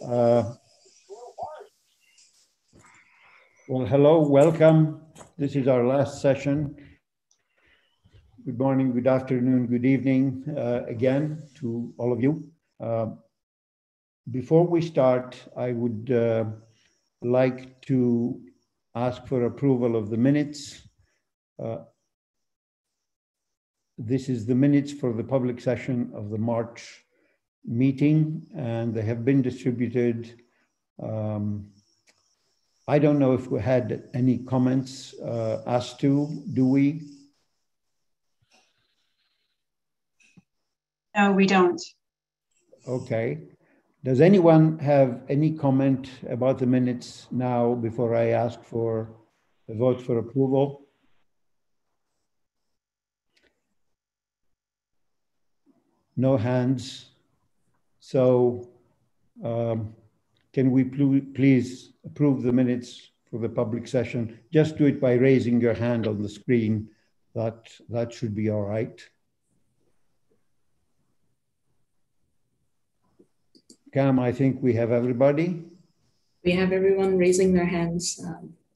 Well, hello, welcome. This is our last session. Good morning, good afternoon, good evening again to all of you. Before we start, I would like to ask for approval of the minutes. This is the minutes for the public session of the March meeting, and they have been distributed. I don't know if we had any comments as to, do we? No, we don't. Okay. Does anyone have any comment about the minutes now before I ask for a vote for approval? No hands. So can we please approve the minutes for the public session? Just do it by raising your hand on the screen. That should be all right. Cam, I think we have everybody. We have everyone raising their hands.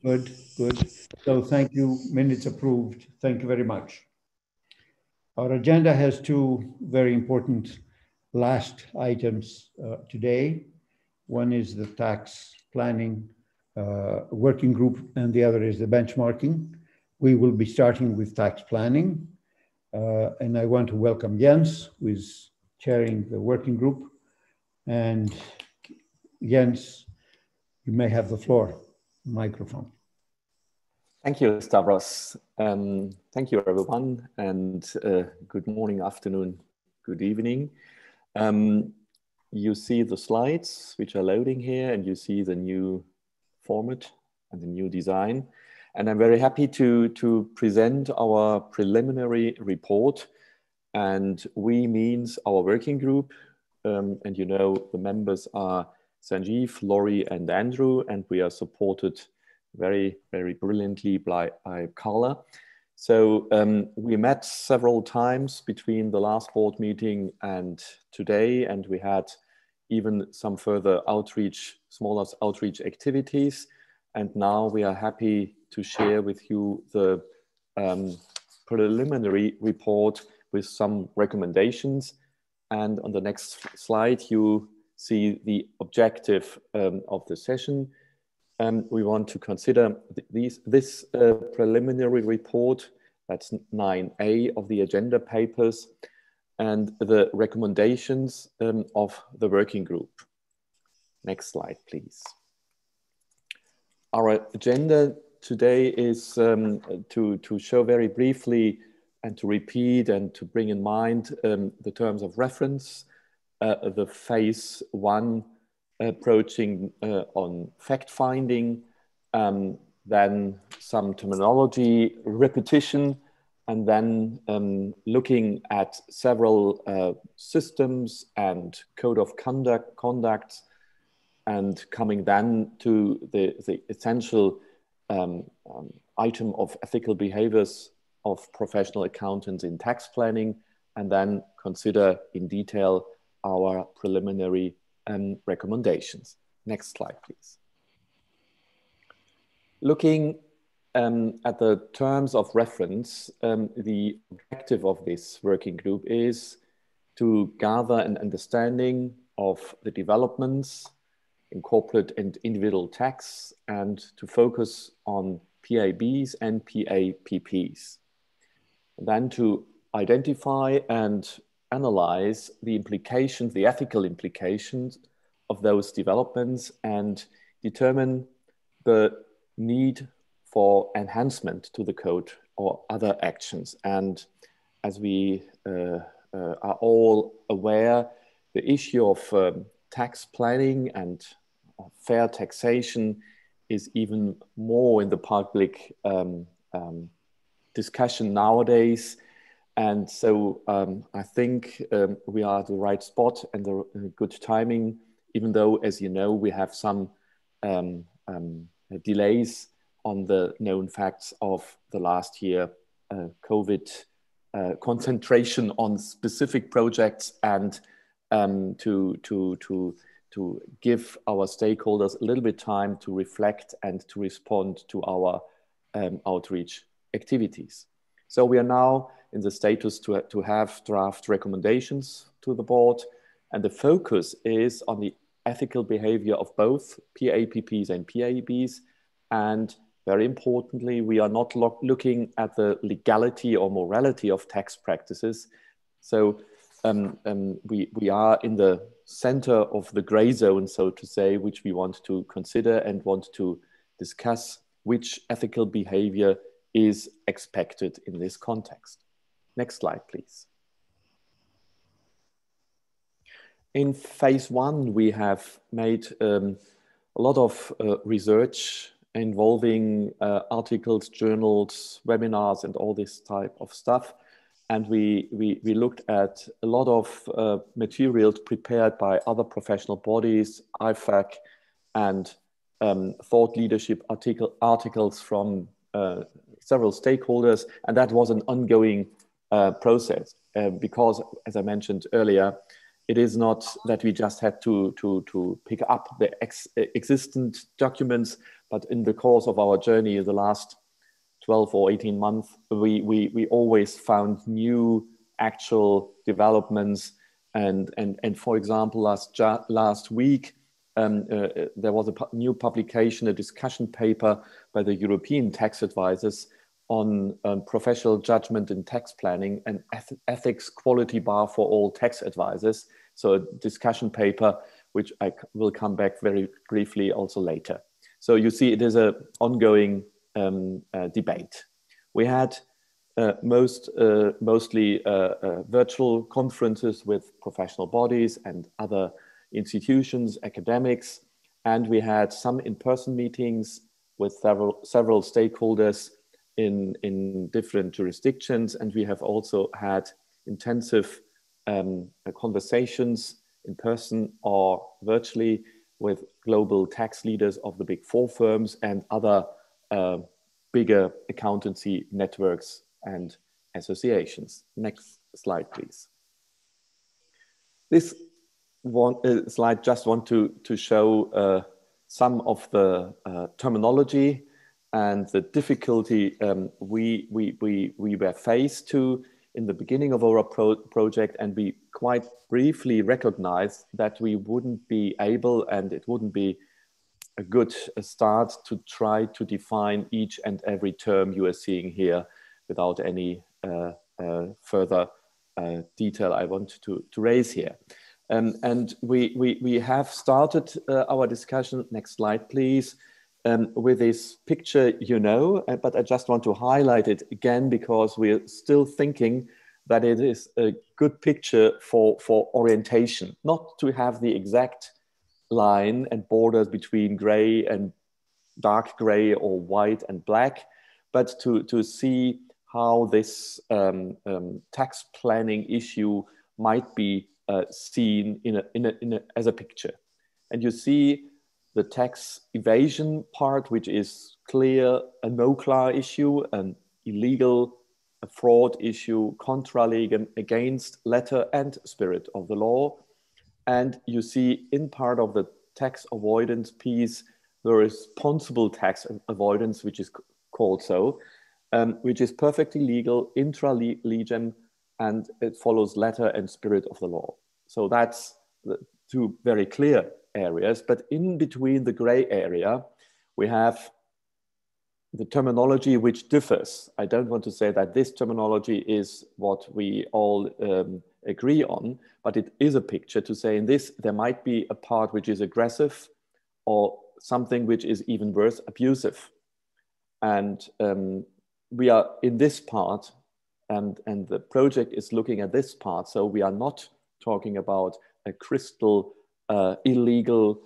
Good, good. So thank you, minutes approved. Thank you very much. Our agenda has two very important last items today. One is the tax planning working group, and the other is the benchmarking. We will be starting with tax planning. And I want to welcome Jens, who is chairing the working group. And Jens, you may have the floor, microphone. Thank you, Stavros. Thank you, everyone, and good morning, afternoon, good evening. You see the slides which are loading here, and you see the new format and the new design. And I'm very happy to present our preliminary report. And we means our working group. And you know, the members are Sanjeev, Laurie, and Andrew, and we are supported very, very brilliantly by Carla. So we met several times between the last board meeting and today, and we had even some further outreach, smaller outreach activities. And now we are happy to share with you the preliminary report with some recommendations. And on the next slide, you see the objective of the session. We want to consider this preliminary report, that's 9A of the agenda papers, and the recommendations of the working group. Next slide, please. Our agenda today is to show very briefly and to repeat and to bring in mind the terms of reference, the phase one approaching on fact-finding, then some terminology repetition, and then looking at several systems and code of conduct, and coming then to the essential item of ethical behaviors of professional accountants in tax planning, and then consider in detail our preliminary recommendations. Next slide, please. Looking at the terms of reference, the objective of this working group is to gather an understanding of the developments in corporate and individual tax, and to focus on PABs and PAPPs. And then to identify and analyze the implications, the ethical implications of those developments, and determine the need for enhancement to the code or other actions. And as we are all aware, the issue of tax planning and fair taxation is even more in the public discussion nowadays. And so I think we are at the right spot and the good timing, even though, as you know, we have some delays on the known facts of the last year, COVID concentration on specific projects, and to to give our stakeholders a little bit time to reflect and to respond to our outreach activities. So we are now in the status to have draft recommendations to the board, and the focus is on the ethical behavior of both PAPPs and PABs. And very importantly, we are not looking at the legality or morality of tax practices. So we are in the center of the gray zone, so to say, which we want to consider and want to discuss which ethical behavior is expected in this context. Next slide, please. In phase one, we have made a lot of research involving articles, journals, webinars, and all this type of stuff. And we looked at a lot of materials prepared by other professional bodies, IFAC, and thought leadership articles from several stakeholders. And that was an ongoing process because, as I mentioned earlier, it is not that we just had to pick up the existent documents, but in the course of our journey, the last 12 or 18 months, we always found new actual developments. And for example, last week, there was a new publication, a discussion paper by the European tax advisors on professional judgment in tax planning and ethics quality bar for all tax advisors. So a discussion paper, which I will come back very briefly also later. So you see, it is an ongoing debate. We had mostly virtual conferences with professional bodies and other institutions, academics, and we had some in-person meetings with several stakeholders in different jurisdictions, and we have also had intensive conversations in person or virtually with global tax leaders of the Big Four firms and other bigger accountancy networks and associations. Next slide, please. This slide just want to show some of the terminology and the difficulty we were faced to in the beginning of our project, and we quite briefly recognized that we wouldn't be able, and it wouldn't be a good start to try to define each and every term you are seeing here without any further detail I want to raise here. And we have started our discussion, next slide please, with this picture, but I just want to highlight it again because we're still thinking that it is a good picture for orientation, not to have the exact line and borders between gray and dark gray or white and black, but to see how this tax planning issue might be seen as a picture. And you see the tax evasion part, which is clear, a no-clear issue, an illegal fraud issue, contrary against letter and spirit of the law. And you see in part of the tax avoidance piece, the responsible tax avoidance, which is called so, which is perfectly legal, intra-legem, and it follows letter and spirit of the law. So that's the two very clear areas, but in between the gray area, we have the terminology which differs. I don't want to say that this terminology is what we all agree on, but it is a picture to say in this, there might be a part which is aggressive or something which is even worse, abusive. And we are in this part, and the project is looking at this part. So we are not talking about a crystal illegal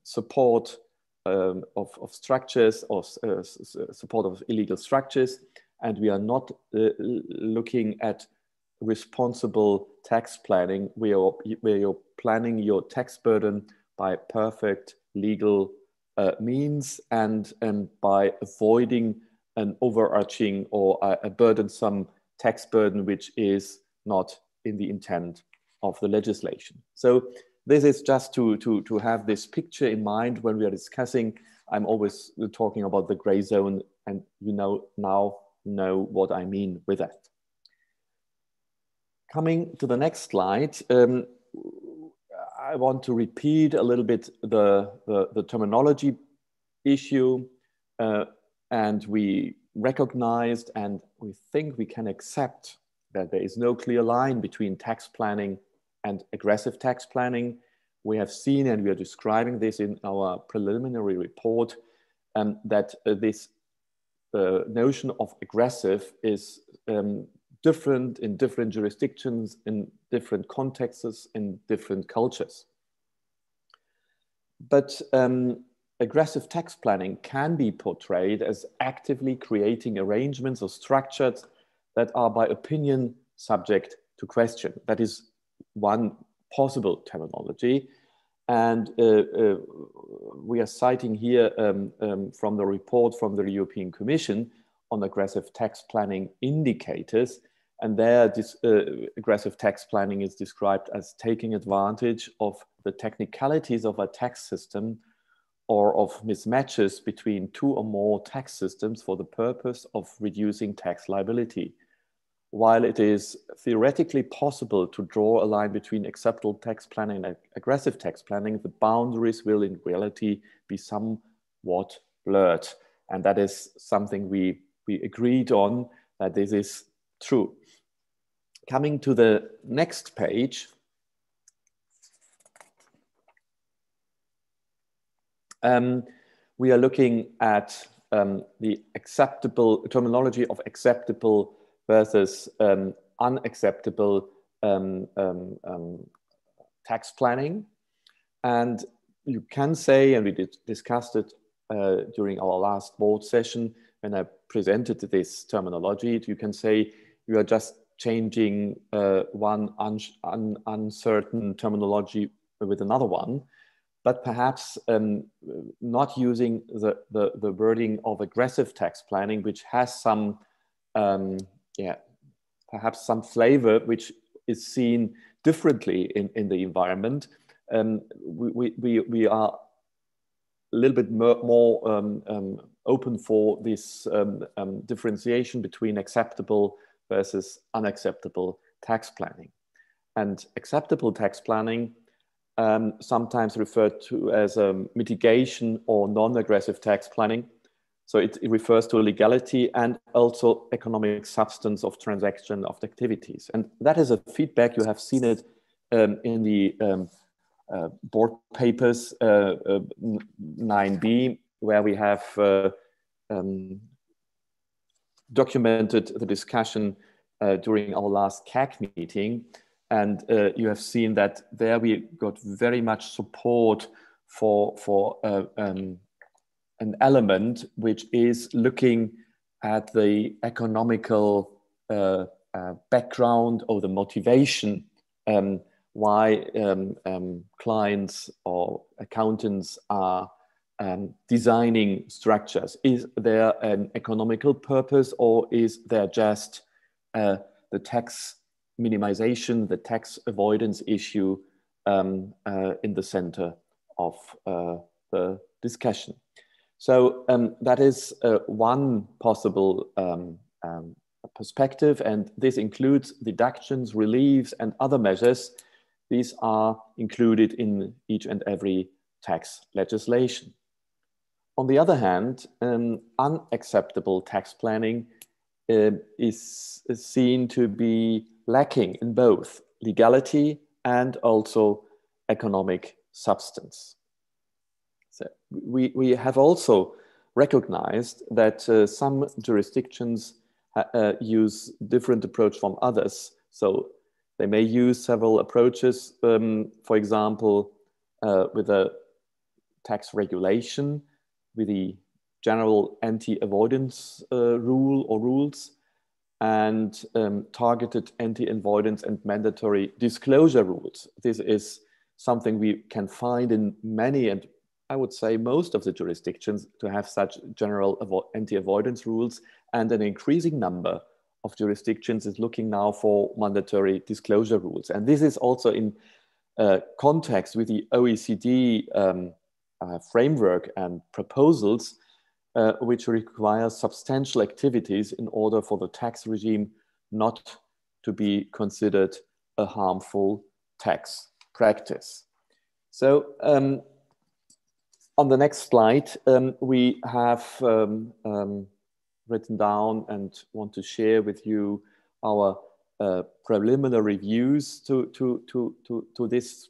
support of structures or support of illegal structures. And we are not looking at responsible tax planning where you're planning your tax burden by perfect legal means and by avoiding an overarching or a burdensome tax burden which is not in the intent of the legislation. So this is just to have this picture in mind when we are discussing. I'm always talking about the gray zone, and you now know what I mean with that. Coming to the next slide, I want to repeat a little bit the terminology issue, and we recognized and we think we can accept that there is no clear line between tax planning and aggressive tax planning. We have seen, and we are describing this in our preliminary report, that this notion of aggressive is different in different jurisdictions, in different contexts, in different cultures. But aggressive tax planning can be portrayed as actively creating arrangements or structures that are by opinion subject to question. That is one possible terminology. And we are citing here from the report from the European Commission on aggressive tax planning indicators. And there, this aggressive tax planning is described as taking advantage of the technicalities of a tax system or of mismatches between two or more tax systems for the purpose of reducing tax liability. While it is theoretically possible to draw a line between acceptable tax planning and aggressive tax planning, the boundaries will in reality be somewhat blurred. And that is something we agreed on, that this is true. Coming to the next page, we are looking at the acceptable terminology of acceptable versus unacceptable tax planning. And you can say, and we discussed it during our last board session when I presented this terminology, you can say you are just changing one uncertain terminology with another one, but perhaps not using the wording of aggressive tax planning, which has some perhaps some flavor which is seen differently in the environment. We are a little bit more open for this differentiation between acceptable versus unacceptable tax planning. And acceptable tax planning, sometimes referred to as mitigation or non-aggressive tax planning. So it refers to legality and also economic substance of transaction of the activities. And that is a feedback. You have seen it in the board papers 9b, where we have documented the discussion during our last CAC meeting. And you have seen that there we got very much support for an element which is looking at the economical background or the motivation why clients or accountants are designing structures. Is there an economical purpose, or is there just the tax minimization, the tax avoidance issue in the center of the discussion? So that is one possible perspective, and this includes deductions, reliefs, and other measures. These are included in each and every tax legislation. On the other hand, unacceptable tax planning is seen to be lacking in both legality and also economic substance. So we have also recognized that some jurisdictions use different approach from others. So they may use several approaches, for example, with a tax regulation, with the general anti-avoidance rule or rules, and targeted anti-avoidance and mandatory disclosure rules. This is something we can find in many, and I would say most of the jurisdictions, to have such general anti-avoidance rules, and an increasing number of jurisdictions is looking now for mandatory disclosure rules. And this is also in context with the OECD framework and proposals, which require substantial activities in order for the tax regime not to be considered a harmful tax practice. So on the next slide, we have written down and want to share with you our preliminary views to this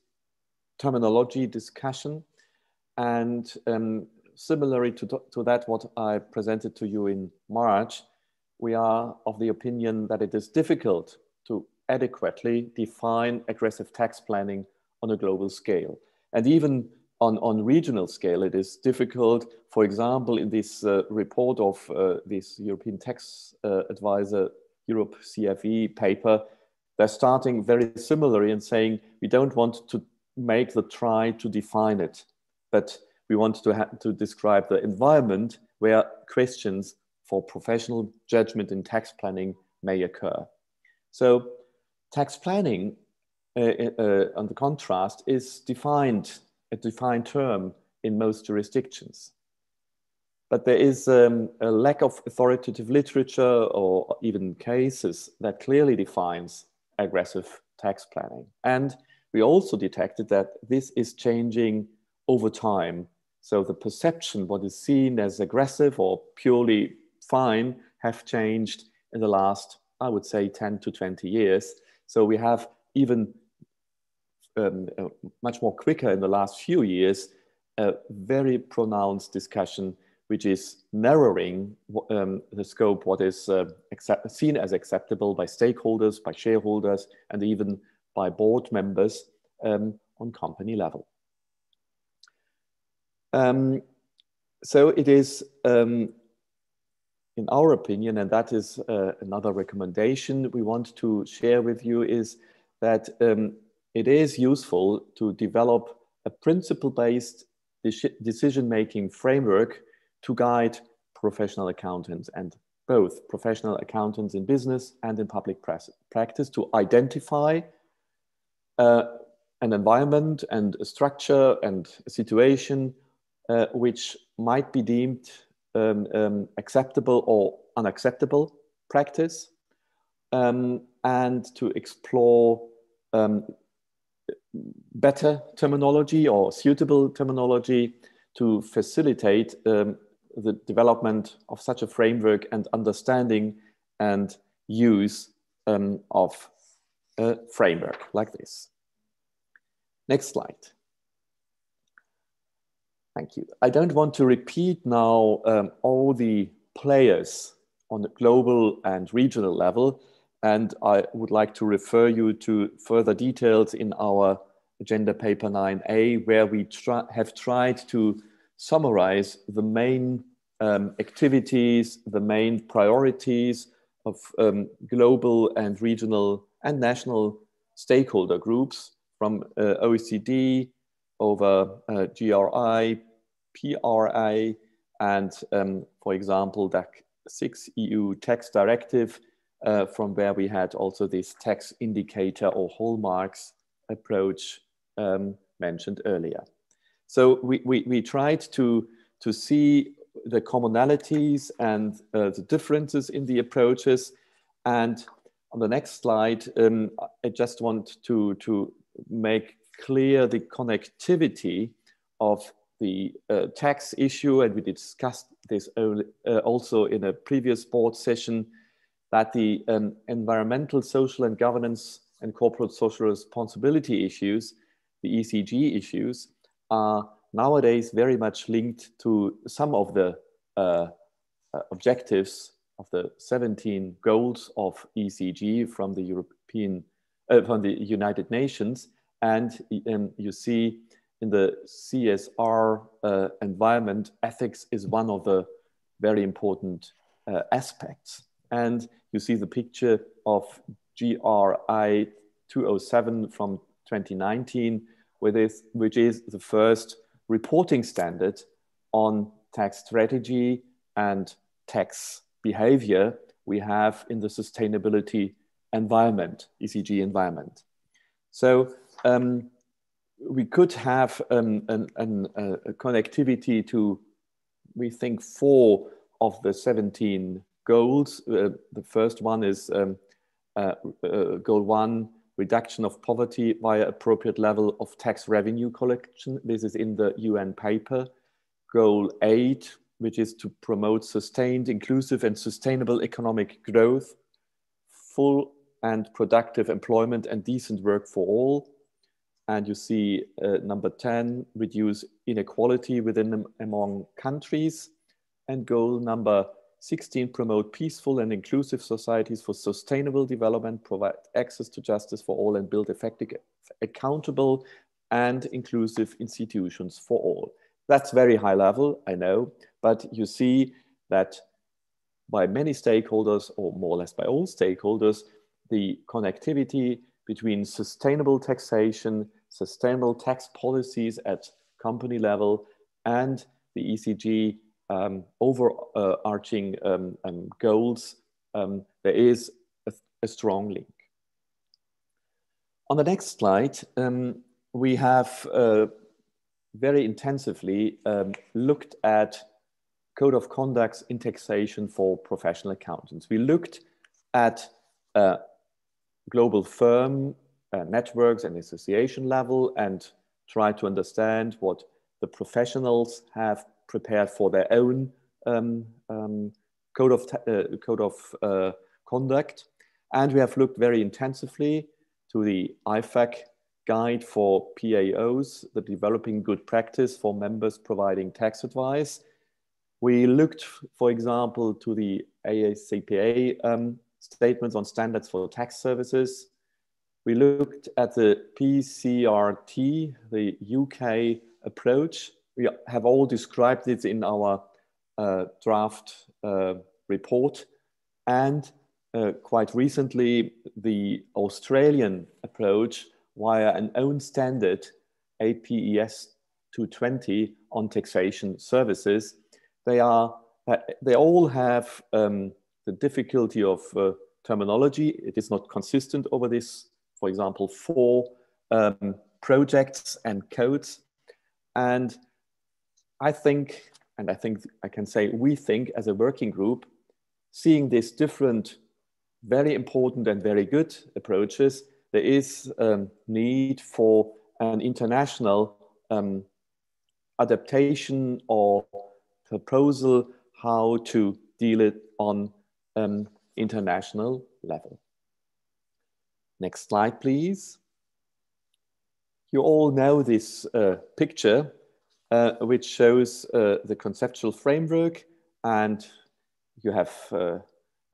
terminology discussion. And similarly to that, what I presented to you in March, we are of the opinion that it is difficult to adequately define aggressive tax planning on a global scale. And even on regional scale, it is difficult. For example, in this report of this European Tax Advisor Europe CFE paper, they're starting very similarly and saying, we don't want to make the try to define it, but we want to describe the environment where questions for professional judgment in tax planning may occur. So tax planning, on the contrast, is a defined term in most jurisdictions. But there is a lack of authoritative literature or even cases that clearly defines aggressive tax planning. And we also detected that this is changing over time. So the perception, what is seen as aggressive or purely fine, have changed in the last, I would say, 10 to 20 years. So we have even much more quicker in the last few years, a very pronounced discussion which is narrowing the scope, what is seen as acceptable by stakeholders, by shareholders, and even by board members on company level. So it is, in our opinion, and that is another recommendation we want to share with you, is that it is useful to develop a principle-based decision-making framework to guide professional accountants, and both professional accountants in business and in public practice, to identify an environment and a structure and a situation which might be deemed acceptable or unacceptable practice, and to explore better terminology or suitable terminology to facilitate the development of such a framework and understanding and use of a framework like this. Next slide. Thank you. I don't want to repeat now all the players on the global and regional level, and I would like to refer you to further details in our agenda paper 9A, where we have tried to summarize the main activities, the main priorities of global and regional and national stakeholder groups, from OECD over GRI, PRI, and for example, DAC 6 EU tax directive, from where we had also this tax indicator or hallmarks approach mentioned earlier. So we tried to see the commonalities and the differences in the approaches. And on the next slide, I just want to make clear the connectivity of the tax issue, and we discussed this also in a previous board session, that the environmental, social and governance and corporate social responsibility issues, the ESG issues, are nowadays very much linked to some of the objectives of the 17 goals of ESG from the United Nations. And you see in the CSR environment, ethics is one of the very important aspects. And you see the picture of GRI 207 from 2019, which is the first reporting standard on tax strategy and tax behavior we have in the sustainability environment, ESG environment. So we could have a connectivity to, we think, 4 of the 17 goals. The first one is goal 1, reduction of poverty via appropriate level of tax revenue collection. This is in the UN paper. Goal 8, which is to promote sustained, inclusive and sustainable economic growth, full and productive employment and decent work for all. And you see number 10, reduce inequality within among countries. And goal number 16, promote peaceful and inclusive societies for sustainable development, provide access to justice for all, and build effective, accountable and inclusive institutions for all. That's very high level, I know, but you see that by many stakeholders, or more or less by all stakeholders, the connectivity between sustainable taxation, sustainable tax policies at company level, and the ECG overarching goals, there is a strong link. On the next slide, we have very intensively looked at code of conducts in taxation for professional accountants. We looked at global firm networks and association level and tried to understand what the professionals have prepared for their own code of conduct. And we have looked very intensively to the IFAC guide for PAOs, the developing good practice for members providing tax advice. We looked, for example, to the IESBA statements on standards for tax services. We looked at the PCRT, the UK approach. We have all described it in our draft report. And quite recently, the Australian approach via an own standard, APES 220 on taxation services. They all have the difficulty of terminology. It is not consistent over this, for example, 4 projects and codes. And I think I can say we think as a working group, seeing these different, very important and very good approaches, there is need for an international adaptation or proposal how to deal it on international level. Next slide, please. You all know this picture, which shows the conceptual framework, and you have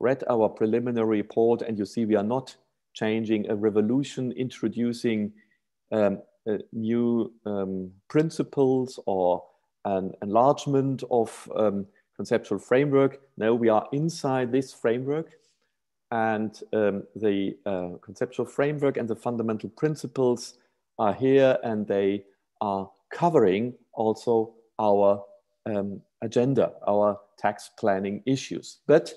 read our preliminary report, and you see we are not changing a revolution, introducing new principles or an enlargement of conceptual framework. No, we are inside this framework, and the conceptual framework and the fundamental principles are here, and they are covering also our agenda, our tax planning issues. But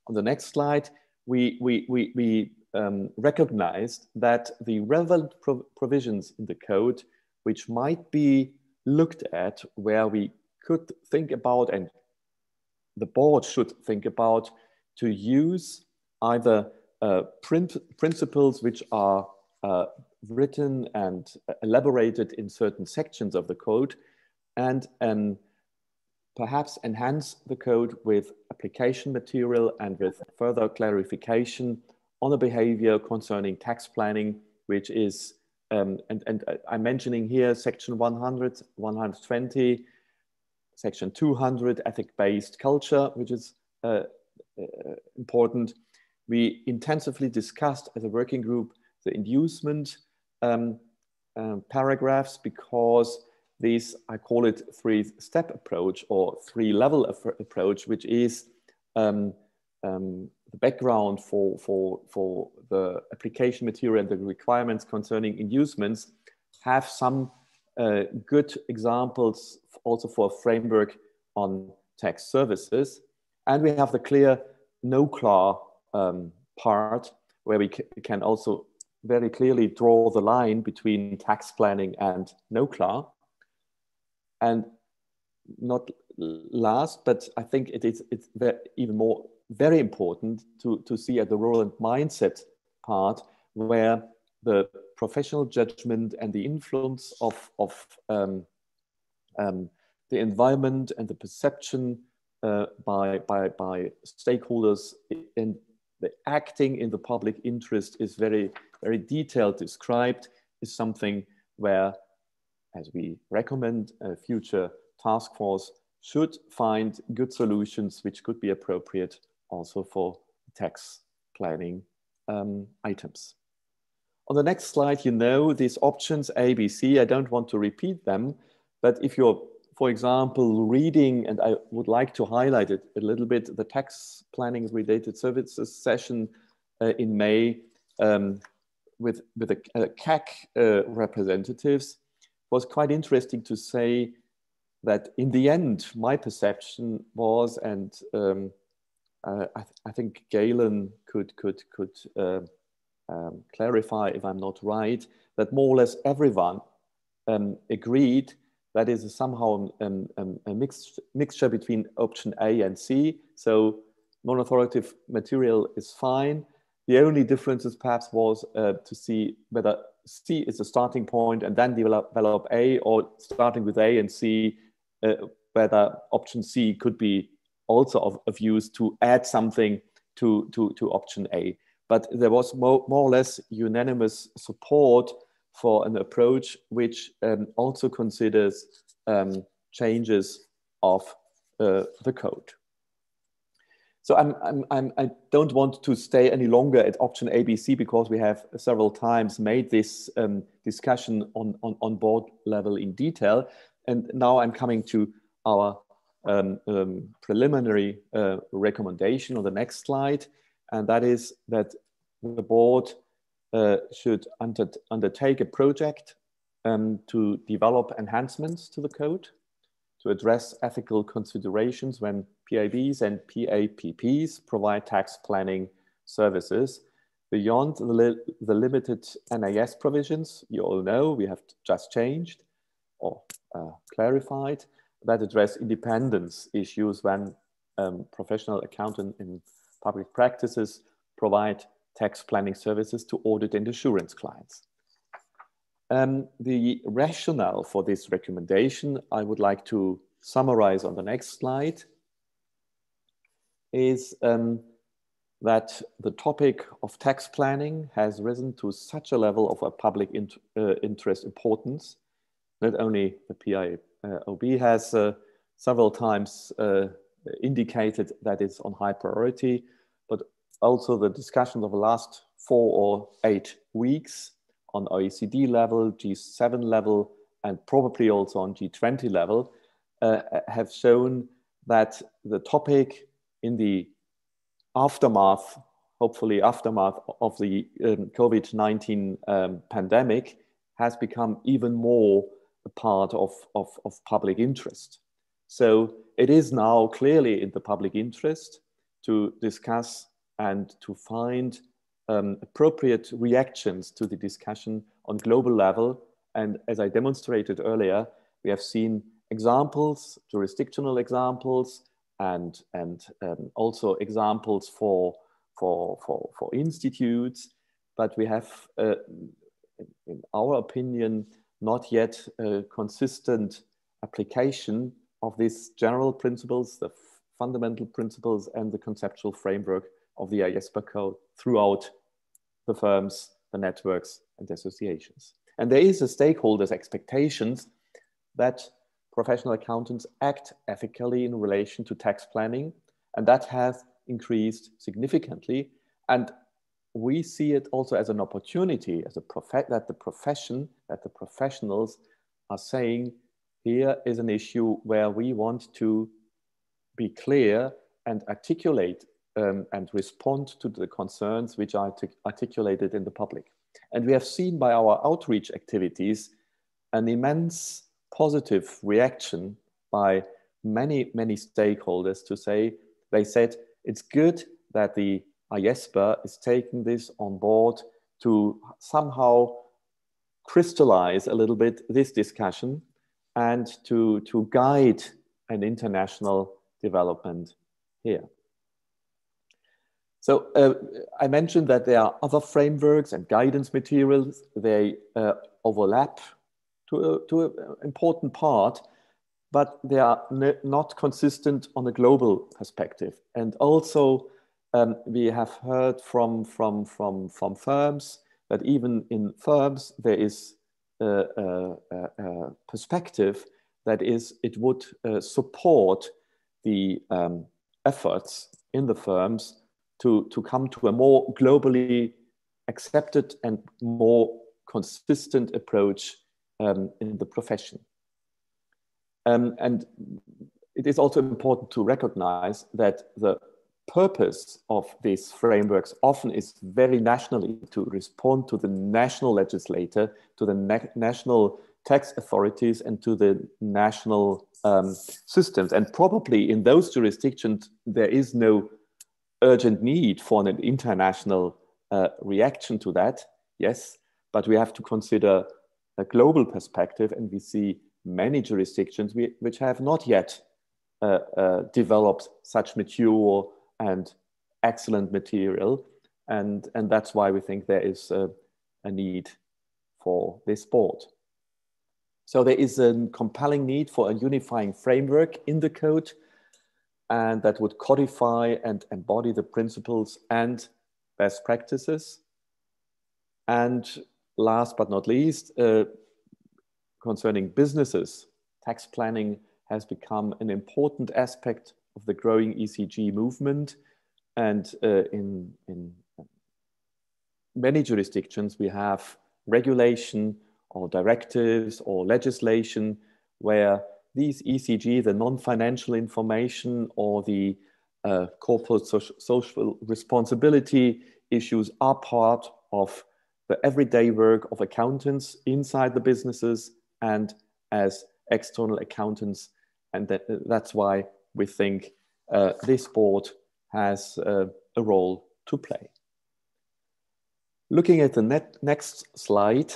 on the next slide, we recognized that the relevant provisions in the code, which might be looked at, where we could think about, and the board should think about, to use either principles which are written and elaborated in certain sections of the code, and perhaps enhance the code with application material and with further clarification on the behavior concerning tax planning, which is, and I'm mentioning here section 100, 120, section 200, ethic-based culture, which is important. We intensively discussed as a working group the inducement paragraphs, because these, I call it 3-step approach or 3-level approach, which is the background for the application material and the requirements concerning inducements, have some good examples also for a framework on tax services. And we have the clear no-CLAR part, where we can also very clearly draw the line between tax planning and NOCLAR. And not last, but I think it's even more very important to see at the role and mindset part, where the professional judgment and the influence of the environment and the perception by stakeholders and the acting in the public interest is very, very detailed described, is something where, as we recommend, a future task force should find good solutions which could be appropriate also for tax planning items. On the next slide, you know these options A, B, C. I don't want to repeat them, but if you're, for example, reading, and I would like to highlight it a little bit, the tax planning related services session in May with the CAC representatives, was quite interesting to say that in the end, my perception was, and I think Galen could clarify if I'm not right, that more or less everyone agreed that is somehow a mixture between option A and C. So non-authoritative material is fine. The only differences perhaps was to see whether C is a starting point and then develop A, or starting with A and C, whether option C could be also of use to add something to option A. But there was more or less unanimous support for an approach which also considers changes of the code. So I don't want to stay any longer at option A, B, C, because we have several times made this discussion on board level in detail. And now I'm coming to our preliminary recommendation on the next slide. And that is that the board should undertake a project to develop enhancements to the code to address ethical considerations when PABs and PAPPs provide tax planning services beyond the limited NIS provisions. You all know we have just changed or clarified that address independence issues when professional accountant in public practices provide tax planning services to audit and assurance clients. The rationale for this recommendation, I would like to summarize on the next slide, is that the topic of tax planning has risen to such a level of a public interest importance. Not only the PIOB has several times indicated that it's on high priority, but also the discussions of the last 4 or 8 weeks on OECD level, G7 level, and probably also on G20 level have shown that the topic in the aftermath, hopefully aftermath of the COVID-19 pandemic, has become even more a part of public interest. So it is now clearly in the public interest to discuss and to find appropriate reactions to the discussion on global level. And as I demonstrated earlier, we have seen examples, jurisdictional examples, and also examples for institutes, but we have, in our opinion, not yet a consistent application of these general principles, the fundamental principles, and the conceptual framework of the IESBA code throughout the firms, the networks, and the associations. And there is a stakeholders' expectations that professional accountants act ethically in relation to tax planning, and that has increased significantly. And we see it also as an opportunity, as that the professionals are saying, here is an issue where we want to be clear and articulate and respond to the concerns which are articulated in the public. And we have seen by our outreach activities an immense positive reaction by many stakeholders to say, they said, it's good that the IESBA is taking this on board to somehow crystallize a little bit this discussion and to guide an international development here. So I mentioned that there are other frameworks and guidance materials. They overlap to an important part, but they are not consistent on a global perspective. And also, we have heard from firms that even in firms, there is a perspective that is, it would support the efforts in the firms to come to a more globally accepted and more consistent approach in the profession. And it is also important to recognize that the purpose of these frameworks often is very nationally, to respond to the national legislator, to the national tax authorities, and to the national systems. And probably in those jurisdictions, there is no urgent need for an international reaction to that, yes, but we have to consider a global perspective, and we see many jurisdictions which have not yet developed such mature and excellent material, and that's why we think there is a need for this board. So there is a compelling need for a unifying framework in the code, and that would codify and embody the principles and best practices. And last but not least, concerning businesses, tax planning has become an important aspect of the growing ECG movement. And in many jurisdictions, we have regulation or directives or legislation where these ECG, the non-financial information or the corporate social responsibility issues are part of the everyday work of accountants inside the businesses and as external accountants. And that's why we think this board has a role to play. Looking at the next slide,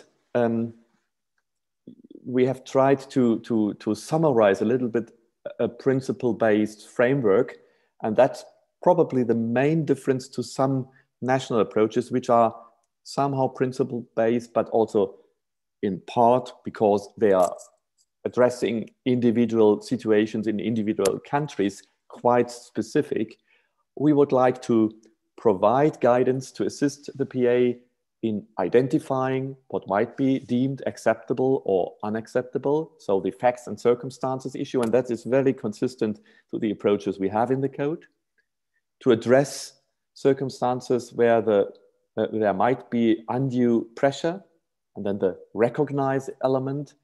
we have tried to summarize a little bit a principle-based framework, and that's probably the main difference to some national approaches, which are somehow principle-based, but also in part because they are addressing individual situations in individual countries, quite specific. We would like to provide guidance to assist the PA in identifying what might be deemed acceptable or unacceptable. So the facts and circumstances issue, and that is very consistent to the approaches we have in the code. To address circumstances where there might be undue pressure, and then the recognize element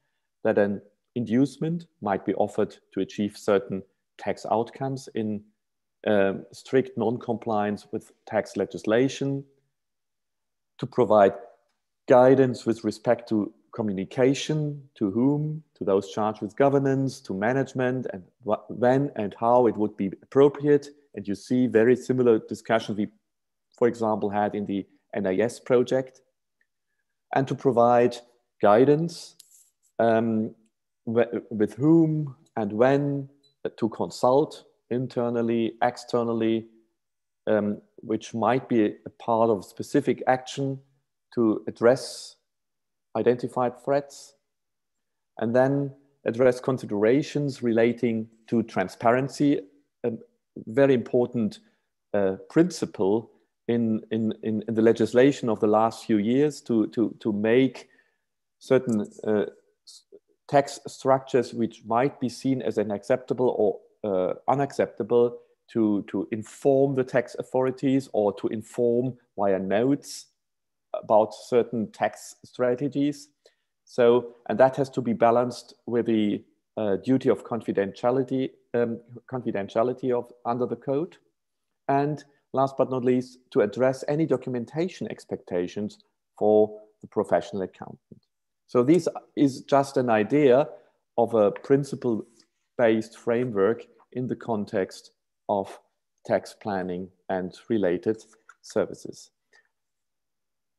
that an inducement might be offered to achieve certain tax outcomes in strict non-compliance with tax legislation. To provide guidance with respect to communication, to whom, to those charged with governance, to management, and when and how it would be appropriate. And you see very similar discussions we, for example, had in the NIS project. And to provide guidance with whom and when to consult internally, externally, which might be a part of specific action to address identified threats, and then address considerations relating to transparency, a very important principle in the legislation of the last few years to make certain tax structures which might be seen as unacceptable or unacceptable to inform the tax authorities or to inform via notes about certain tax strategies. So, and that has to be balanced with the duty of confidentiality under the code. And last but not least, to address any documentation expectations for the professional accountant. So this is just an idea of a principle-based framework in the context of tax planning and related services.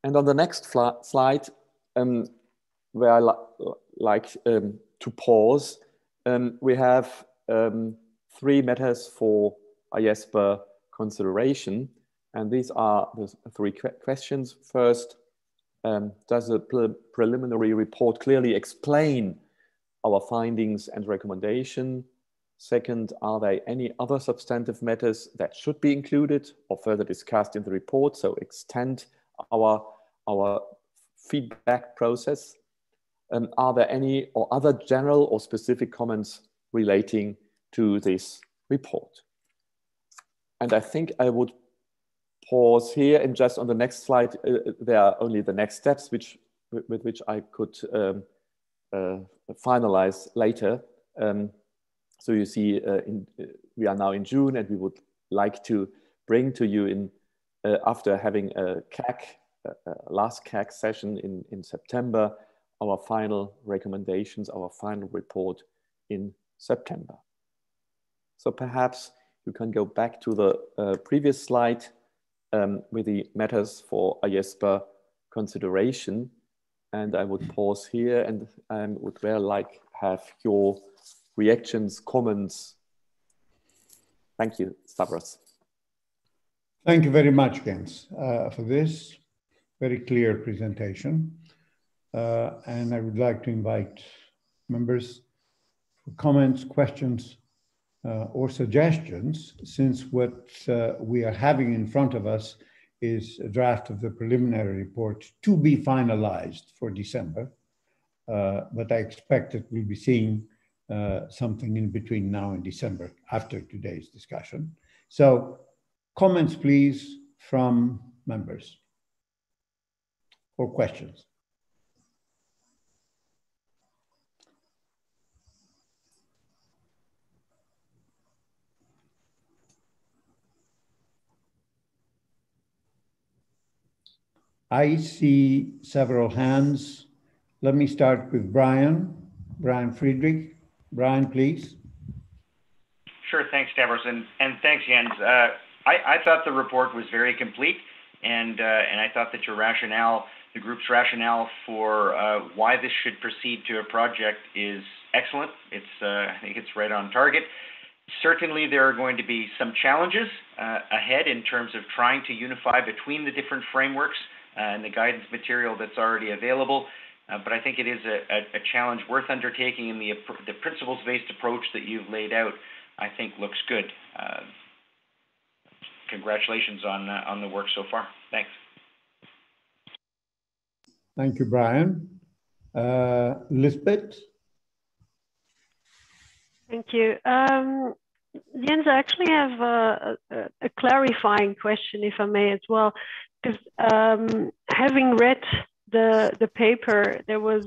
And on the next slide, where I like to pause, we have 3 matters for IESBA consideration. And these are the 3 questions. First, does the preliminary report clearly explain our findings and recommendation? Second, are there any other substantive matters that should be included or further discussed in the report, so extend our feedback process? Are there any or other general or specific comments relating to this report? And I think I would pause here, and just on the next slide, there are only the next steps with which I could finalize later. So you see, we are now in June, and we would like to bring to you after having a last CAC session in September, our final recommendations, our final report in September. So perhaps you can go back to the previous slide with the matters for IESBA consideration. And I would pause here, and I would very like have your reactions, comments. Thank you, Stavros. Thank you very much, Jens, for this very clear presentation. And I would like to invite members for comments, questions, or suggestions, since what we are having in front of us is a draft of the preliminary report to be finalized for December. But I expect that we'll be seeing something in between now and December after today's discussion. So comments, please, from members or questions. I see several hands. Let me start with Brian Friedrich. Brian, please. Sure, thanks, Stavros, and thanks, Jens. I thought the report was very complete, and I thought that your rationale, the group's rationale for why this should proceed to a project is excellent. I think it's right on target. Certainly, there are going to be some challenges ahead in terms of trying to unify between the different frameworks and the guidance material that's already available. But I think it is a challenge worth undertaking, and the principles-based approach that you've laid out, I think, looks good. Congratulations on the work so far. Thanks. Thank you, Brian. Lisbeth? Thank you. Jens, I actually have a clarifying question, if I may, as well, because having read the paper, there was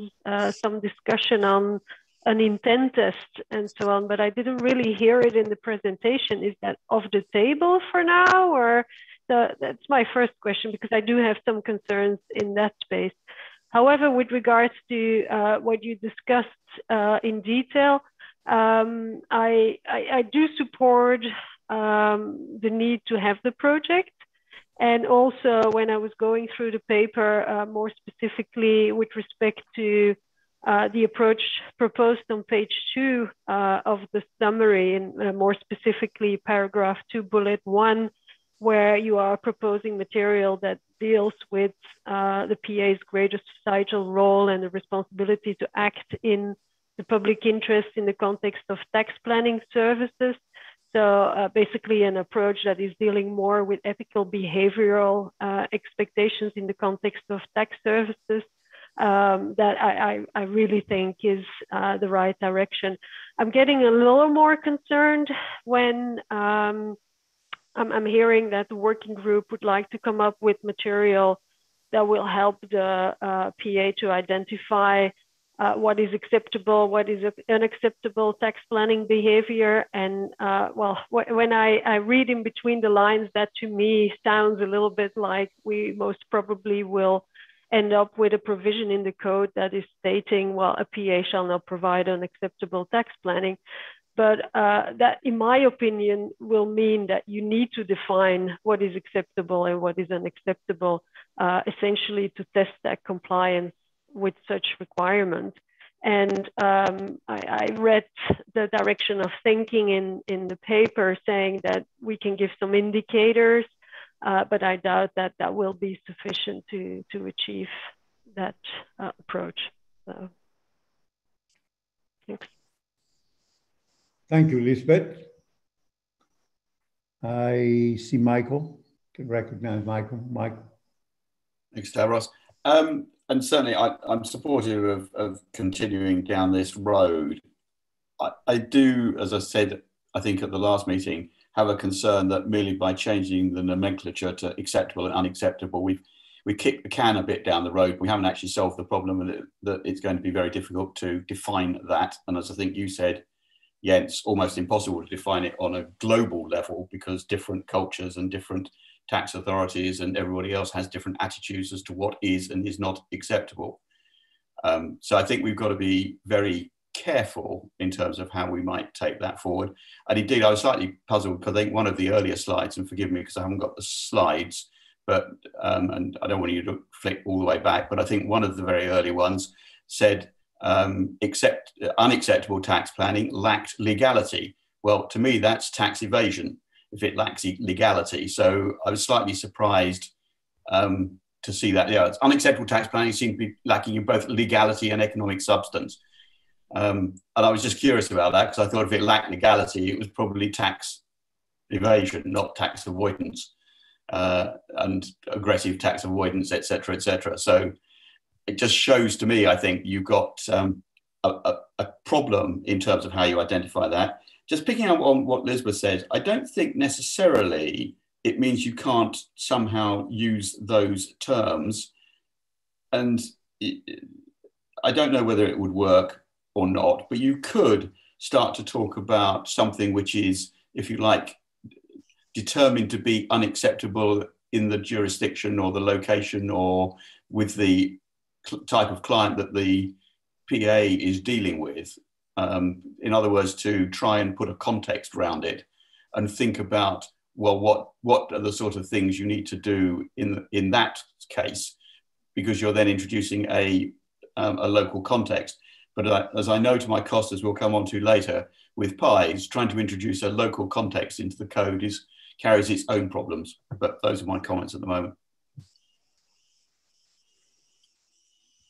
some discussion on an intent test and so on, but I didn't really hear it in the presentation. Is that off the table for now, or that's my first question, because I do have some concerns in that space. However, with regards to what you discussed in detail, I do support the need to have the project. And also, when I was going through the paper, more specifically with respect to the approach proposed on page 2 of the summary, and more specifically paragraph 2, bullet 1, where you are proposing material that deals with the PA's greater societal role and the responsibility to act in the public interest in the context of tax planning services. So basically an approach that is dealing more with ethical behavioral expectations in the context of tax services, that I really think is the right direction. I'm getting a little more concerned when I'm hearing that the working group would like to come up with material that will help the PA to identify what is acceptable, what is unacceptable tax planning behavior. And well, when I read in between the lines, that to me sounds a little bit like we most probably will end up with a provision in the code that is stating, well, a PA shall not provide unacceptable tax planning. But that, in my opinion, will mean that you need to define what is acceptable and what is unacceptable, essentially to test that compliance with such requirement. And I read the direction of thinking in the paper saying that we can give some indicators, but I doubt that that will be sufficient to achieve that approach. So, thanks. Thank you, Lisbeth. I see Michael. Can recognize Michael. Michael. Thanks, Stavros. And certainly I'm supportive of continuing down this road. I do, as I said, I think at the last meeting, have a concern that merely by changing the nomenclature to acceptable and unacceptable, we kicked the can a bit down the road. We haven't actually solved the problem, and that it's going to be very difficult to define that. And as I think you said, Jens, almost impossible to define it on a global level because different cultures and different tax authorities and everybody else has different attitudes as to what is and is not acceptable. So I think we've got to be very careful in terms of how we might take that forward. And indeed, I was slightly puzzled because I think one of the earlier slides, and forgive me because I haven't got the slides, but and I don't want you to flick all the way back, but I think one of the very early ones said unacceptable tax planning lacked legality. Well, to me, that's tax evasion if it lacks legality. So I was slightly surprised to see that. Yeah, it's unacceptable tax planning seems to be lacking in both legality and economic substance. And I was just curious about that because I thought if it lacked legality, it was probably tax evasion, not tax avoidance, and aggressive tax avoidance, et cetera, et cetera. So it just shows to me, I think you've got a problem in terms of how you identify that. Just picking up on what Lisbeth said, I don't think necessarily it means you can't somehow use those terms. And I don't know whether it would work or not, but you could start to talk about something which is, if you like, determined to be unacceptable in the jurisdiction or the location or with the type of client that the PA is dealing with. In other words, to try and put a context around it and think about, well, what are the sort of things you need to do in that case, because you're then introducing a local context. But as I know to my cost, as we'll come on to later, with pies, trying to introduce a local context into the code carries its own problems. But those are my comments at the moment.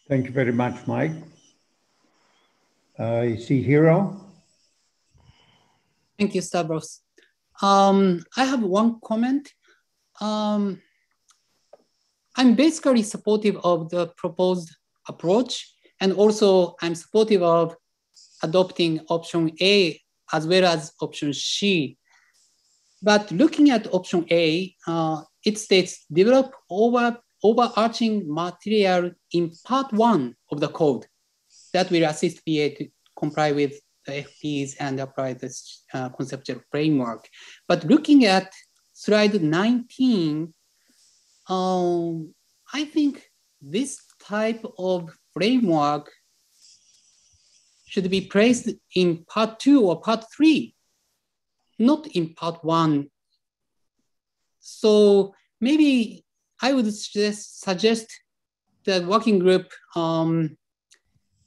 Thank you very much, Mike. I see Hero. Thank you, Stavros. I have one comment. I'm basically supportive of the proposed approach, and also I'm supportive of adopting option A as well as option C. But looking at option A, it states develop overarching material in part 1 of the code that will assist PA to comply with the FPs and apply this conceptual framework. But looking at slide 19, I think this type of framework should be placed in part 2 or part 3, not in part 1. So maybe I would suggest the working group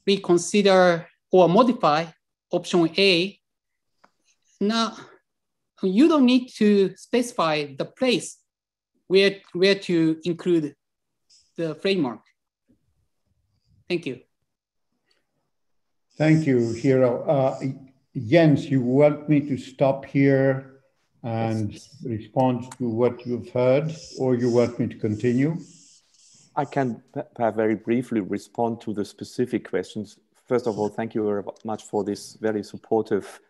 reconsider or modify option A. Now, you don't need to specify the place where to include the framework. Thank you. Thank you, Hero. Jens, you want me to stop here and respond to what you've heard, or you want me to continue? I can very briefly respond to the specific questions. First of all, thank you very much for this very supportive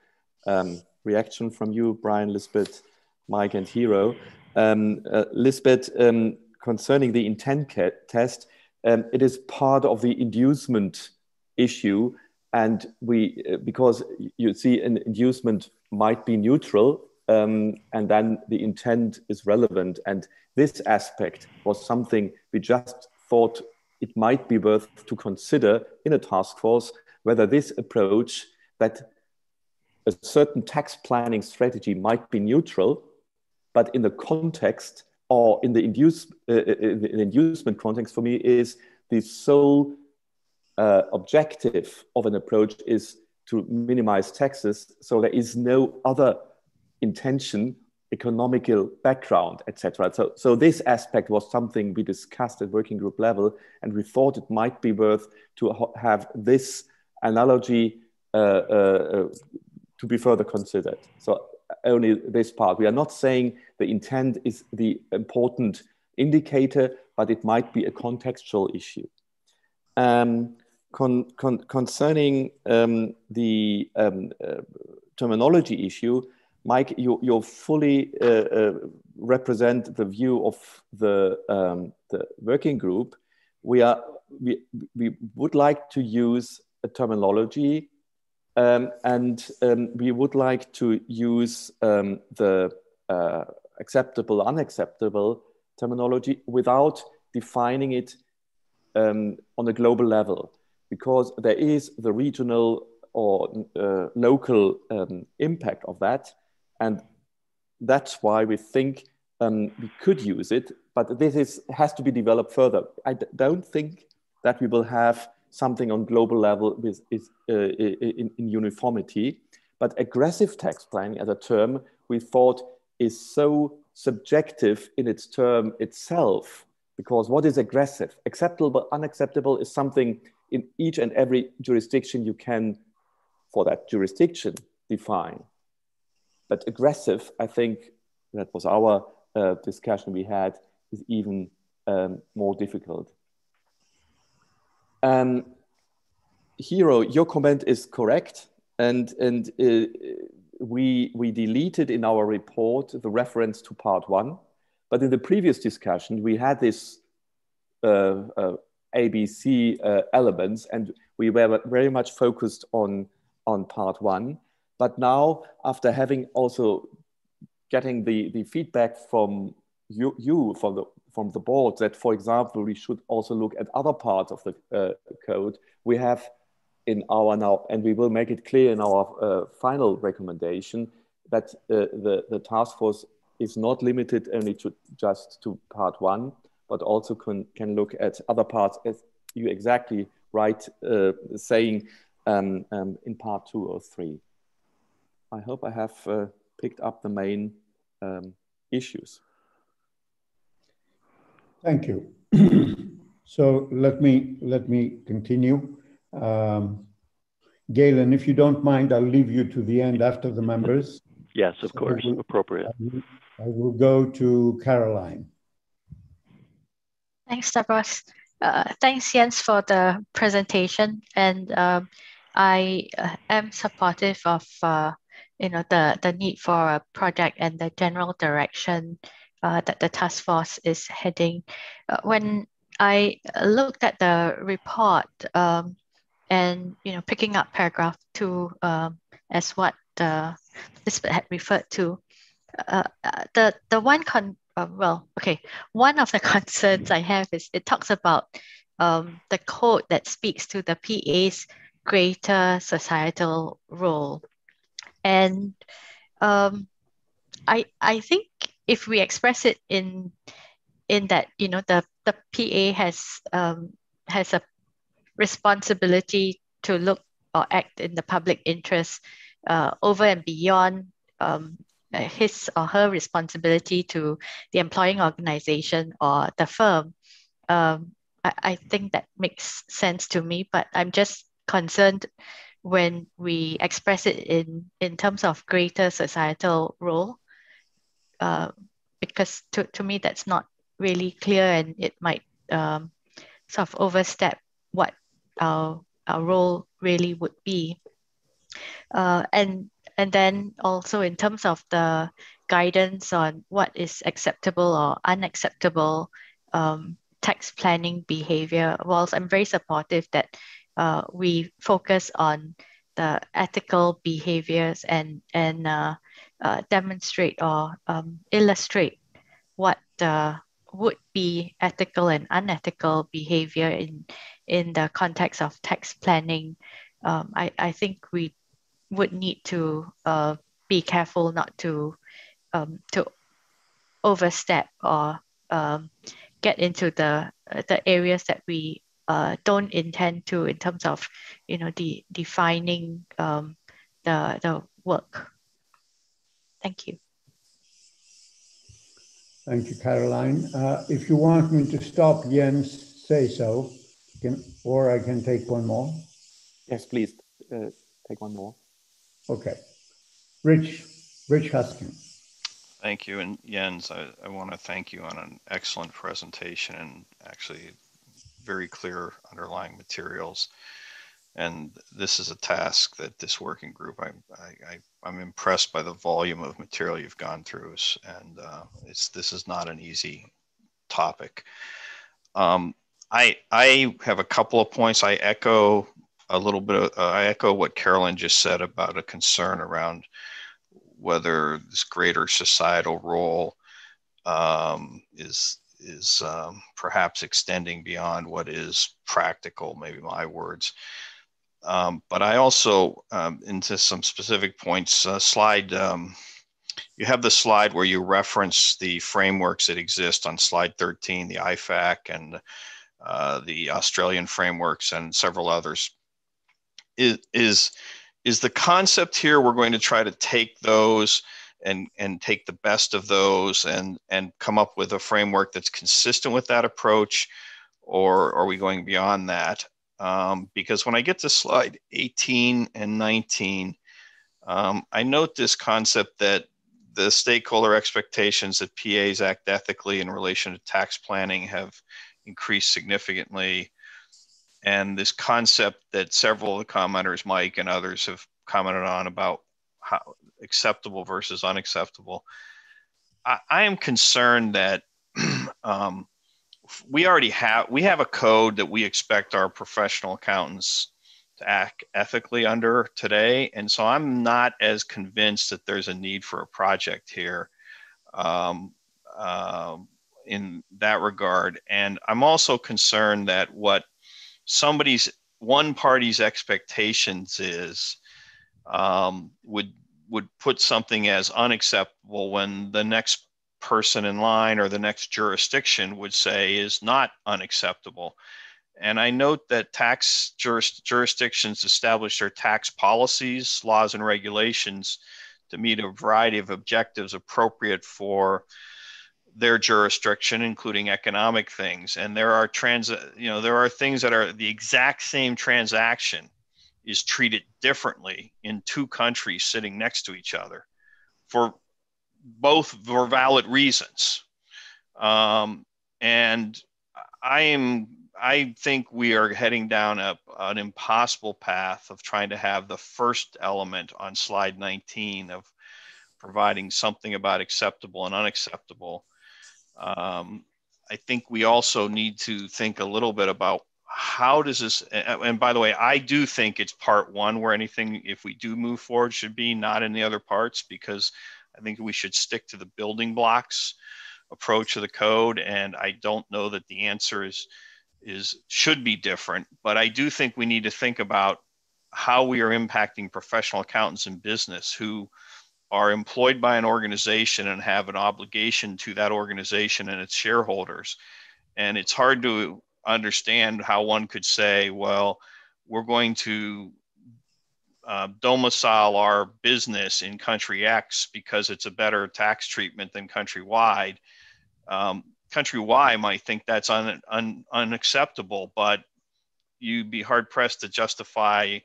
reaction from you, Brian, Lisbeth, Mike, and Hero. Lisbeth, concerning the intent test, it is part of the inducement issue, and because you see an inducement might be neutral, and then the intent is relevant. And this aspect was something we just thought it might be worth to consider in a task force, whether this approach that a certain tax planning strategy might be neutral, but in the context or in the inducement context, for me, is the sole objective of an approach is to minimize taxes. So there is no other intention, economical background, etc. So this aspect was something we discussed at working group level, and we thought it might be worth to have this analogy to be further considered. So only this part. We are not saying the intent is the important indicator, but it might be a contextual issue. Concerning the terminology issue, Mike, you fully represent the view of the working group. We would like to use a terminology, and we would like to use the acceptable, unacceptable terminology without defining it on a global level, because there is the regional or local impact of that. And that's why we think we could use it, but this has to be developed further. I don't think that we will have something on global level in uniformity, but aggressive tax planning as a term we thought is so subjective in its term itself, because what is aggressive? Acceptable, unacceptable is something in each and every jurisdiction you can, for that jurisdiction, define. But aggressive, I think that was our discussion we had, is even more difficult. Hero, your comment is correct, and we deleted in our report the reference to part 1, but in the previous discussion we had this ABC elements, and we were very much focused on part 1. But now, after having also getting the feedback from you from the board that, for example, we should also look at other parts of the code, we have in our now, and we will make it clear in our final recommendation, that the task force is not limited only to just to part 1, but also can look at other parts, as you exactly right saying in part 2 or 3. I hope I have picked up the main issues. Thank you. So let me continue. Galen, if you don't mind, I'll leave you to the end after the members. Yes, of course, appropriate. I will go to Caroline. Thanks, Stavros. Thanks, Jens, for the presentation. And I am supportive of the need for a project and the general direction that the task force is heading. When I looked at the report and picking up paragraph 2 as what Lisbeth had referred to, the one one of the concerns I have is it talks about the code that speaks to the PA's greater societal role. And I think if we express it in that the PA has a responsibility to look or act in the public interest over and beyond his or her responsibility to the employing organization or the firm, I think that makes sense to me, but I'm just concerned when we express it in terms of greater societal role, because to me that's not really clear, and it might sort of overstep what our role really would be. And then also in terms of the guidance on what is acceptable or unacceptable tax planning behavior, whilst I'm very supportive that we focus on the ethical behaviors and demonstrate or illustrate what would be ethical and unethical behavior in the context of tax planning, I think we would need to be careful not to overstep or get into the areas that we don't intend to, in terms of defining the work. Thank you. Thank you, Caroline. If you want me to stop Jens, say so, or I can take one more. Yes, please take one more. Okay. Rich Huskin. Thank you. And Jens, I want to thank you on an excellent presentation and actually very clear underlying materials. And this is a task that this working group, I'm impressed by the volume of material you've gone through, and this is not an easy topic. I have a couple of points. I echo a little bit. I echo what Carolyn just said about a concern around whether this greater societal role is perhaps extending beyond what is practical. Maybe my words. But I also, into some specific points, you have the slide where you reference the frameworks that exist on slide 13, the IFAC and the Australian frameworks and several others. Is the concept here we're going to try to take those and take the best of those and come up with a framework that's consistent with that approach, or are we going beyond that? Because when I get to slide 18 and 19, I note this concept that the stakeholder expectations that PAs act ethically in relation to tax planning have increased significantly. And this concept that several of the commenters, Mike and others, have commented on about how acceptable versus unacceptable. I am concerned that we have a code that we expect our professional accountants to act ethically under today. And so I'm not as convinced that there's a need for a project here in that regard. And I'm also concerned that what one party's expectations is would put something as unacceptable when the next person in line or the next jurisdiction would say is not unacceptable. And I note that tax jurisdictions establish their tax policies, laws, and regulations to meet a variety of objectives appropriate for their jurisdiction, including economic things. And there are things that are the exact same transaction is treated differently in two countries sitting next to each other for valid reasons. And I think we are heading down an impossible path of trying to have the first element on slide 19 of providing something about acceptable and unacceptable. I think we also need to think a little bit about how does this, and by the way, I do think it's part one where anything, if we do move forward, should be, not in the other parts, because I think we should stick to the building blocks approach of the code. And I don't know that the answer should be different, but I do think we need to think about how we are impacting professional accountants in business who are employed by an organization and have an obligation to that organization and its shareholders. And it's hard to understand how one could say, well, we're going to domicile our business in country X because it's a better tax treatment than country Y. Country Y might think that's unacceptable, but you'd be hard pressed to justify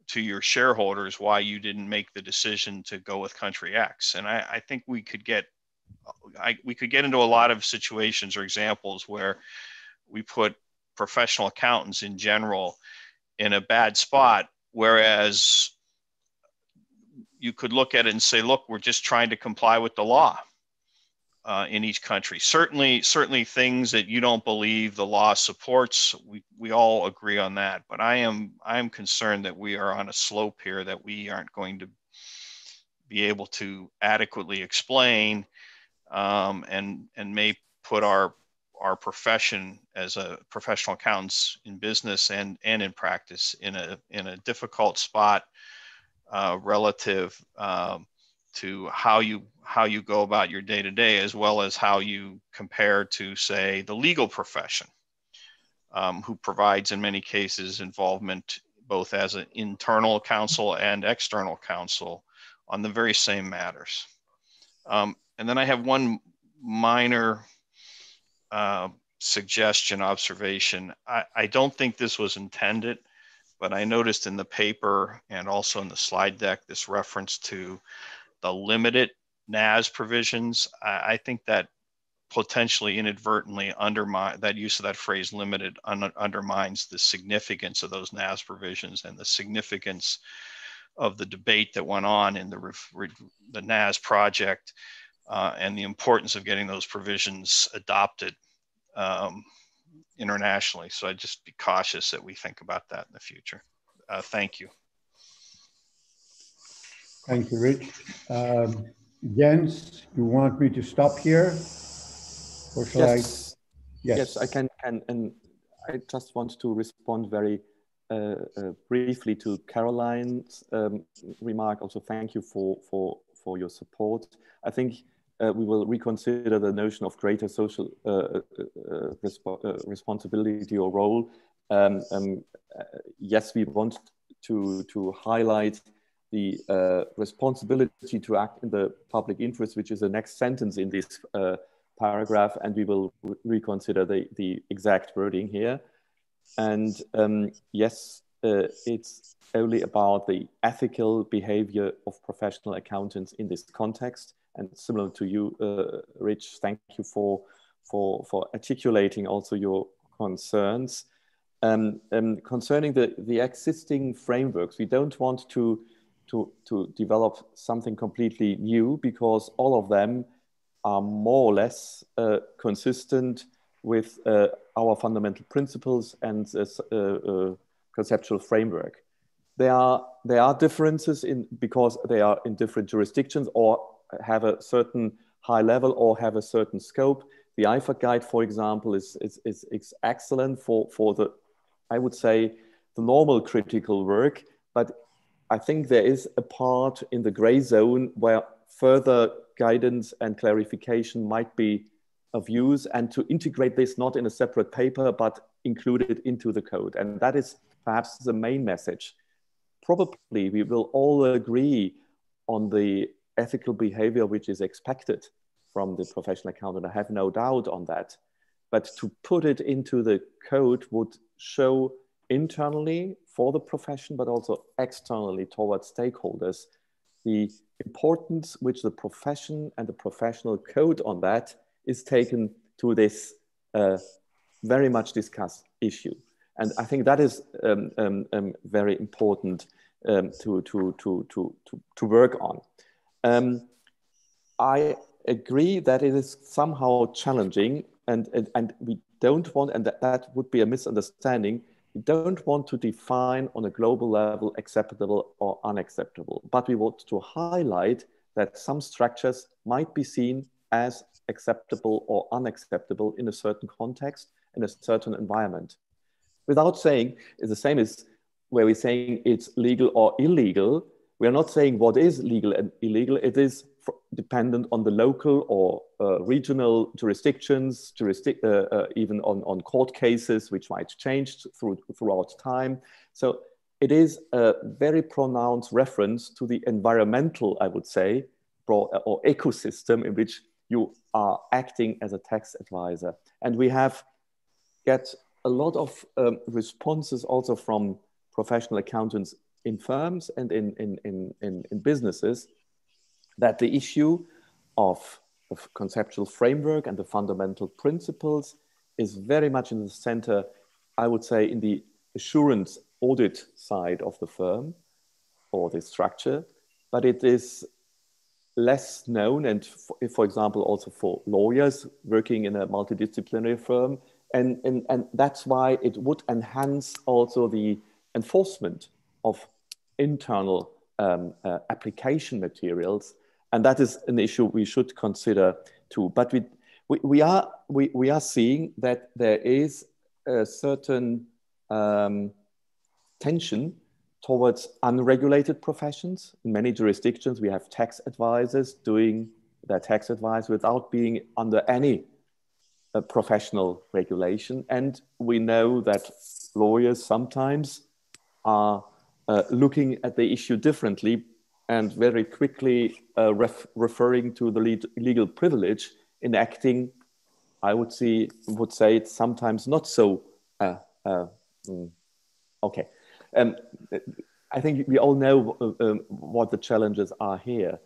to your shareholders why you didn't make the decision to go with country X. And I think we could get into a lot of situations or examples where we put professional accountants in general in a bad spot, whereas you could look at it and say, look, we're just trying to comply with the law in each country. Certainly things that you don't believe the law supports, we all agree on that. But I am concerned that we are on a slope here that we aren't going to be able to adequately explain and may put our profession as a professional accountants in business and in practice in a difficult spot relative to how you go about your day-to-day, as well as how you compare to, say, the legal profession, who provides in many cases involvement both as an internal counsel and external counsel on the very same matters. And then I have one minor suggestion, observation. I don't think this was intended, but I noticed in the paper and also in the slide deck this reference to the limited NAS provisions. I think that potentially inadvertently that use of that phrase limited undermines the significance of those NAS provisions and the significance of the debate that went on in the NAS project, and the importance of getting those provisions adopted internationally. So I'd just be cautious that we think about that in the future. Thank you. Thank you, Rich. Jens, you want me to stop here? Or shall yes. Yes, I can. And I just want to respond very briefly to Caroline's remark. Also, thank you for your support. I think we will reconsider the notion of greater social responsibility or role. Yes, we want to highlight the responsibility to act in the public interest, which is the next sentence in this paragraph, and we will reconsider the exact wording here. And yes, it's only about the ethical behavior of professional accountants in this context. And similar to you, Rich, thank you for articulating also your concerns. Concerning the existing frameworks, we don't want to develop something completely new, because all of them are more or less consistent with our fundamental principles and conceptual framework. There are differences because they are in different jurisdictions or have a certain high level or have a certain scope. The IFAC guide, for example, is excellent for the, I would say, the normal critical work, but I think there is a part in the gray zone where further guidance and clarification might be of use, and to integrate this not in a separate paper, but include it into the code. And that is perhaps the main message. Probably we will all agree on the ethical behavior which is expected from the professional accountant. I have no doubt on that. But to put it into the code would show internally for the profession, but also externally towards stakeholders, the importance which the profession and the professional code on that is taken to this very much discussed issue. And I think that is very important to work on. I agree that it is somehow challenging, and we don't want, and that would be a misunderstanding, we don't want to define on a global level acceptable or unacceptable, but we want to highlight that some structures might be seen as acceptable or unacceptable in a certain context, in a certain environment. Without saying it's the same as where we're saying it's legal or illegal. We are not saying what is legal and illegal. It is dependent on the local or regional jurisdictions, even on court cases, which might change throughout time. So it is a very pronounced reference to the environmental, I would say, or ecosystem in which you are acting as a tax advisor. And we have get a lot of responses also from professional accountants in firms and in businesses, that the issue of conceptual framework and the fundamental principles is very much in the center, I would say, in the assurance audit side of the firm or the structure, but it is less known, and for example, also for lawyers working in a multidisciplinary firm, and that's why it would enhance also the enforcement of internal application materials, and that is an issue we should consider too. But we are seeing that there is a certain tension towards unregulated professions. In many jurisdictions, we have tax advisors doing their tax advice without being under any professional regulation. And we know that lawyers sometimes are looking at the issue differently and very quickly referring to the legal privilege in acting. I would say it's sometimes not so okay. I think we all know what the challenges are here.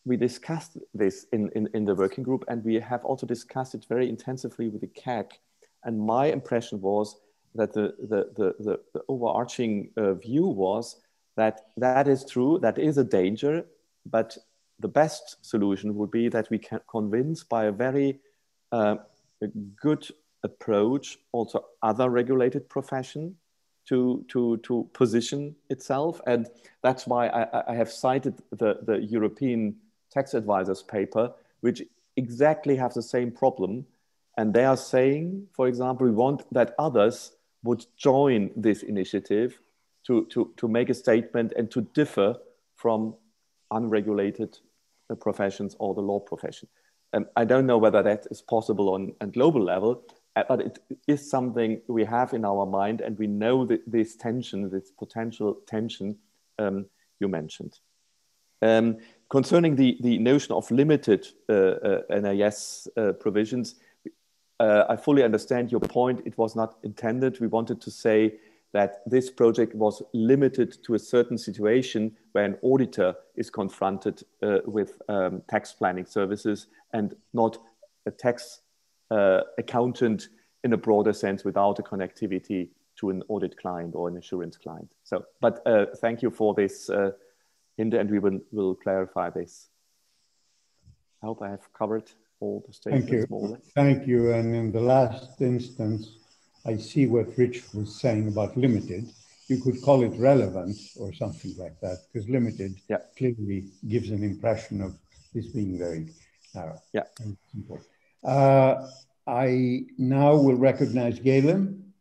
We discussed this in the working group, and we have also discussed it very intensively with the CAC. And my impression was that the overarching view was that that is true, that is a danger, but the best solution would be that we can convince by a very good approach also other regulated profession to position itself. And that's why I have cited the European tax advisors paper, which exactly have the same problem. And they are saying, for example, we want that others would join this initiative to make a statement and to differ from unregulated professions or the law profession. I don't know whether that is possible on a global level, but it is something we have in our mind, and we know that this tension, this potential tension you mentioned. Concerning the notion of limited NIS provisions, I fully understand your point. It was not intended. We wanted to say that this project was limited to a certain situation where an auditor is confronted with tax planning services and not a tax accountant in a broader sense without a connectivity to an audit client or an insurance client. So, but thank you for this hint, and we will clarify this. I hope I have covered all the statements. Thank you. Thank you. And in the last instance, I see what Rich was saying about limited. You could call it relevant or something like that, because limited clearly gives an impression of this being very narrow. Yeah. And simple. I now will recognize Galen.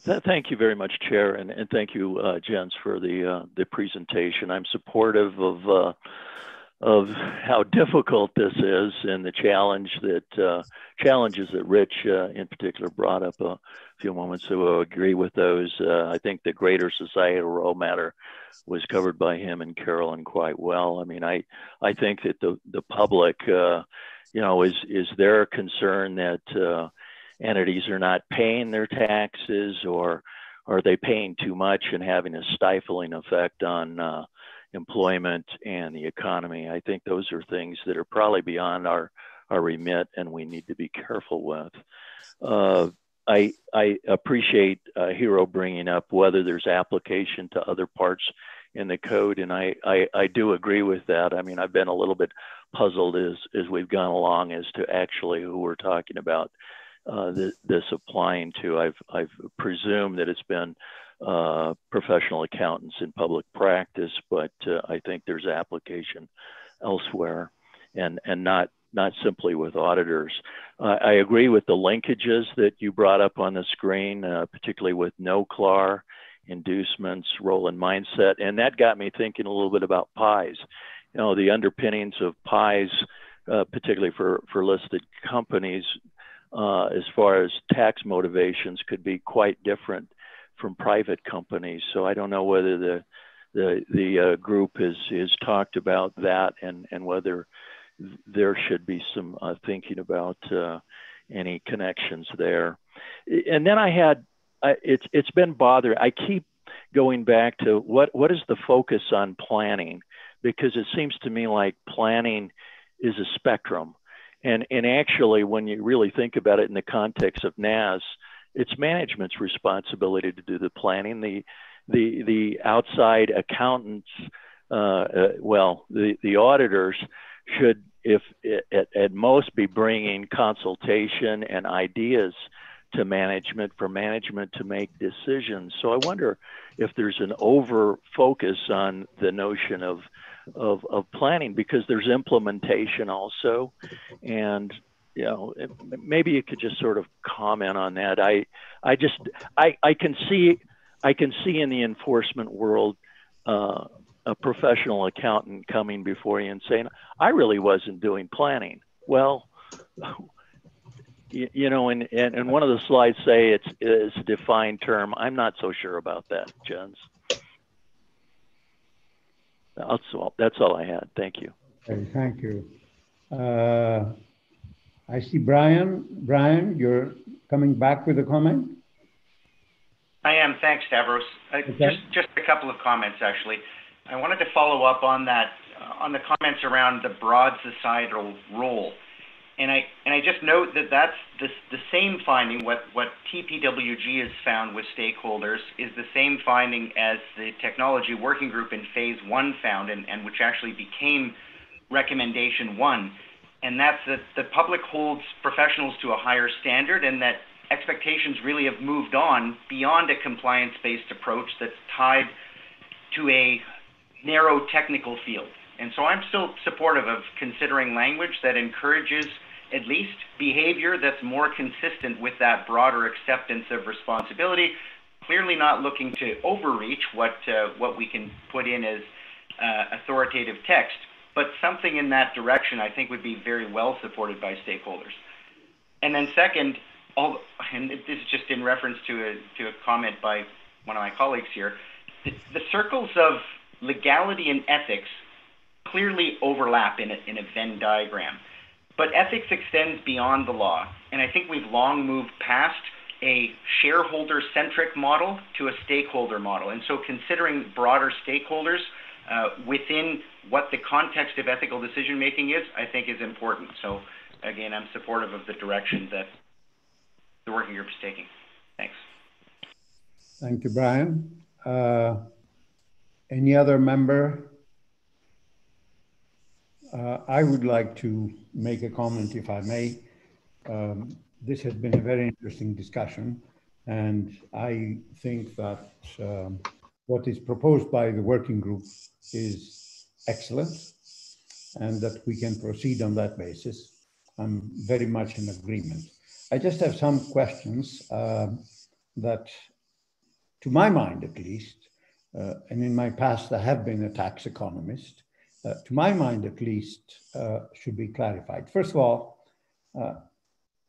Thank you very much, Chair, and thank you, Jens, for the presentation. I'm supportive of how difficult this is and the challenges that Rich in particular brought up a few moments ago. I agree with those. I think the greater societal role matter was covered by him and Carolyn quite well. I mean, I think that the public, is there concern that entities are not paying their taxes, or are they paying too much and having a stifling effect on employment and the economy? I think those are things that are probably beyond our remit, and we need to be careful with. I appreciate Hero bringing up whether there's application to other parts in the code, and I do agree with that. I mean, I've been a little bit puzzled as we've gone along as to actually who we're talking about this applying to. I've presumed that it's been professional accountants in public practice, but I think there's application elsewhere, and not simply with auditors. I agree with the linkages that you brought up on the screen, particularly with no-CLAR, inducements, role and mindset, and that got me thinking a little bit about PIEs. The underpinnings of PIEs, particularly for listed companies, as far as tax motivations, could be quite different from private companies. So I don't know whether the group has talked about that, and whether there should be some thinking about any connections there. And then it's been bothering. I keep going back to what is the focus on planning, because it seems to me like planning is a spectrum. And actually, when you really think about it in the context of NAS, it's management's responsibility to do the planning. The outside accountants, the auditors should, if at most, be bringing consultation and ideas to management for management to make decisions. So I wonder if there's an over focus on the notion of planning, because there's implementation also. And maybe you could just sort of comment on that. I I can see in the enforcement world a professional accountant coming before you and saying, I really wasn't doing planning. Well, you know, and one of the slides say it's a defined term. I'm not so sure about that, Jens. That's all I had. Thank you. Okay, thank you. I see Brian. Brian, you're coming back with a comment? I am. Thanks, Stavros. Okay. Just a couple of comments, actually. I wanted to follow up on that, on the comments around the broad societal role. And I just note that that's the same finding, what TPWG has found with stakeholders is the same finding as the technology working group in phase 1 found, and which actually became recommendation 1. And that's that the public holds professionals to a higher standard, and that expectations really have moved on beyond a compliance-based approach that's tied to a narrow technical field. And so I'm still supportive of considering language that encourages at least behavior that's more consistent with that broader acceptance of responsibility, clearly not looking to overreach what we can put in as authoritative text, but something in that direction I think would be very well supported by stakeholders. And then second, and this is just in reference to a comment by one of my colleagues here, the circles of legality and ethics clearly overlap in a Venn diagram. But ethics extends beyond the law, and I think we've long moved past a shareholder-centric model to a stakeholder model. And so considering broader stakeholders within what the context of ethical decision-making is, I think is important. So again, I'm supportive of the direction that the working group is taking. Thanks. Thank you, Brian. Any other member? I would like to make a comment, if I may. This has been a very interesting discussion, and I think that what is proposed by the working group is excellent, and that we can proceed on that basis. I'm very much in agreement. I just have some questions that, to my mind at least, and in my past I have been a tax economist, to my mind at least, should be clarified. First of all,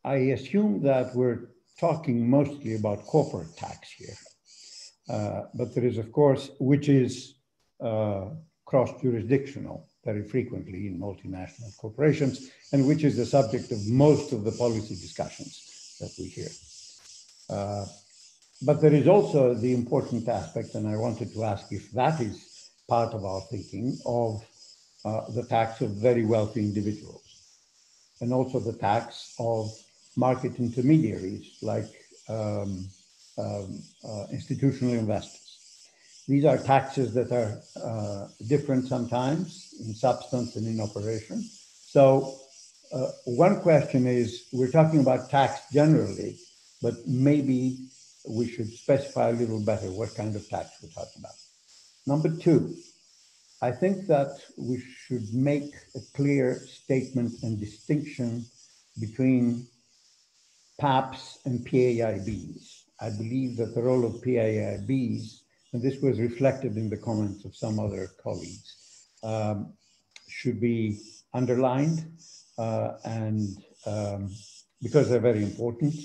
I assume that we're talking mostly about corporate tax here, but there is, of course, which is cross-jurisdictional very frequently in multinational corporations, and which is the subject of most of the policy discussions that we hear. But there is also the important aspect, and I wanted to ask if that is part of our thinking, of the tax of very wealthy individuals, and also the tax of market intermediaries like institutional investors. These are taxes that are different sometimes in substance and in operation. So one question is, we're talking about tax generally, but maybe we should specify a little better what kind of tax we're talking about. Number two, I think that we should make a clear statement and distinction between PAPs and PAIBs. I believe that the role of PAIBs, and this was reflected in the comments of some other colleagues, should be underlined and because they're very important.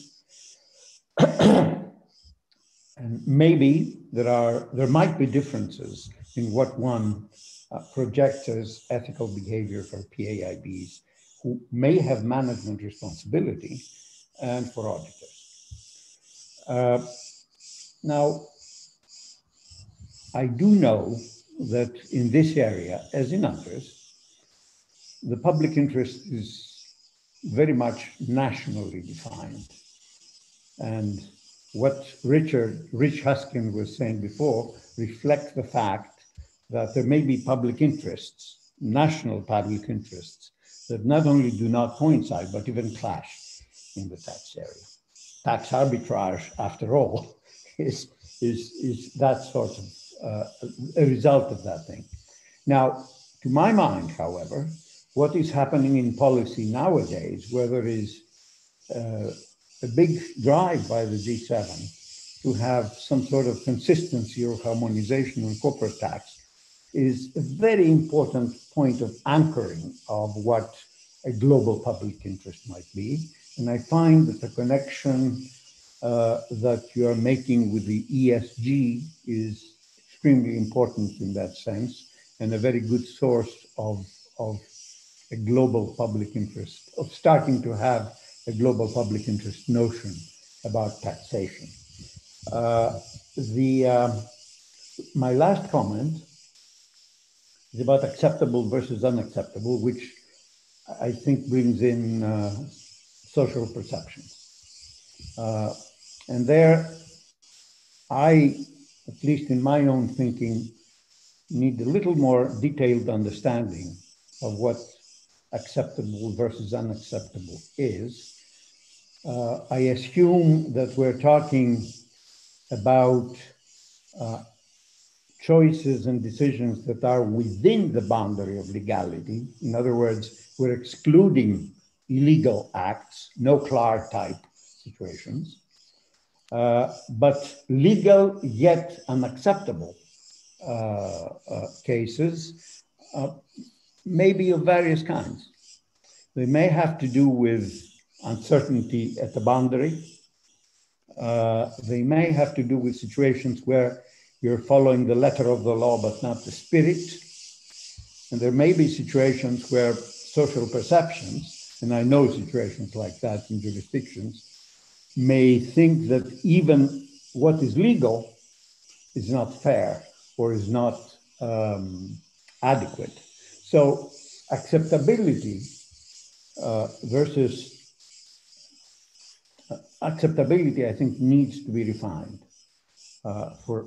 And maybe there might be differences in what one projects as ethical behavior for PAIBs who may have management responsibility and for auditors. Now, I do know that in this area, as in others, the public interest is very much nationally defined. And what Rich Huskin was saying before reflects the fact that there may be public interests, national public interests, that not only do not coincide, but even clash in the tax area. Tax arbitrage, after all, is that sort of a result of that thing. Now, to my mind, however, what is happening in policy nowadays, where there is a big drive by the G7 to have some sort of consistency or harmonization on corporate tax is a very important point of anchoring of what a global public interest might be. And I find that the connection that you are making with the ESG is extremely important in that sense, and a very good source of a global public interest, of starting to have a global public interest notion about taxation. My last comment is about acceptable versus unacceptable, which I think brings in social perceptions. And there, I, at least in my own thinking, need a little more detailed understanding of what acceptable versus unacceptable is. I assume that we're talking about choices and decisions that are within the boundary of legality. In other words, we're excluding illegal acts, no Clark type situations, but legal yet unacceptable cases may be of various kinds. They may have to do with uncertainty at the boundary. They may have to do with situations where you're following the letter of the law, but not the spirit. And there may be situations where social perceptions, and I know situations like that in jurisdictions, may think that even what is legal is not fair or is not adequate. So acceptability versus acceptability, I think, needs to be refined for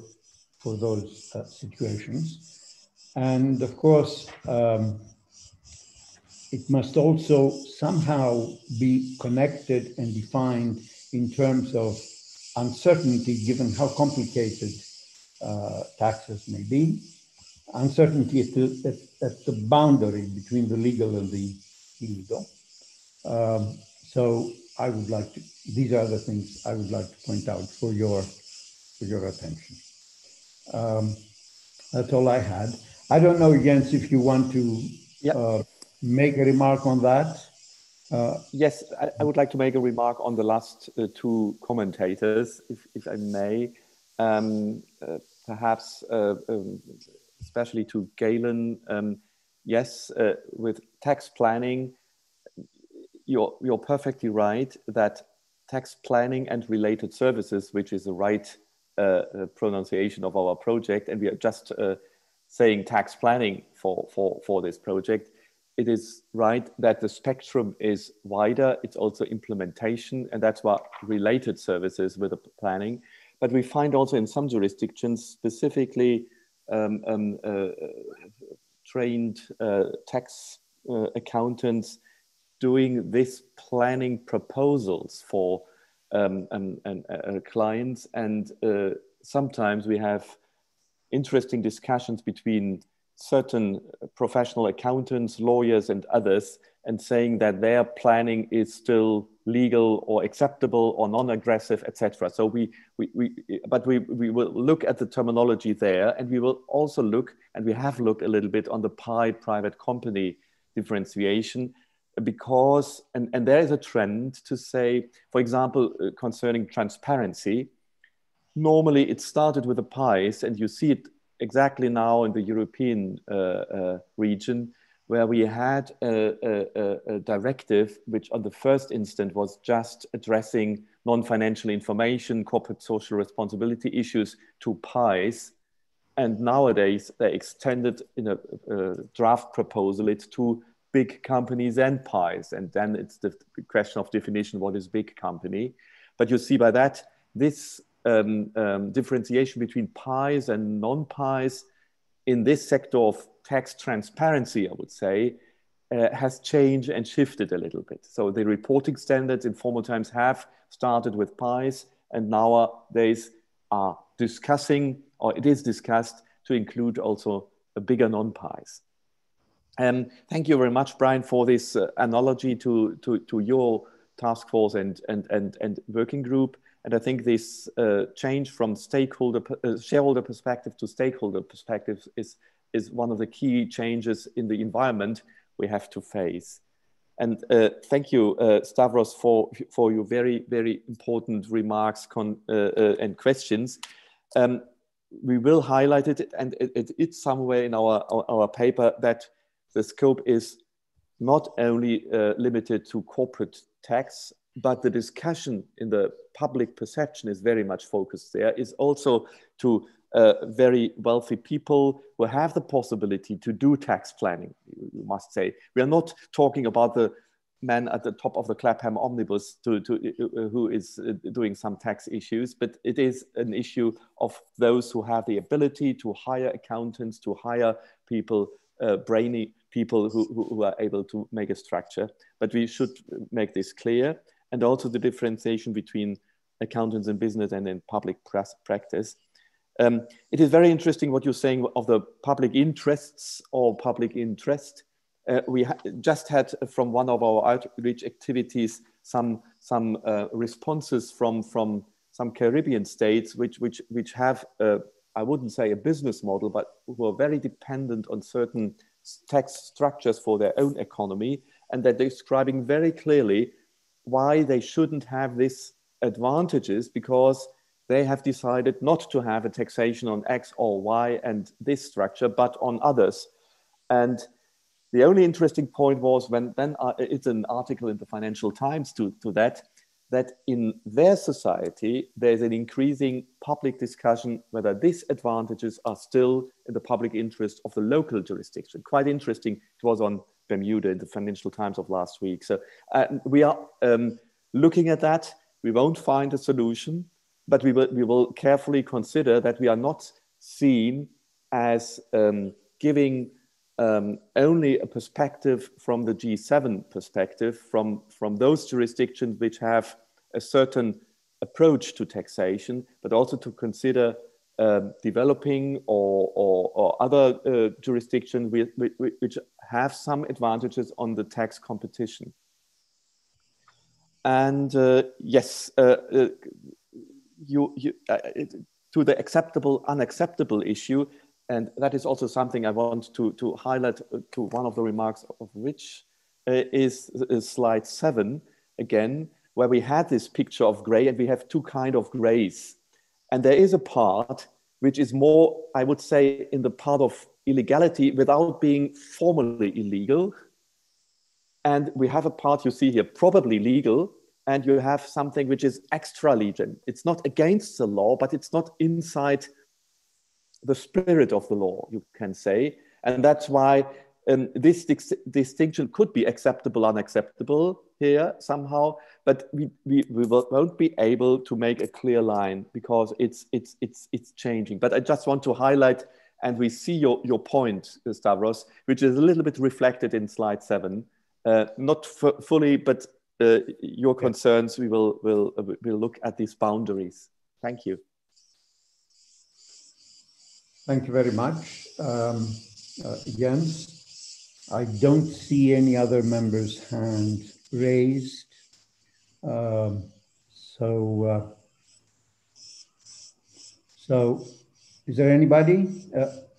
those situations. And of course, it must also somehow be connected and defined in terms of uncertainty, given how complicated taxes may be, uncertainty at the boundary between the legal and the illegal. So I would like to, these are the things I would like to point out for your attention. That's all I had. I don't know, Jens, if you want to make a remark on that. Yes, I would like to make a remark on the last two commentators, if I may. Perhaps, especially to Galen. Yes, with tax planning, you're perfectly right that tax planning and related services, which is the right pronunciation of our project, and we are just saying tax planning for this project. It is right that the spectrum is wider. It's also implementation, and that's what related services with the planning. But we find also in some jurisdictions, specifically trained tax accountants doing this planning proposals for clients. And sometimes we have interesting discussions between certain professional accountants, lawyers, and others, and saying that their planning is still legal or acceptable or non-aggressive, etc. So we will look at the terminology there, and we will also look, and we have looked a little bit on the private company differentiation, because, and there is a trend to say, for example, concerning transparency, normally it started with the pies, and you see it exactly now in the European region, where we had a directive which on the first instant was just addressing non-financial information, corporate social responsibility issues to pies. And nowadays they extended in a draft proposal it to big companies and pies. And then it's the question of definition, what is big company? But you see by that, this differentiation between pies and non-pies in this sector of tax transparency, I would say, has changed and shifted a little bit. So the reporting standards in former times have started with pies, and nowadays are discussing, or it is discussed, to include also a bigger non-pies. Thank you very much, Brian, for this analogy to your task force and working group. And I think this change from shareholder perspective to stakeholder perspective is one of the key changes in the environment we have to face. And thank you, Stavros, for your very, very important remarks and questions. We will highlight it, and it's somewhere in our paper that the scope is not only limited to corporate tax, but the discussion in the public perception is very much focused there, is also to very wealthy people who have the possibility to do tax planning, you must say. We are not talking about the man at the top of the Clapham omnibus who is doing some tax issues, but it is an issue of those who have the ability to hire accountants, to hire people, brainy people who are able to make a structure. But we should make this clear, and also the differentiation between accountants in business and in public practice. It is very interesting what you're saying of the public interests or public interest. We just had from one of our outreach activities some responses from some Caribbean states which have I wouldn't say a business model, but who are very dependent on certain tax structures for their own economy, and they're describing very clearly why they shouldn't have these advantages, because they have decided not to have a taxation on X or Y and this structure, but on others. And the only interesting point was it's an article in the Financial Times to that in their society, there's an increasing public discussion whether these advantages are still in the public interest of the local jurisdiction. Quite interesting. It was on Bermuda in the Financial Times of last week. So we are looking at that. We won't find a solution, but we will carefully consider that we are not seen as giving only a perspective from the G7 perspective, from those jurisdictions which have a certain approach to taxation, but also to consider developing or other jurisdictions which have some advantages on the tax competition. And yes, to the acceptable, unacceptable issue, and that is also something I want to highlight to one of the remarks of Rich, is slide 7, again, where we had this picture of gray, and we have two kinds of grays. And there is a part which is more, I would say, in the part of illegality without being formally illegal. And we have a part you see here, probably legal, and you have something which is extra legal. It's not against the law, but it's not inside the spirit of the law, you can say. And that's why this distinction could be acceptable, unacceptable here somehow, but we won't be able to make a clear line because it's changing. But I just want to highlight, and we see your point, Stavros, which is a little bit reflected in slide 7, not fully, but your concerns, we'll look at these boundaries. Thank you. Thank you very much. Jens, I don't see any other members' hand raised. So is there anybody?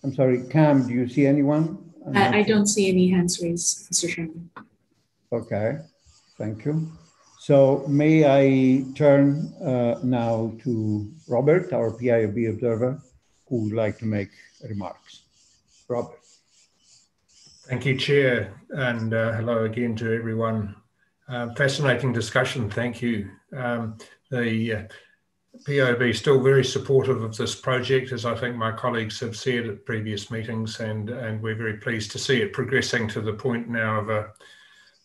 I'm sorry, Cam, do you see anyone? I don't see any hands raised, Mr. Chairman. Okay, thank you. So may I turn now to Robert, our PIOB observer, who would like to make remarks. Robert. Thank you, Chair, and hello again to everyone. Fascinating discussion, thank you. The PIOB is still very supportive of this project, as I think my colleagues have said at previous meetings, and we're very pleased to see it progressing to the point now of a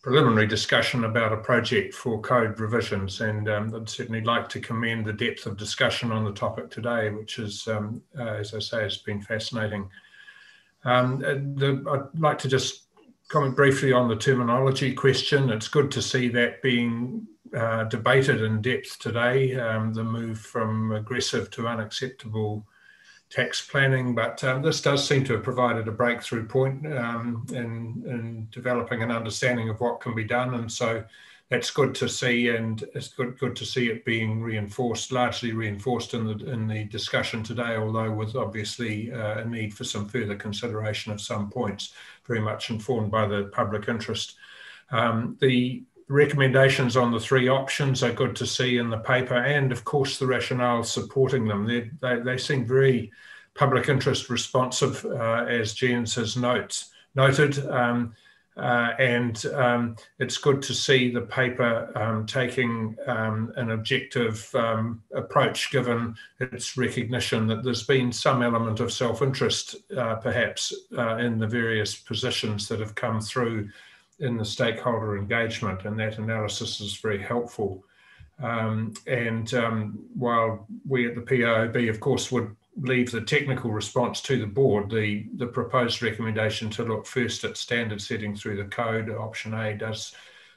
preliminary discussion about a project for code revisions. And I'd certainly like to commend the depth of discussion on the topic today, which is, as I say, has been fascinating. I'd like to just comment briefly on the terminology question. It's good to see that being debated in depth today, the move from aggressive to unacceptable tax planning, but this does seem to have provided a breakthrough point in developing an understanding of what can be done, and so that's good to see, and it's good to see it being largely reinforced in the discussion today, although with obviously a need for some further consideration of some points, very much informed by the public interest. The recommendations on the three options are good to see in the paper, and of course the rationale supporting them. They seem very public interest responsive, as Jens has noted. It's good to see the paper taking an objective approach, given its recognition that there's been some element of self-interest perhaps in the various positions that have come through in the stakeholder engagement, and that analysis is very helpful. While we at the POB, of course, would leave the technical response to the board, the proposed recommendation to look first at standard setting through the code, option A,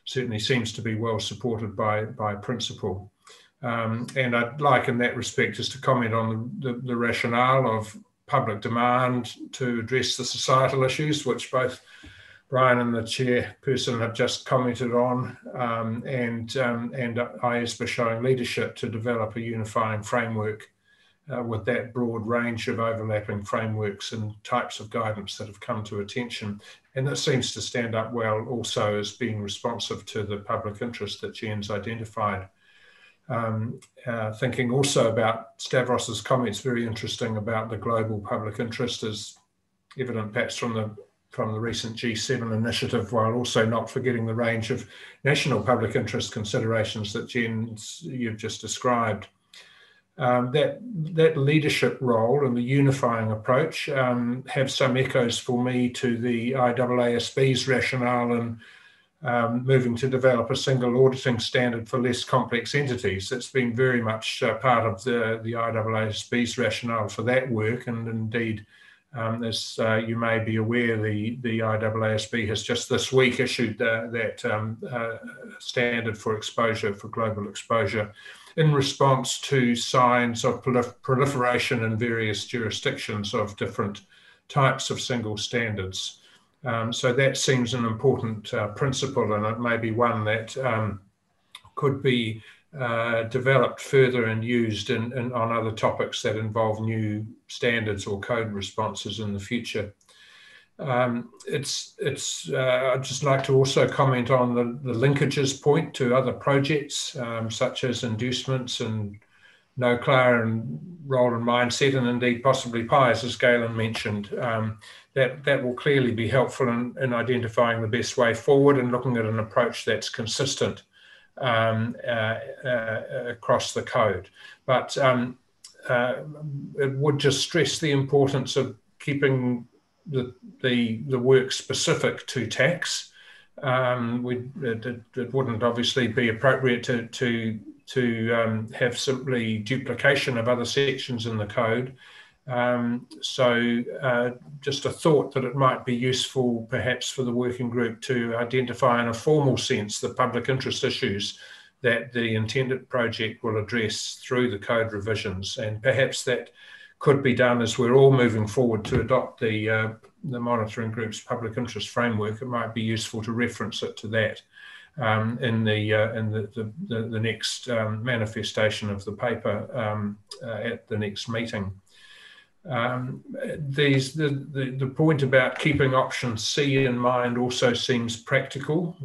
certainly seems to be well supported by principle. And I'd like in that respect just to comment on the rationale of public demand to address the societal issues, which both Brian and the chairperson have just commented on, and IESBA showing leadership to develop a unifying framework with that broad range of overlapping frameworks and types of guidance that have come to attention. And that seems to stand up well also as being responsive to the public interest that Jens identified. Thinking also about Stavros's comments, very interesting about the global public interest, is evident perhaps from the recent G7 initiative, while also not forgetting the range of national public interest considerations that Jens, you've just described. That leadership role and the unifying approach have some echoes for me to the IEESB's rationale in moving to develop a single auditing standard for less complex entities. It's been very much part of the IEESB's rationale for that work, and indeed, as you may be aware, the IEESB has just this week issued that standard for global exposure, in response to signs of proliferation in various jurisdictions of different types of single standards. So that seems an important principle, and it may be one that could be developed further and used on other topics that involve new standards or code responses in the future. I'd just like to also comment on the linkages point to other projects, such as inducements and NOCLAR and role and mindset, and indeed possibly PIES, as Galen mentioned. That will clearly be helpful in identifying the best way forward and looking at an approach that's consistent across the code. But it would just stress the importance of keeping the work specific to tax. It wouldn't obviously be appropriate to have simply duplication of other sections in the code. So just a thought that it might be useful perhaps for the working group to identify in a formal sense the public interest issues that the intended project will address through the code revisions, and perhaps that could be done as we're all moving forward to adopt the monitoring group's public interest framework. It might be useful to reference it to that in the next manifestation of the paper at the next meeting. The point about keeping option C in mind also seems practical.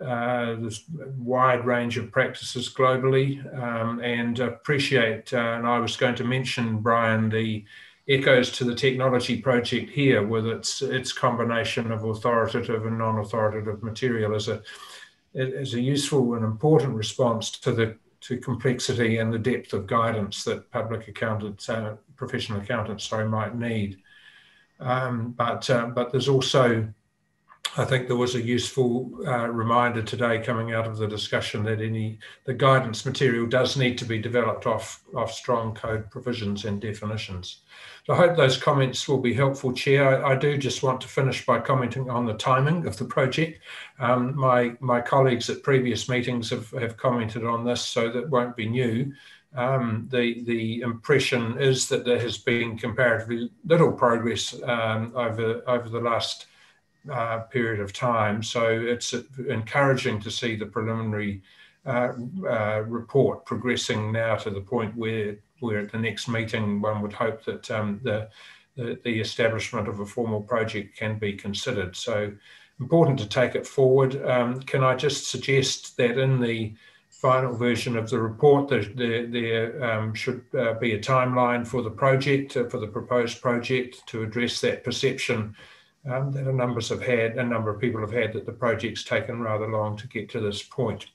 There's a wide range of practices globally, and appreciate, and I was going to mention, Brian, the echoes to the technology project here with its combination of authoritative and non-authoritative material as a useful and important response to complexity and the depth of guidance that public accountants, professional accountants, might need. But there's also, I think there was a useful reminder today coming out of the discussion that the guidance material does need to be developed off strong code provisions and definitions. So I hope those comments will be helpful, Chair. I do just want to finish by commenting on the timing of the project. My colleagues at previous meetings have commented on this, so that won't be new. The impression is that there has been comparatively little progress over the last period of time. So it's encouraging to see the preliminary report progressing now to the point where at the next meeting one would hope that the establishment of a formal project can be considered. So important to take it forward. Can I just suggest that in the final version of the report there should be a timeline for the project, for the proposed project, to address that perception that a number of people have had that the project's taken rather long to get to this point.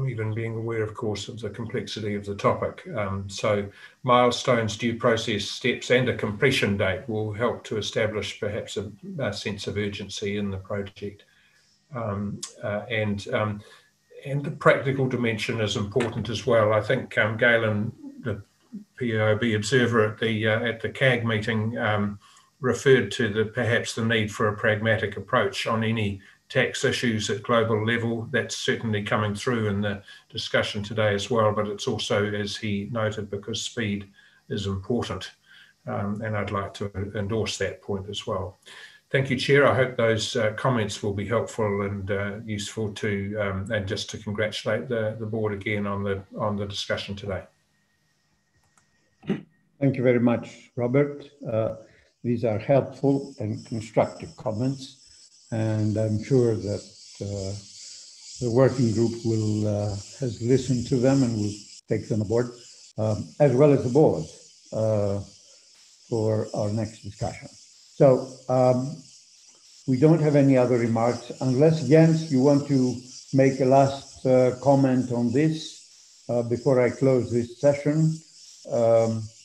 Even being aware, of course, of the complexity of the topic. So milestones, due process steps, and a completion date will help to establish perhaps a sense of urgency in the project. And the practical dimension is important as well. I think Galen, the POB observer at the CAG meeting, referred to perhaps the need for a pragmatic approach on any tax issues at global level. That's certainly coming through in the discussion today as well, but it's also, as he noted, because speed is important. And I'd like to endorse that point as well. Thank you, Chair. I hope those comments will be helpful and useful to, and just to congratulate the board again on the discussion today. Thank you very much, Robert. These are helpful and constructive comments, and I'm sure that the working group has listened to them and will take them aboard, as well as the board, for our next discussion. So we don't have any other remarks, unless Jens, you want to make a last comment on this before I close this session.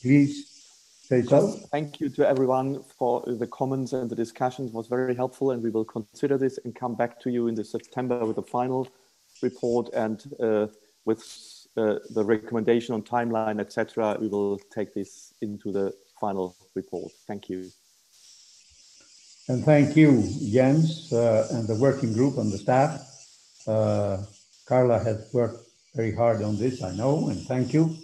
Please say so. Thank you to everyone for the comments and the discussions. It was very helpful, and we will consider this and come back to you in September with the final report and with the recommendation on timeline, etc. We will take this into the final report. Thank you. And thank you, Jens, and the working group and the staff. Carla has worked very hard on this, I know, and thank you.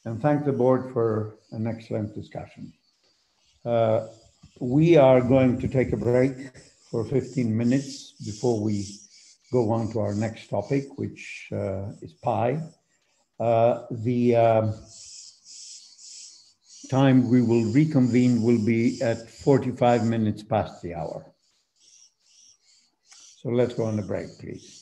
And thank the board for an excellent discussion. We are going to take a break for 15 minutes before we go on to our next topic, which is PI. The time we will reconvene will be at 45 minutes past the hour. So let's go on a break, please.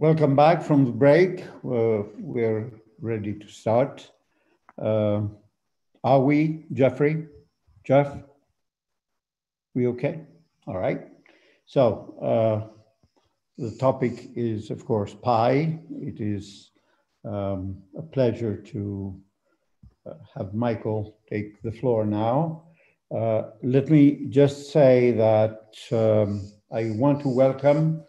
Welcome back from the break. We're ready to start. Are we, Jeffrey? Jeff? We okay? All right. So the topic is, of course, PI. It is a pleasure to have Michael take the floor now. Let me just say that I want to welcome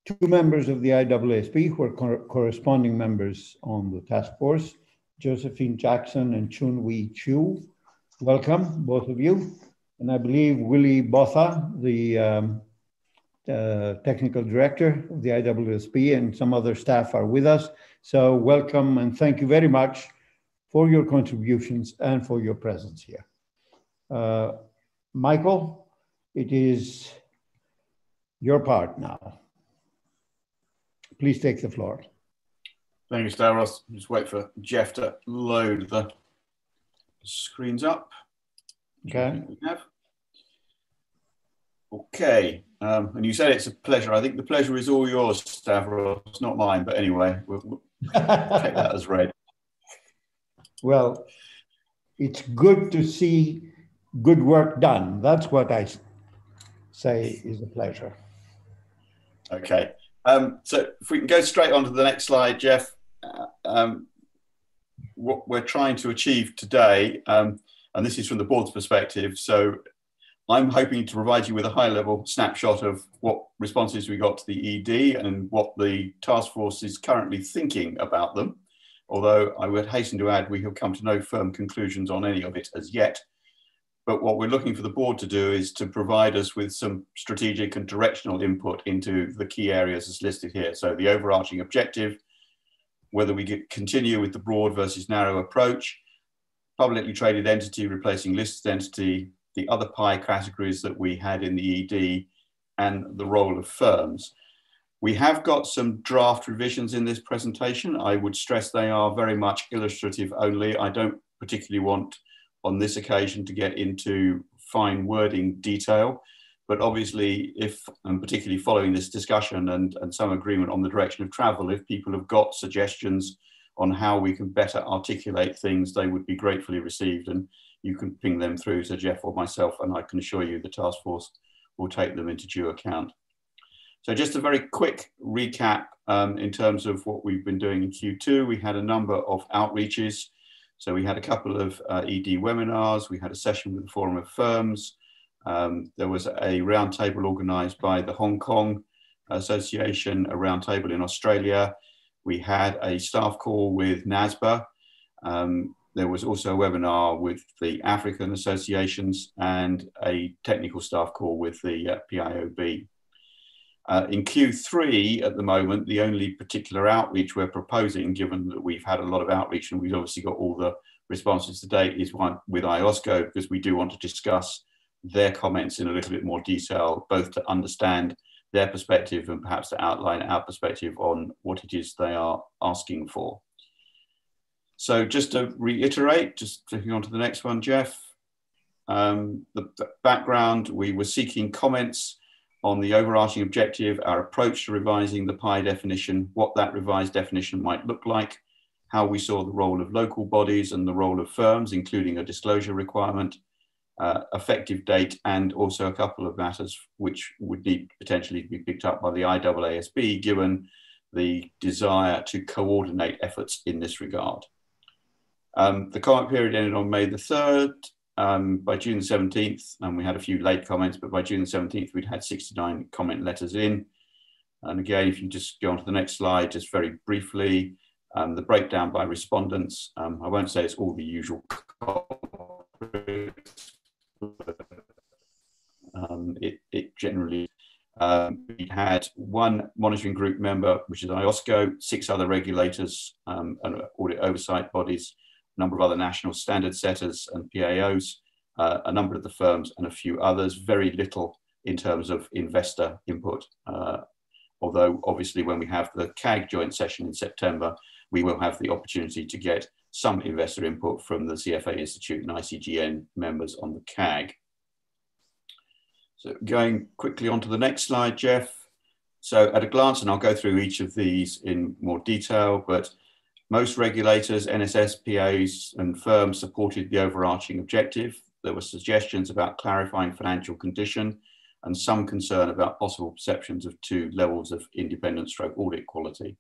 two members of the IESBA who are corresponding members on the task force, Josephine Jackson and Chun-Wee Chu. Welcome, both of you. And I believe Willie Botha, the technical director of the IESBA, and some other staff are with us. So welcome and thank you very much for your contributions and for your presence here. Michael, it is your part now. Please take the floor. Thank you, Stavros. Just wait for Jeff to load the screens up. Okay. We have. Okay. And you said it's a pleasure. I think the pleasure is all yours, Stavros. It's not mine, but anyway, we'll take that as read. Well, it's good to see good work done. That's what I say is a pleasure. Okay. So if we can go straight on to the next slide, Jeff, what we're trying to achieve today, and this is from the board's perspective. So I'm hoping to provide you with a high-level snapshot of what responses we got to the ED and what the task force is currently thinking about them. Although I would hasten to add, we have come to no firm conclusions on any of it as yet. But what we're looking for the board to do is to provide us with some strategic and directional input into the key areas as listed here. So the overarching objective, whether we continue with the broad versus narrow approach, publicly traded entity replacing listed entity, the other pie categories that we had in the ED, and the role of firms. We have got some draft revisions in this presentation. I would stress they are very much illustrative only. I don't particularly want on this occasion to get into fine wording detail, but obviously if, and particularly following this discussion and some agreement on the direction of travel, if people have got suggestions on how we can better articulate things, they would be gratefully received, and you can ping them through to Jeff or myself, and I can assure you the task force will take them into due account. So just a very quick recap in terms of what we've been doing in Q2. We had a number of outreaches. So we had a couple of ED webinars. We had a session with the Forum of Firms. There was a roundtable organised by the Hong Kong Association, a roundtable in Australia. We had a staff call with IESBA. There was also a webinar with the African associations and a technical staff call with the PIOB. In Q3 at the moment, the only particular outreach we're proposing, given that we've had a lot of outreach and we've obviously got all the responses to date, is one with IOSCO, because we do want to discuss their comments in a little bit more detail, both to understand their perspective and perhaps to outline our perspective on what it is they are asking for. So just to reiterate, just clicking on to the next one, Jeff, the background, we were seeking comments on the overarching objective, our approach to revising the PIE definition, what that revised definition might look like, how we saw the role of local bodies and the role of firms, including a disclosure requirement, effective date, and also a couple of matters which would need potentially to be picked up by the IESBA, given the desire to coordinate efforts in this regard. The comment period ended on May the 3rd. By June the 17th, and we had a few late comments, but by June the 17th, we'd had 69 comment letters in. And again, if you just go on to the next slide, just very briefly, the breakdown by respondents. I won't say it's all the usual culprits, but it generally, we had one monitoring group member, which is IOSCO, 6 other regulators and audit oversight bodies, a number of other national standard setters and PAOs, a number of the firms and a few others, very little in terms of investor input. Although obviously when we have the CAG joint session in September, we will have the opportunity to get some investor input from the CFA Institute and ICGN members on the CAG. So going quickly on to the next slide, Jeff. So at a glance, and I'll go through each of these in more detail, but most regulators, NSS, PAs, and firms supported the overarching objective. There were suggestions about clarifying financial condition and some concern about possible perceptions of 2 levels of independent stroke audit quality.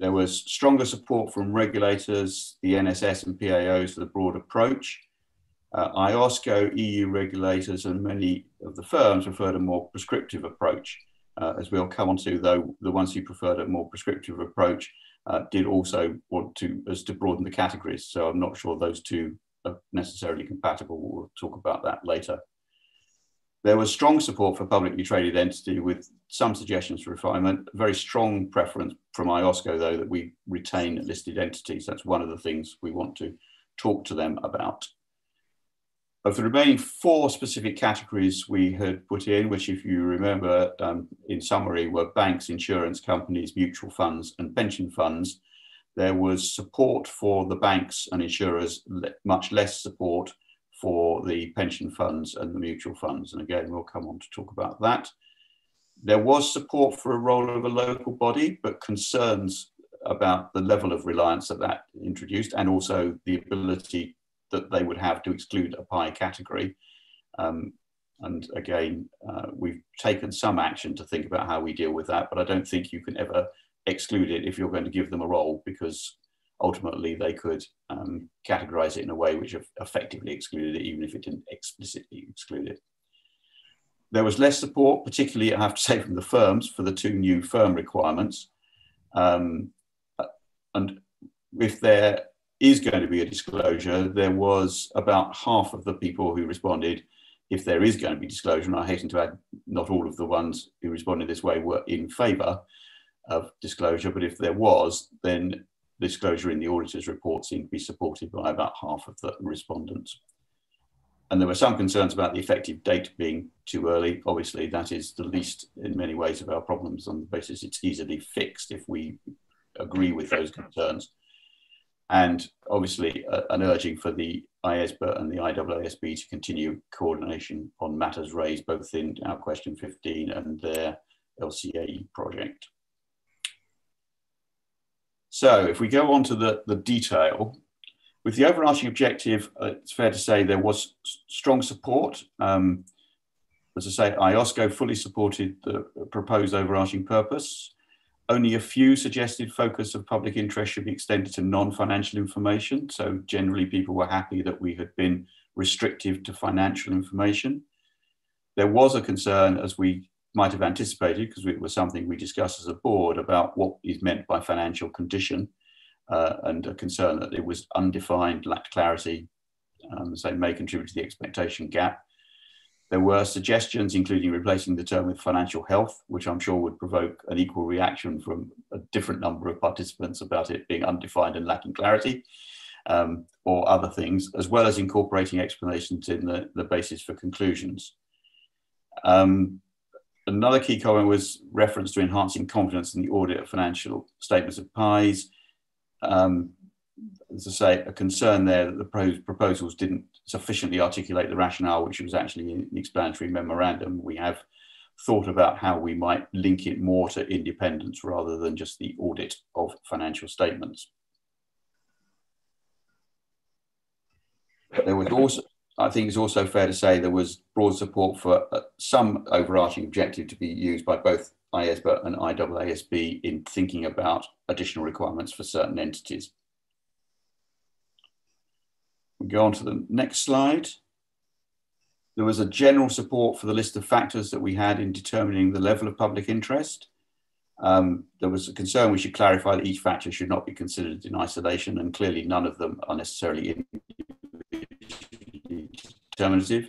There was stronger support from regulators, the NSS and PAOs for the broad approach. IOSCO, EU regulators, and many of the firms preferred a more prescriptive approach. As we'll come on to, though, the ones who preferred a more prescriptive approach did also want to broaden the categories. So I'm not sure those two are necessarily compatible. We'll talk about that later. There was strong support for publicly traded entity with some suggestions for refinement. A very strong preference from IOSCO, though, that we retain listed entities. That's one of the things we want to talk to them about. Of the remaining 4 specific categories we had put in, which if you remember, in summary, were banks, insurance companies, mutual funds, and pension funds, there was support for the banks and insurers, much less support for the pension funds and the mutual funds. And again, we'll come on to talk about that. There was support for a role of a local body, but concerns about the level of reliance that introduced, and also the ability that they would have to exclude a PIE category. And again, we've taken some action to think about how we deal with that, but I don't think you can ever exclude it if you're going to give them a role, because ultimately they could categorize it in a way which effectively excluded it, even if it didn't explicitly exclude it. There was less support, particularly, I have to say, from the firms for the 2 new firm requirements. And if there is going to be a disclosure, there was about half of the people who responded, if there is going to be disclosure, and I hasten to add, not all of the ones who responded this way were in favour of disclosure, but if there was, then disclosure in the auditor's report seemed to be supported by about half of the respondents. And there were some concerns about the effective date being too early. Obviously, that is the least, in many ways, of our problems, on the basis it's easily fixed if we agree with those concerns. And obviously, an urging for the IESBA and the IAASB to continue coordination on matters raised both in our question 15 and their LCA project. So if we go on to the detail, with the overarching objective, it's fair to say there was strong support. As I say, IOSCO fully supported the proposed overarching purpose. Only a few suggested focus of public interest should be extended to non-financial information. So generally people were happy that we had been restrictive to financial information. There was a concern, as we might have anticipated, because it was something we discussed as a board, about what is meant by financial condition. And a concern that it was undefined, lacked clarity, so may contribute to the expectation gap. There were suggestions, including replacing the term with financial health, which I'm sure would provoke an equal reaction from a different number of participants about it being undefined and lacking clarity, or other things, as well as incorporating explanations in the basis for conclusions. Another key comment was reference to enhancing confidence in the audit of financial statements of PIEs. As I say, a concern there that the proposals didn't sufficiently articulate the rationale, which was actually in the explanatory memorandum. We have thought about how we might link it more to independence rather than just the audit of financial statements. There was also, I think it's also fair to say, there was broad support for some overarching objective to be used by both IESBA and IAASB in thinking about additional requirements for certain entities. We go on to the next slide. There was a general support for the list of factors that we had in determining the level of public interest. There was a concern we should clarify that each factor should not be considered in isolation, and clearly none of them are necessarily determinative.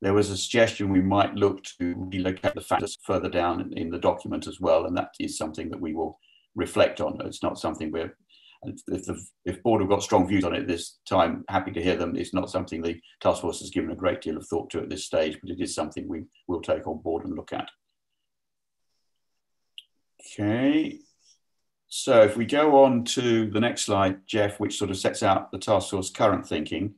There was a suggestion we might look to relocate the factors further down in the document as well, and that is something that we will reflect on. It's not something we're, if board have got strong views on it this time, happy to hear them. It's not something the task force has given a great deal of thought to at this stage, but it is something we will take on board and look at. Okay, so if we go on to the next slide, Jeff, which sort of sets out the task force current thinking.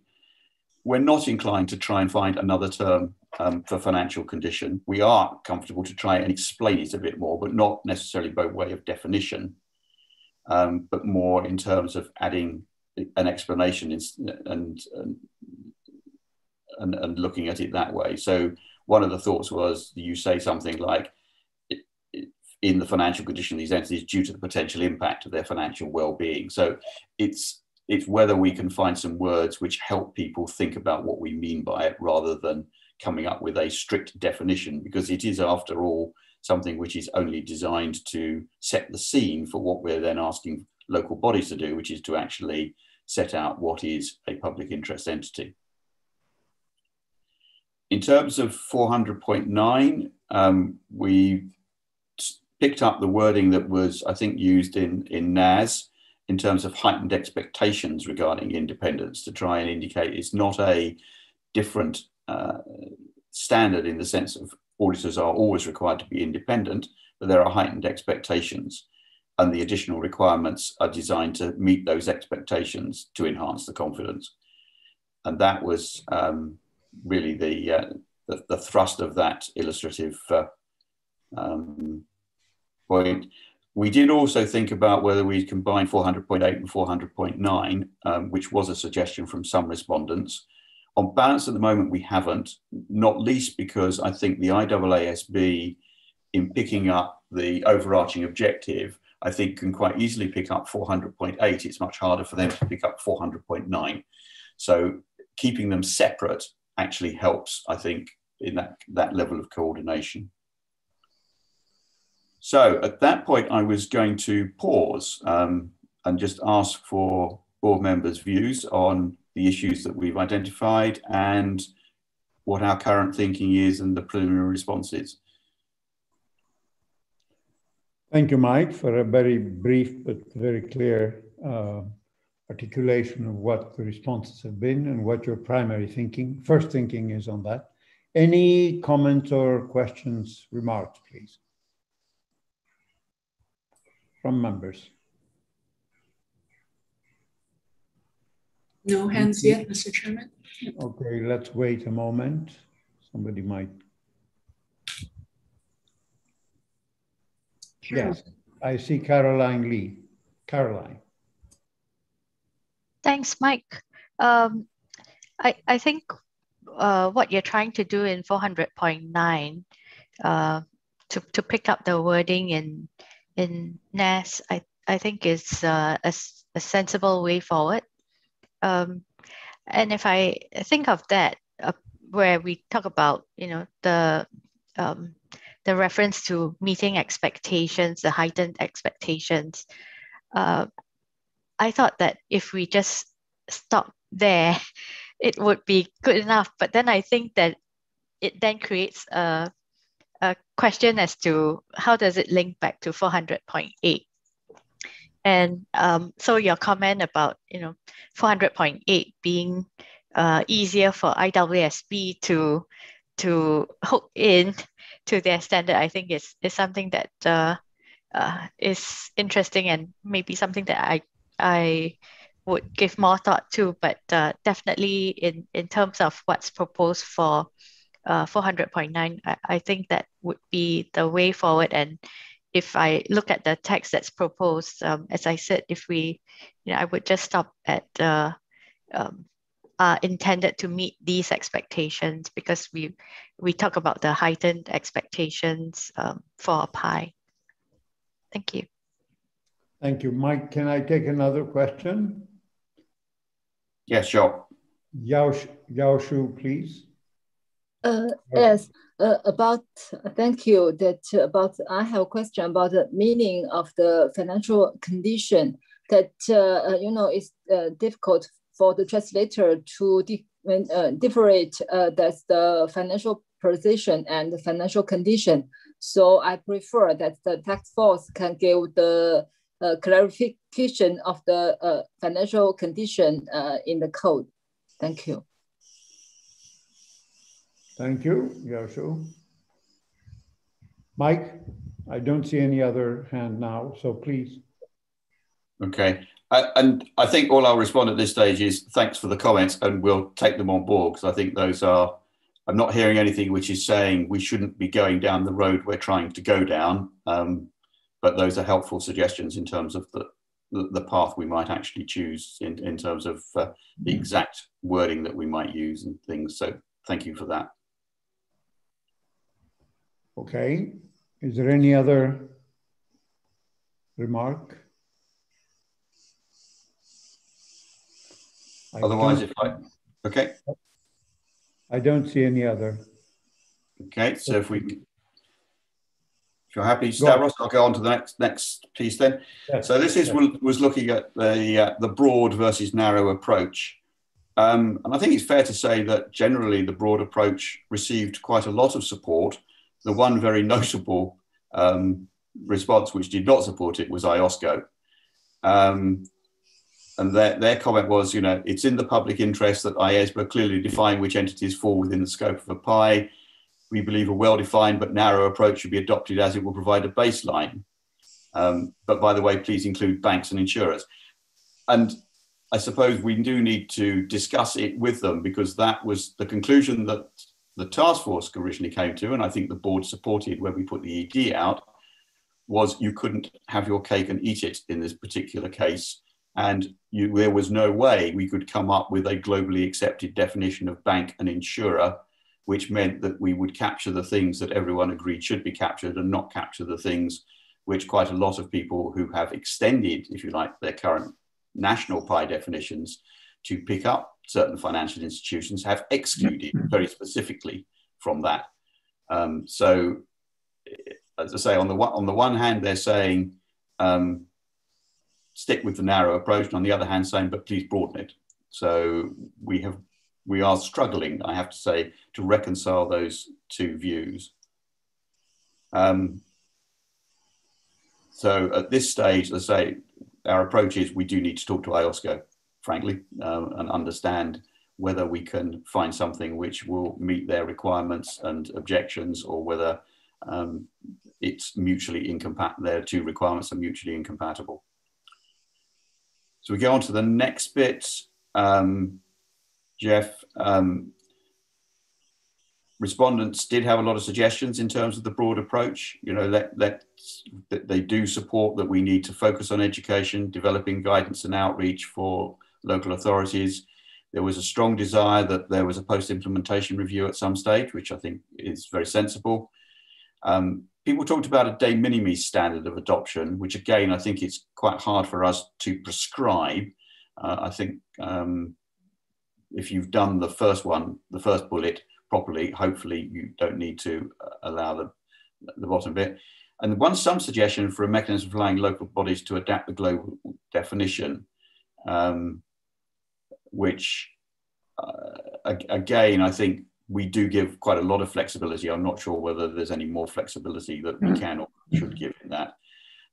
We're not inclined to try and find another term for financial condition. We are comfortable to try and explain it a bit more, but not necessarily by way of definition, but more in terms of adding an explanation and looking at it that way. So one of the thoughts was, you say something like, in the financial condition of these entities due to the potential impact of their financial well-being. So it's whether we can find some words which help people think about what we mean by it, rather than coming up with a strict definition, because it is, after all, something which is only designed to set the scene for what we're then asking local bodies to do, which is to actually set out what is a public interest entity. In terms of 400.9, we picked up the wording that was, I think, used in NAS, in terms of heightened expectations regarding independence, to try and indicate it's not a different standard in the sense of auditors are always required to be independent, but there are heightened expectations, and the additional requirements are designed to meet those expectations to enhance the confidence. And that was really the thrust of that illustrative point. We did also think about whether we combine 400.8 and 400.9, which was a suggestion from some respondents. On balance at the moment, we haven't, not least because I think the IAASB, in picking up the overarching objective, I think, can quite easily pick up 400.8. It's much harder for them to pick up 400.9. So keeping them separate actually helps, I think, in that level of coordination. So at that point, I was going to pause and just ask for board members' views on the issues that we've identified and what our current thinking is and the preliminary responses. Thank you, Mike, for a very brief but very clear articulation of what the responses have been and what your primary thinking, first thinking is on that. Any comments or questions, remarks, please, from members? No hands yet, Mr. Chairman. Okay, let's wait a moment. Somebody might. Sure. Yes, I see Caroline Lee. Caroline. Thanks, Mike. I think what you're trying to do in 400.9 to pick up the wording in NAS, I think is a sensible way forward. And if I think of that, where we talk about, the reference to meeting expectations, the heightened expectations, I thought that if we just stop there, it would be good enough. But then I think that it then creates a question as to how does it link back to 400.8? And so your comment about 400.8 being easier for IESBA to hook in to their standard, I think is something that is interesting and maybe something that I would give more thought to. But definitely in terms of what's proposed for 400.9, I think that would be the way forward. And if I look at the text that's proposed, as I said, if we, I would just stop at intended to meet these expectations, because we talk about the heightened expectations for a pie. Thank you. Thank you. Mike, can I take another question? Yes, sure. Yao Shu, please. Yes, thank you. I have a question about the meaning of the financial condition that, it's difficult for the translator to differentiate that's the financial position and the financial condition. So I prefer that the task force can give the clarification of the financial condition in the code. Thank you. Thank you, Yoshu. Mike, I don't see any other hand now, so please. Okay. And I think all I'll respond at this stage is thanks for the comments, and we'll take them on board, because I think those are, I'm not hearing anything which is saying we shouldn't be going down the road we're trying to go down, but those are helpful suggestions in terms of the path we might actually choose in terms of the exact wording that we might use and things. So thank you for that. Okay. Is there any other remark? Otherwise, okay. I don't see any other. Okay, so if you're happy, Stavros, I'll go on to the next piece then. Yes. So this was looking at the broad versus narrow approach. And I think it's fair to say that generally the broad approach received quite a lot of support. The one very notable response which did not support it was IOSCO. And their comment was, it's in the public interest that IESBA clearly define which entities fall within the scope of a pie. We believe a well-defined but narrow approach should be adopted, as it will provide a baseline. But by the way, please include banks and insurers. And I suppose we do need to discuss it with them, because that was the conclusion that the task force originally came to, and I think the board supported when we put the ED out, was you couldn't have your cake and eat it in this particular case. And there was no way we could come up with a globally accepted definition of bank and insurer, which meant that we would capture the things that everyone agreed should be captured and not capture the things which quite a lot of people who have extended, if you like, their current national PI definitions to pick up certain financial institutions have excluded very specifically from that. So, as I say, on the one hand, they're saying stick with the narrow approach, and on the other hand, saying but please broaden it. So we are struggling, I have to say, to reconcile those two views. So at this stage, let's say our approach is we do need to talk to IOSCO, frankly, and understand whether we can find something which will meet their requirements and objections, or whether it's mutually incompatible. Their two requirements are mutually incompatible. So we go on to the next bit. Jeff, respondents did have a lot of suggestions in terms of the broad approach. You know, they do support that we need to focus on education, developing guidance and outreach for local authorities. There was a strong desire that there was a post-implementation review at some stage, which I think is very sensible. People talked about a de minimis standard of adoption, which again, I think it's quite hard for us to prescribe. I think if you've done the first bullet properly, hopefully you don't need to allow the bottom bit. And some suggestion for a mechanism for allowing local bodies to adapt the global definition, which again, I think we do give quite a lot of flexibility. I'm not sure whether there's any more flexibility that we can or should give in that.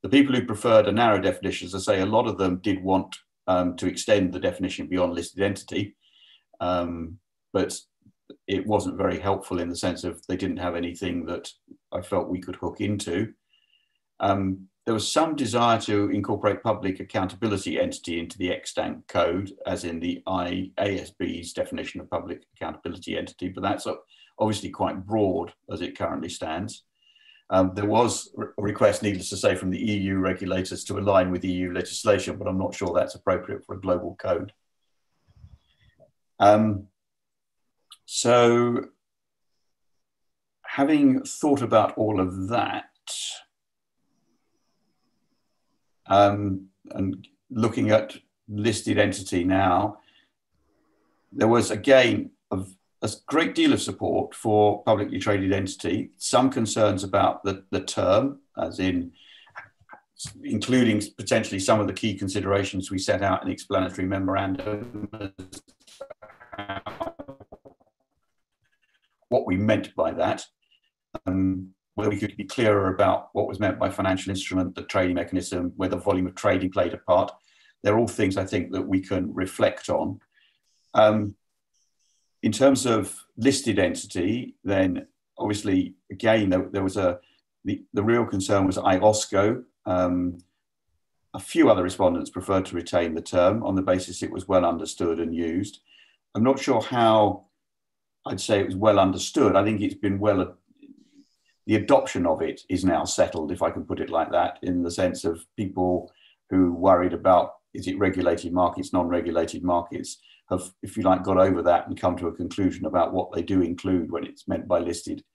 The people who preferred a narrow definition, as I say, a lot of them did want to extend the definition beyond listed entity, but it wasn't very helpful in the sense of they didn't have anything that I felt we could hook into. There was some desire to incorporate public accountability entity into the extant code, as in the IESB's definition of public accountability entity, but that's obviously quite broad as it currently stands. There was a request, needless to say, from the EU regulators to align with EU legislation, but I'm not sure that's appropriate for a global code. So having thought about all of that, and looking at listed entity now, there was again a great deal of support for publicly traded entity, some concerns about the term, as in including potentially some of the key considerations we set out in the explanatory memorandum, what we meant by that, whether we could be clearer about what was meant by financial instrument, the trading mechanism, whether volume of trading played a part. They're all things I think that we can reflect on. In terms of listed entity, then obviously, again, there was the real concern was IOSCO. A few other respondents preferred to retain the term on the basis it was well understood and used. I'm not sure how I'd say it was well understood. I think it's been the adoption of it is now settled, if I can put it like that, in the sense of people who worried about, is it regulated markets, non-regulated markets, have, if you like, got over that and come to a conclusion about what they do include when it's meant by listed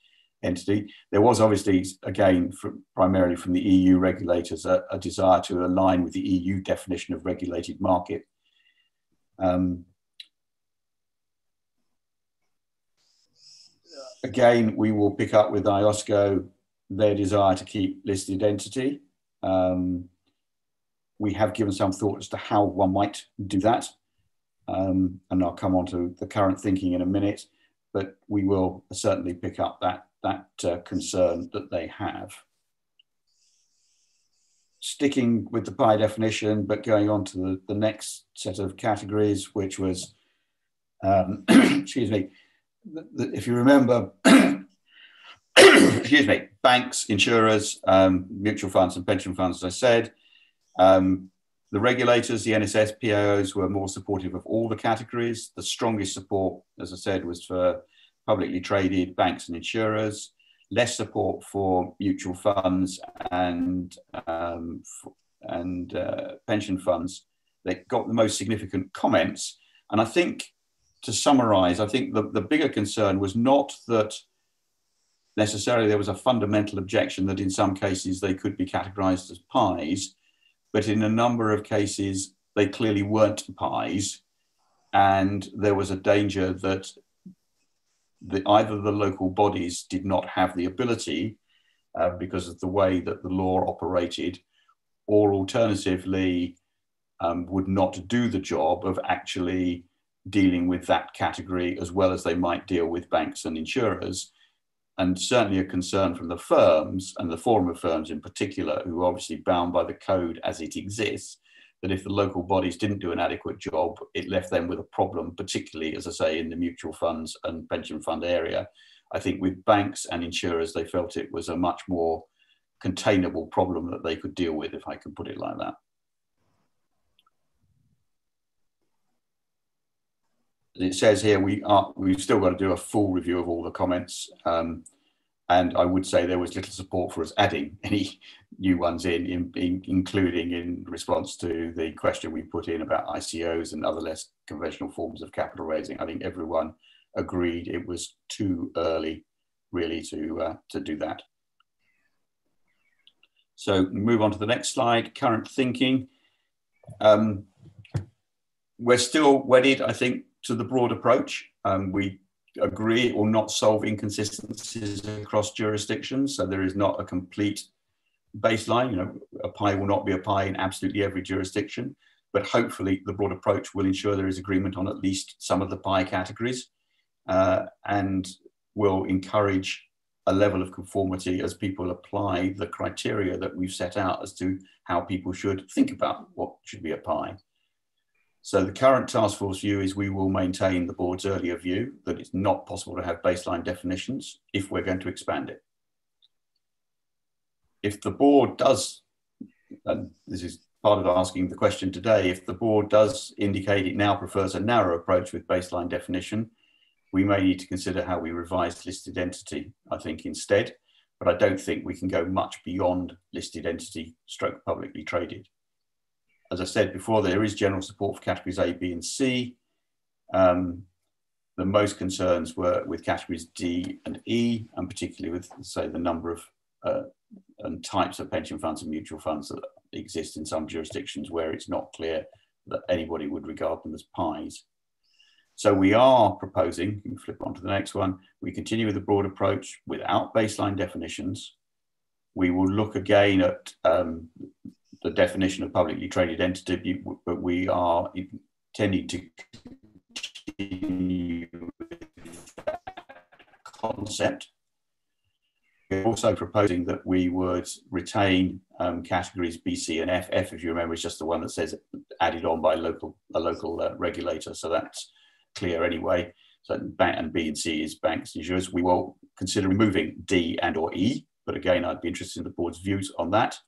entity. There was obviously, again, primarily from the EU regulators, a desire to align with the EU definition of regulated market. Again, we will pick up with IOSCO their desire to keep listed entity. We have given some thought as to how one might do that. And I'll come on to the current thinking in a minute, but we will certainly pick up that concern that they have. Sticking with the PI definition, but going on to the next set of categories, which was, excuse me, if you remember, excuse me, banks, insurers, mutual funds and pension funds, as I said. The regulators, the NSS, PIOs were more supportive of all the categories. The strongest support, as I said, was for publicly traded banks and insurers, less support for mutual funds and pension funds. They got the most significant comments. And I think, to summarize, I think the bigger concern was not that necessarily there was a fundamental objection that in some cases they could be categorized as pies, but in a number of cases they clearly weren't pies, and there was a danger that either the local bodies did not have the ability because of the way that the law operated, or alternatively would not do the job of actually dealing with that category as well as they might deal with banks and insurers. And certainly a concern from the firms, and the Forum of Firms in particular, who are obviously bound by the code as it exists, that if the local bodies didn't do an adequate job, it left them with a problem, particularly, as I say, in the mutual funds and pension fund area. I think with banks and insurers, they felt it was a much more containable problem that they could deal with, if I can put it like that. It says here we've still got to do a full review of all the comments, and I would say there was little support for us adding any new ones including in response to the question we put in about ICOs and other less conventional forms of capital raising. I think everyone agreed it was too early really to do that. So move on to the next slide, current thinking. We're still wedded, I think, to the broad approach. We agree it will not solve inconsistencies across jurisdictions. So there is not a complete baseline. You know, a pie will not be a pie in absolutely every jurisdiction, but hopefully the broad approach will ensure there is agreement on at least some of the pie categories and will encourage a level of conformity as people apply the criteria that we've set out as to how people should think about what should be a pie. So the current task force view is we will maintain the board's earlier view that it's not possible to have baseline definitions if we're going to expand it. If the board does, and this is part of asking the question today, if the board does indicate it now prefers a narrow approach with baseline definition, we may need to consider how we revise listed entity, I think, instead, but I don't think we can go much beyond listed entity stroke publicly traded. As I said before, there is general support for categories A, B, and C. The most concerns were with categories D and E, and particularly with, say, the number of and types of pension funds and mutual funds that exist in some jurisdictions where it's not clear that anybody would regard them as pies. So we are proposing, you can flip on to the next one, we continue with the broad approach without baseline definitions. We will look again at the definition of publicly traded entity, but we are intending to continue with that concept. We're also proposing that we would retain categories B, C, and F. F, if you remember, is just the one that says added on by a local regulator, so that's clear anyway. So and B and C is banks and insurers. We will consider removing D and or E, but again, I'd be interested in the board's views on that,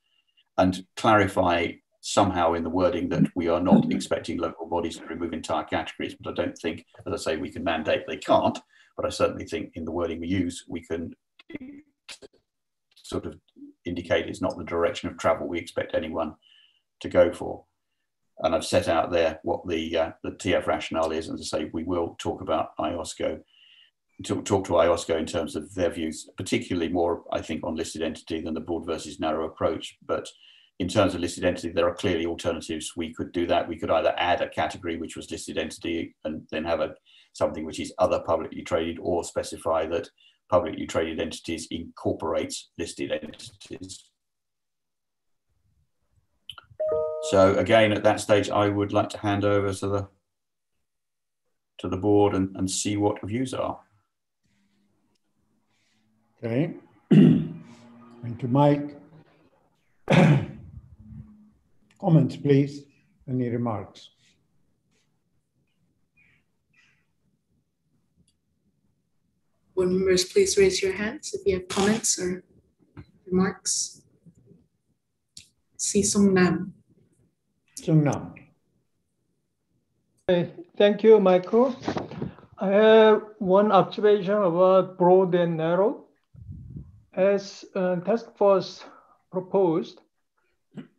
and clarify somehow in the wording that we are not expecting local bodies to remove entire categories. But I don't think, as I say, we can mandate they can't, but I certainly think in the wording we use, we can sort of indicate it's not the direction of travel we expect anyone to go for. And I've set out there what the TF rationale is. And as I say, we will talk about IOSCO, talk to IOSCO in terms of their views, particularly more, I think, on listed entity than the broad versus narrow approach. But in terms of listed entity, there are clearly alternatives. We could do that. We could either add a category which was listed entity and then have something which is other publicly traded, or specify that publicly traded entities incorporates listed entities. So again, at that stage, I would like to hand over to the board and see what views are. Okay. Thank you, Mike. Comments, please. Any remarks? Board members, please raise your hands if you have comments or remarks. Si Sung Nam. Sung Nam. Thank you, Michael. I have one observation about broad and narrow. As task force proposed,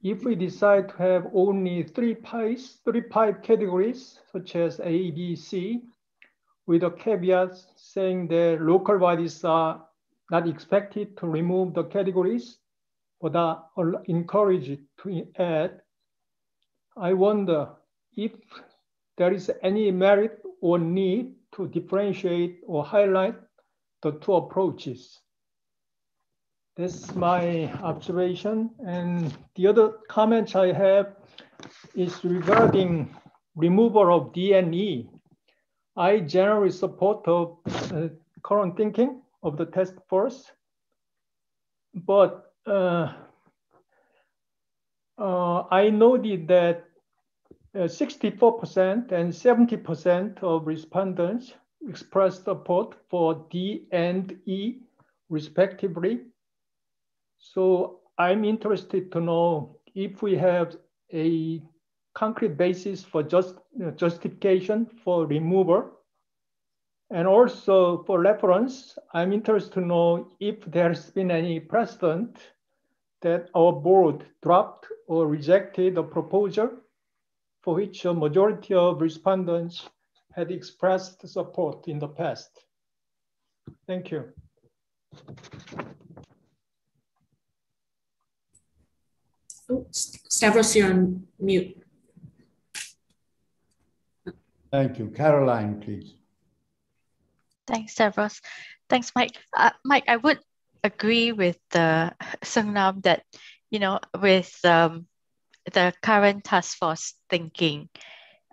if we decide to have only three pie categories, such as A, B, C, with a caveat saying that local bodies are not expected to remove the categories, but are encouraged to add. I wonder if there is any merit or need to differentiate or highlight the two approaches. That's my observation. And the other comments I have is regarding removal of D&E. I generally support the current thinking of the task force, but I noted that 64% and 70% of respondents expressed support for D and E respectively. So I'm interested to know if we have a concrete basis for justification for removal. And also for reference, I'm interested to know if there's been any precedent that our board dropped or rejected a proposal for which a majority of respondents had expressed support in the past. Thank you. Oh, Stavros, you're on mute. Thank you. Caroline, please. Thanks, Stavros. Thanks, Mike. Mike, I would agree with Sungnam that, you know, with the current task force thinking,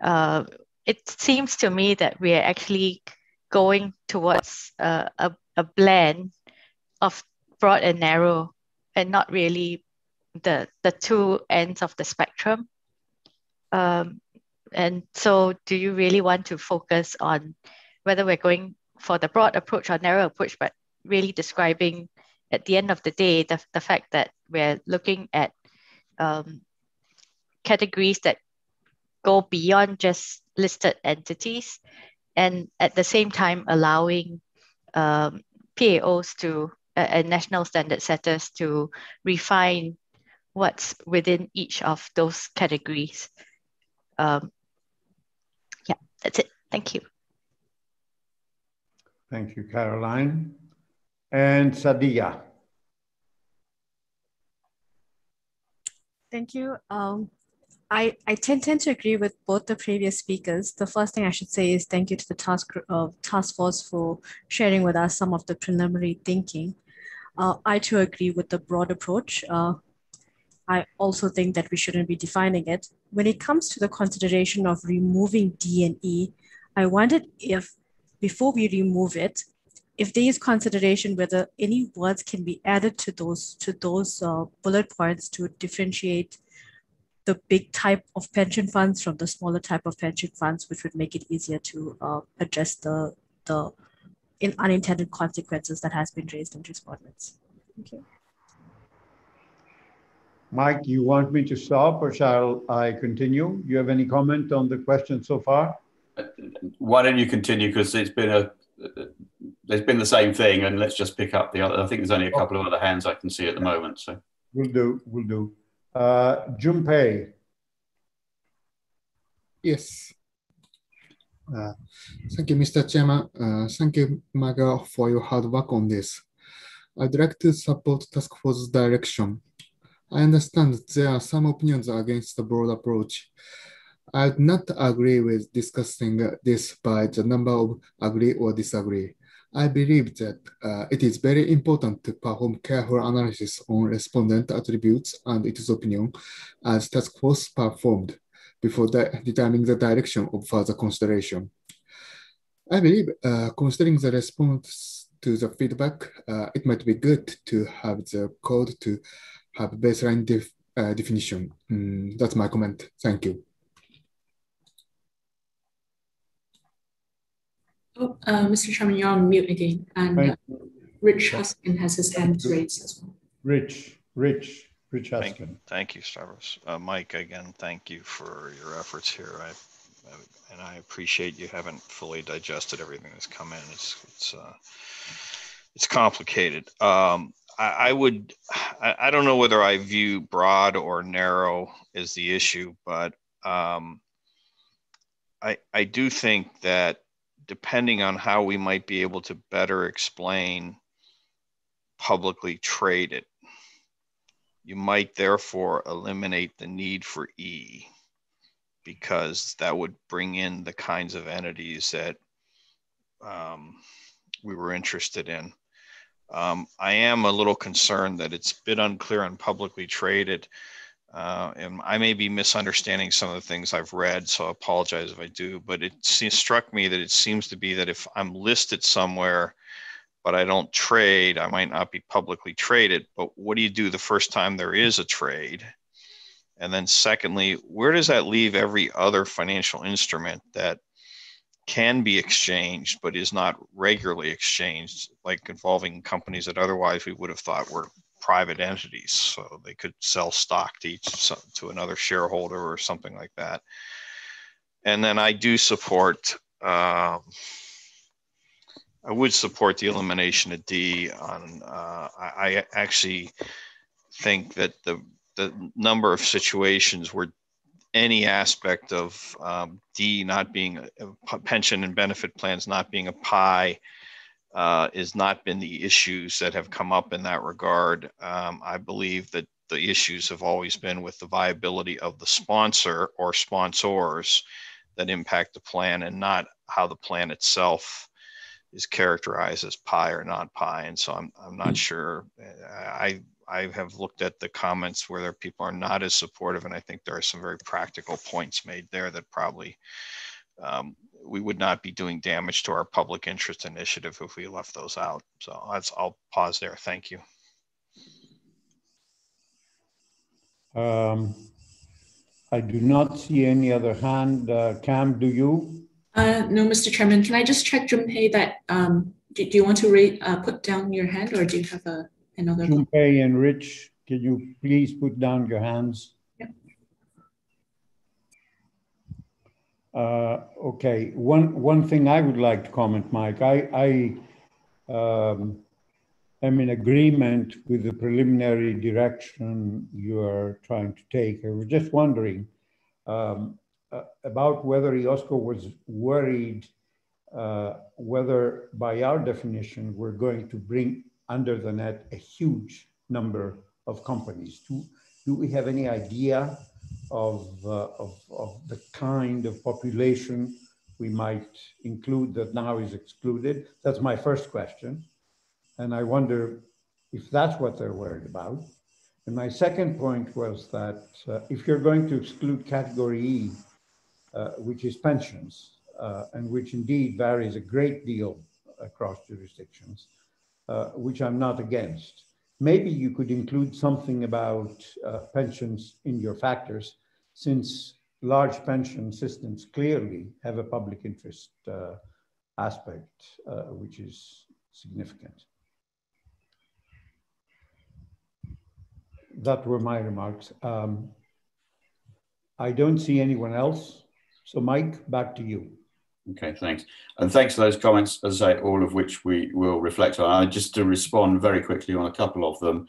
it seems to me that we are actually going towards a blend of broad and narrow, and not really the two ends of the spectrum. And so do you really want to focus on whether we're going for the broad approach or narrow approach, but really describing at the end of the day, the fact that we're looking at categories that go beyond just listed entities, and at the same time allowing PAOs to and national standard setters to refine what's within each of those categories. Yeah, that's it. Thank you. Thank you, Caroline. And Sadia. Thank you. I tend to agree with both the previous speakers. The first thing I should say is thank you to the task force for sharing with us some of the preliminary thinking. I too agree with the broad approach. I also think that we shouldn't be defining it. When it comes to the consideration of removing D and E, I wondered if, before we remove it, if there is consideration whether any words can be added to those bullet points to differentiate the big type of pension funds from the smaller type of pension funds, which would make it easier to address the unintended consequences that has been raised in respondents. Thank you. Mike, you want me to stop or shall I continue? You have any comment on the question so far? Why don't you continue, because there's been the same thing, and let's just pick up the other. I think there's only a couple of other hands I can see at the moment. So we'll do. Junpei. Yes. Thank you, Mr. Chairman. Thank you, Maga, for your hard work on this. I'd like to support task force's direction. I understand there are some opinions against the broad approach. I'd not agree with discussing this by the number of agree or disagree. I believe that it is very important to perform careful analysis on respondent attributes and its opinion as task force performed before determining the direction of further consideration. I believe considering the response to the feedback, it might be good to have the code to have baseline definition. That's my comment. Thank you. Oh, Mr. Chairman, you're on mute again. And Rich Huskin has his hand raised as well. Rich Huskin. Thank you, Stavros. Mike, again, thank you for your efforts here. And I appreciate you haven't fully digested everything that's come in. It's complicated. I don't know whether I view broad or narrow as the issue, but I do think that depending on how we might be able to better explain publicly traded. You might therefore eliminate the need for E, because that would bring in the kinds of entities that we were interested in. I am a little concerned that it's a bit unclear on publicly traded, and I may be misunderstanding some of the things I've read, so I apologize if I do, but it struck me that it seems to be that if I'm listed somewhere, but I don't trade, I might not be publicly traded. But what do you do the first time there is a trade? And then secondly, where does that leave every other financial instrument that can be exchanged, but is not regularly exchanged, like involving companies that otherwise we would have thought were private entities? So they could sell stock to another shareholder or something like that. And then I do support, I would support the elimination of D on, I actually think that the number of situations where any aspect of D not being a pension and benefit plans not being a pie has not been the issues that have come up in that regard. I believe that the issues have always been with the viability of the sponsor or sponsors that impact the plan, and not how the plan itself is characterized as pie or not pie. And so I'm not sure. I have looked at the comments where people are not as supportive, and I think there are some very practical points made there that probably we would not be doing damage to our public interest initiative if we left those out. So I'll pause there. Thank you. I do not see any other hand. Cam, do you? No, Mr. Chairman, can I just check, Junpei, that do you want to put down your hand, or do you have another? Junpei and Rich, can you please put down your hands? Yep. Okay, one thing I would like to comment, Mike, I am in agreement with the preliminary direction you are trying to take. I was just wondering about whether IOSCO was worried whether by our definition we're going to bring under the net a huge number of companies. Do we have any idea of the kind of population we might include that now is excluded? That's my first question. And I wonder if that's what they're worried about. And my second point was that if you're going to exclude category E, which is pensions, and which indeed varies a great deal across jurisdictions, which I'm not against, maybe you could include something about pensions in your factors, since large pension systems clearly have a public interest aspect, which is significant. That were my remarks. I don't see anyone else. So Mike, back to you. Okay, thanks. And thanks for those comments, as I say, all of which we will reflect on. Just to respond very quickly on a couple of them.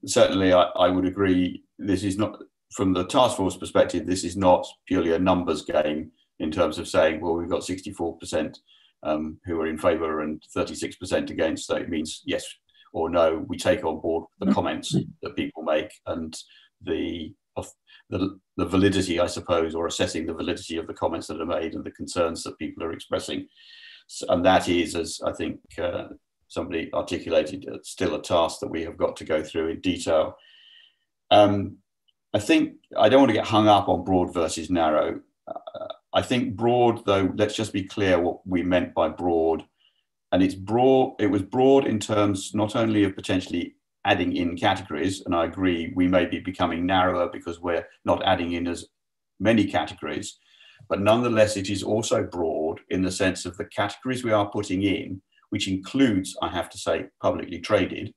Certainly, I would agree, this is not, from the task force perspective, this is not purely a numbers game in terms of saying, well, we've got 64% who are in favour and 36% against. So it means yes or no, we take on board the comments that people make and the validity, I suppose, or assessing the validity of the comments that are made and the concerns that people are expressing. And that is, as I think somebody articulated, still a task that we have got to go through in detail. I think I don't want to get hung up on broad versus narrow. I think broad, though, let's just be clear what we meant by broad. And it's broad, it was broad in terms not only of potentially adding in categories, and I agree we may be becoming narrower because we're not adding in as many categories, but nonetheless it is also broad in the sense of the categories we are putting in, which includes, I have to say, publicly traded,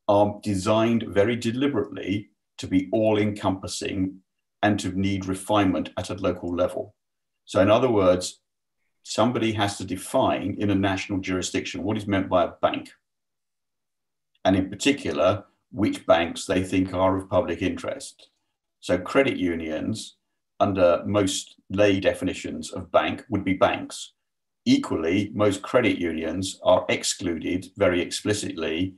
are designed very deliberately to be all-encompassing and to need refinement at a local level. So in other words, somebody has to define in a national jurisdiction what is meant by a bank, and in particular, which banks they think are of public interest. So credit unions, under most lay definitions of bank, would be banks. Equally, most credit unions are excluded very explicitly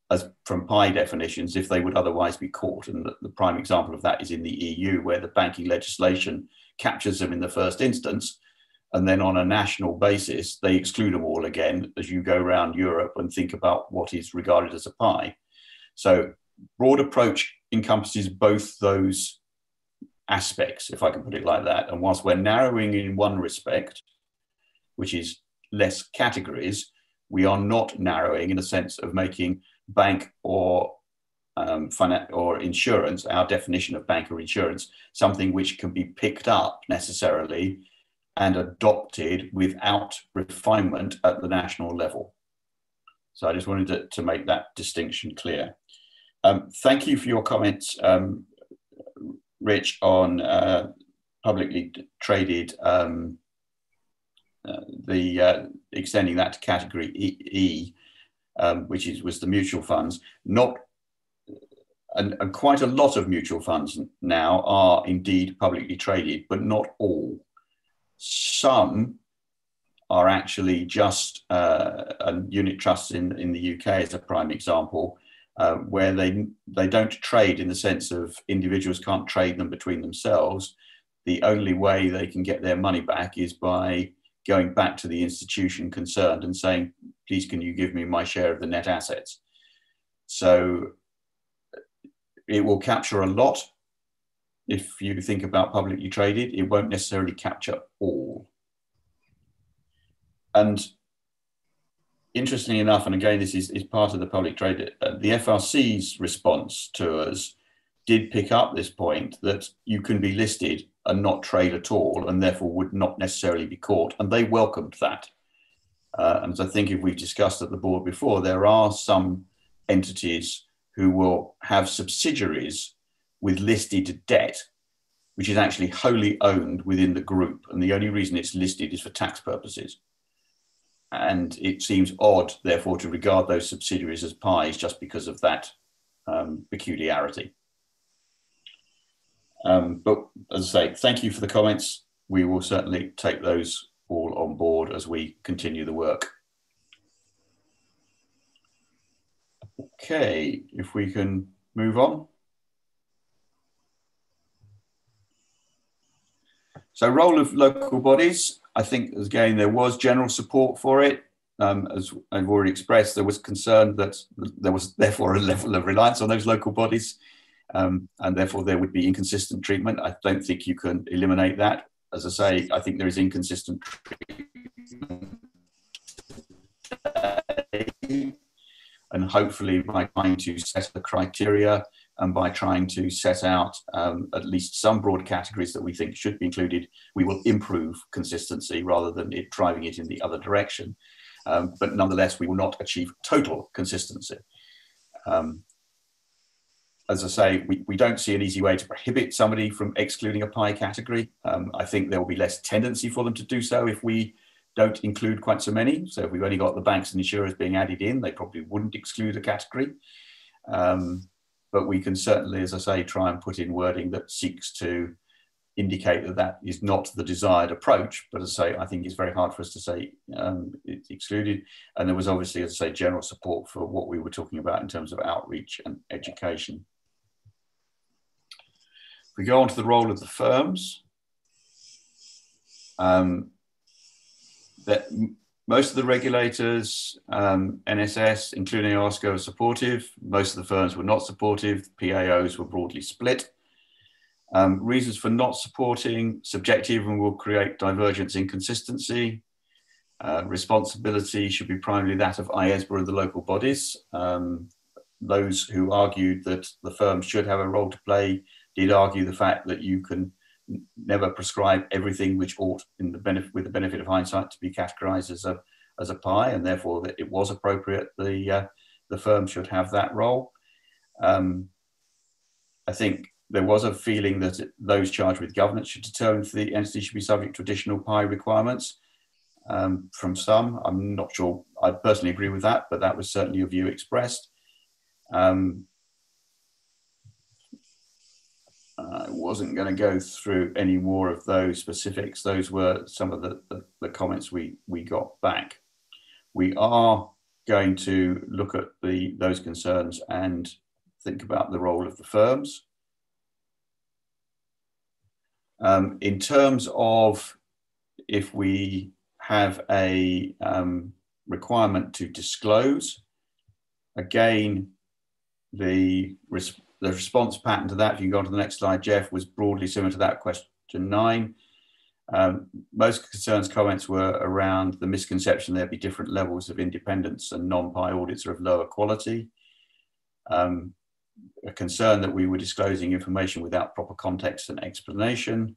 as from PI definitions if they would otherwise be caught. And the prime example of that is in the EU, where the banking legislation captures them in the first instance, and then on a national basis, they exclude them all again as you go around Europe and think about what is regarded as a PI. So broad approach encompasses both those aspects, if I can put it like that. And whilst we're narrowing in one respect, which is less categories, we are not narrowing in the sense of making bank or or insurance, our definition of bank or insurance, something which can be picked up necessarily and adopted without refinement at the national level. So I just wanted to make that distinction clear. Thank you for your comments, Rich, on publicly traded, extending that to category E, which was the mutual funds. And quite a lot of mutual funds now are indeed publicly traded, but not all. Some are actually just unit trusts in the UK as a prime example, where they don't trade in the sense of individuals can't trade them between themselves. The only way they can get their money back is by going back to the institution concerned and saying, please, can you give me my share of the net assets? So it will capture a lot. If you think about publicly traded, it won't necessarily capture all. And interestingly enough, and again, this is part of the public trade, the FRC's response to us did pick up this point that you can be listed and not trade at all, and therefore would not necessarily be caught. And they welcomed that. And as I think if we've discussed at the board before, there are some entities who will have subsidiaries with listed debt, which is actually wholly owned within the group. And the only reason it's listed is for tax purposes. And it seems odd, therefore, to regard those subsidiaries as PIs just because of that peculiarity. But as I say, thank you for the comments. We will certainly take those all on board as we continue the work. Okay, if we can move on. So role of local bodies, I think again, there was general support for it. As I've already expressed, there was concern that there was therefore a level of reliance on those local bodies, and therefore there would be inconsistent treatment. I don't think you can eliminate that. As I say, I think there is inconsistent treatment. And hopefully by trying to set the criteria and by trying to set out at least some broad categories that we think should be included, we will improve consistency rather than it driving it in the other direction. But nonetheless, we will not achieve total consistency. As I say, we don't see an easy way to prohibit somebody from excluding a PI category. I think there will be less tendency for them to do so if we don't include quite so many. So if we've only got the banks and insurers being added in, they probably wouldn't exclude a category. But we can certainly, as I say, try and put in wording that seeks to indicate that that is not the desired approach. But as I say, I think it's very hard for us to say it's excluded. And there was obviously, as I say, general support for what we were talking about in terms of outreach and education. If we go on to the role of the firms, that most of the regulators, NSS, including IESBA, are supportive. Most of the firms were not supportive. PAOs were broadly split. Reasons for not supporting: subjective and will create divergence inconsistency. Responsibility should be primarily that of IESBA and the local bodies. Those who argued that the firms should have a role to play did argue the fact that you can never prescribe everything which ought, with the benefit of hindsight, to be categorized as a PI, and therefore that it was appropriate the firm should have that role. I think there was a feeling that those charged with governance should determine if the entity should be subject to additional PI requirements from some. I'm not sure I personally agree with that, but that was certainly a view expressed. I wasn't going to go through any more of those specifics. Those were some of the comments we got back. We are going to look at those concerns and think about the role of the firms. In terms of if we have a requirement to disclose, again, the response pattern to that, if you can go on to the next slide, Jeff, was broadly similar to that question 9. Most concerns comments were around the misconception there'd be different levels of independence and non-PI audits are of lower quality. A concern that we were disclosing information without proper context and explanation.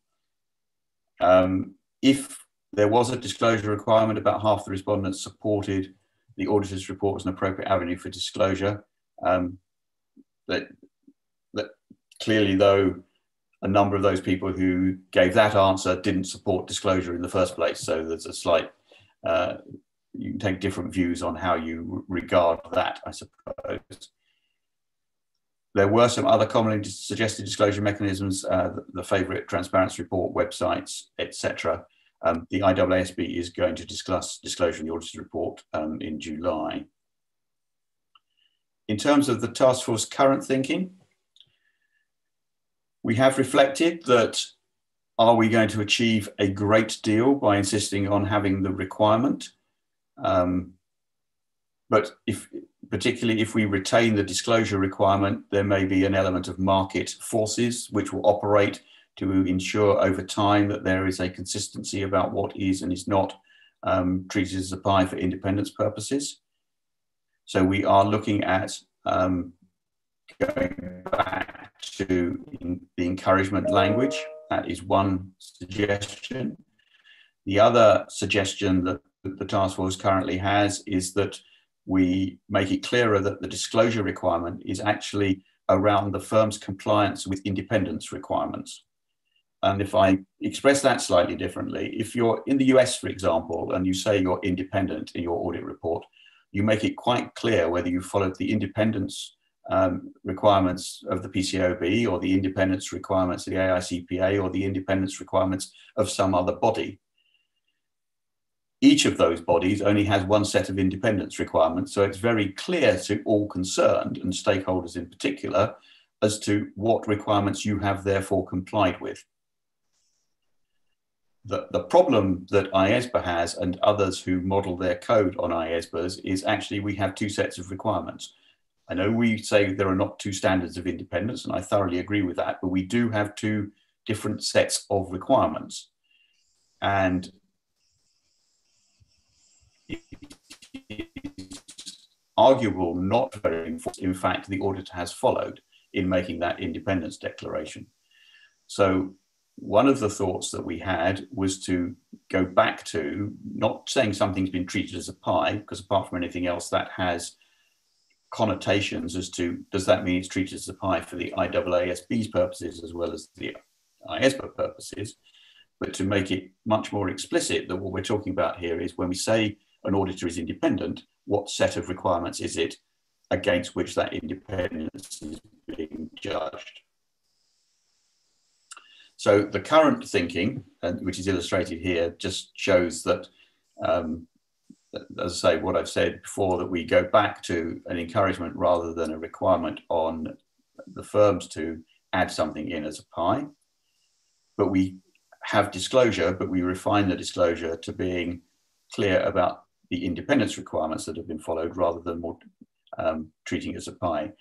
If there was a disclosure requirement, about half the respondents supported the auditor's report as an appropriate avenue for disclosure. That clearly, though, a number of those people who gave that answer didn't support disclosure in the first place. So there's a slight, you can take different views on how you regard that, I suppose. There were some other commonly suggested disclosure mechanisms, the favourite transparency report, websites, etc. The IESBA is going to discuss disclosure in the auditor's report in July. In terms of the task force current thinking, we have reflected that, are we going to achieve a great deal by insisting on having the requirement? But particularly if we retain the disclosure requirement, there may be an element of market forces which will operate to ensure over time that there is a consistency about what is and is not treated as a PI for independence purposes. So we are looking at going back to the encouragement language. That is one suggestion. The other suggestion that the task force currently has is that we make it clearer that the disclosure requirement is actually around the firm's compliance with independence requirements. And if I express that slightly differently, if you're in the US, for example, and you say you're independent in your audit report, you make it quite clear whether you followed the independence requirements of the PCAOB or the independence requirements of the AICPA or the independence requirements of some other body. Each of those bodies only has one set of independence requirements, so it's very clear to all concerned, and stakeholders in particular, as to what requirements you have therefore complied with. The problem that IESBA has, and others who model their code on IESBAs, is actually we have two sets of requirements. I know we say there are not two standards of independence, and I thoroughly agree with that, but we do have two different sets of requirements. And it's arguable, not very enforced, in fact, the auditor has followed in making that independence declaration. So one of the thoughts that we had was to go back to not saying something's been treated as a PI, because apart from anything else, that has connotations as to, does that mean it's treated as a PI for the IAASB's purposes as well as the IESBA purposes, but to make it much more explicit that what we're talking about here is when we say an auditor is independent, what set of requirements is it against which that independence is being judged? So the current thinking, which is illustrated here, just shows that, as I say, what I've said before, that we go back to an encouragement rather than a requirement on the firms to add something in as a PI. But we have disclosure, but we refine the disclosure to being clear about the independence requirements that have been followed rather than more treating it as a PI.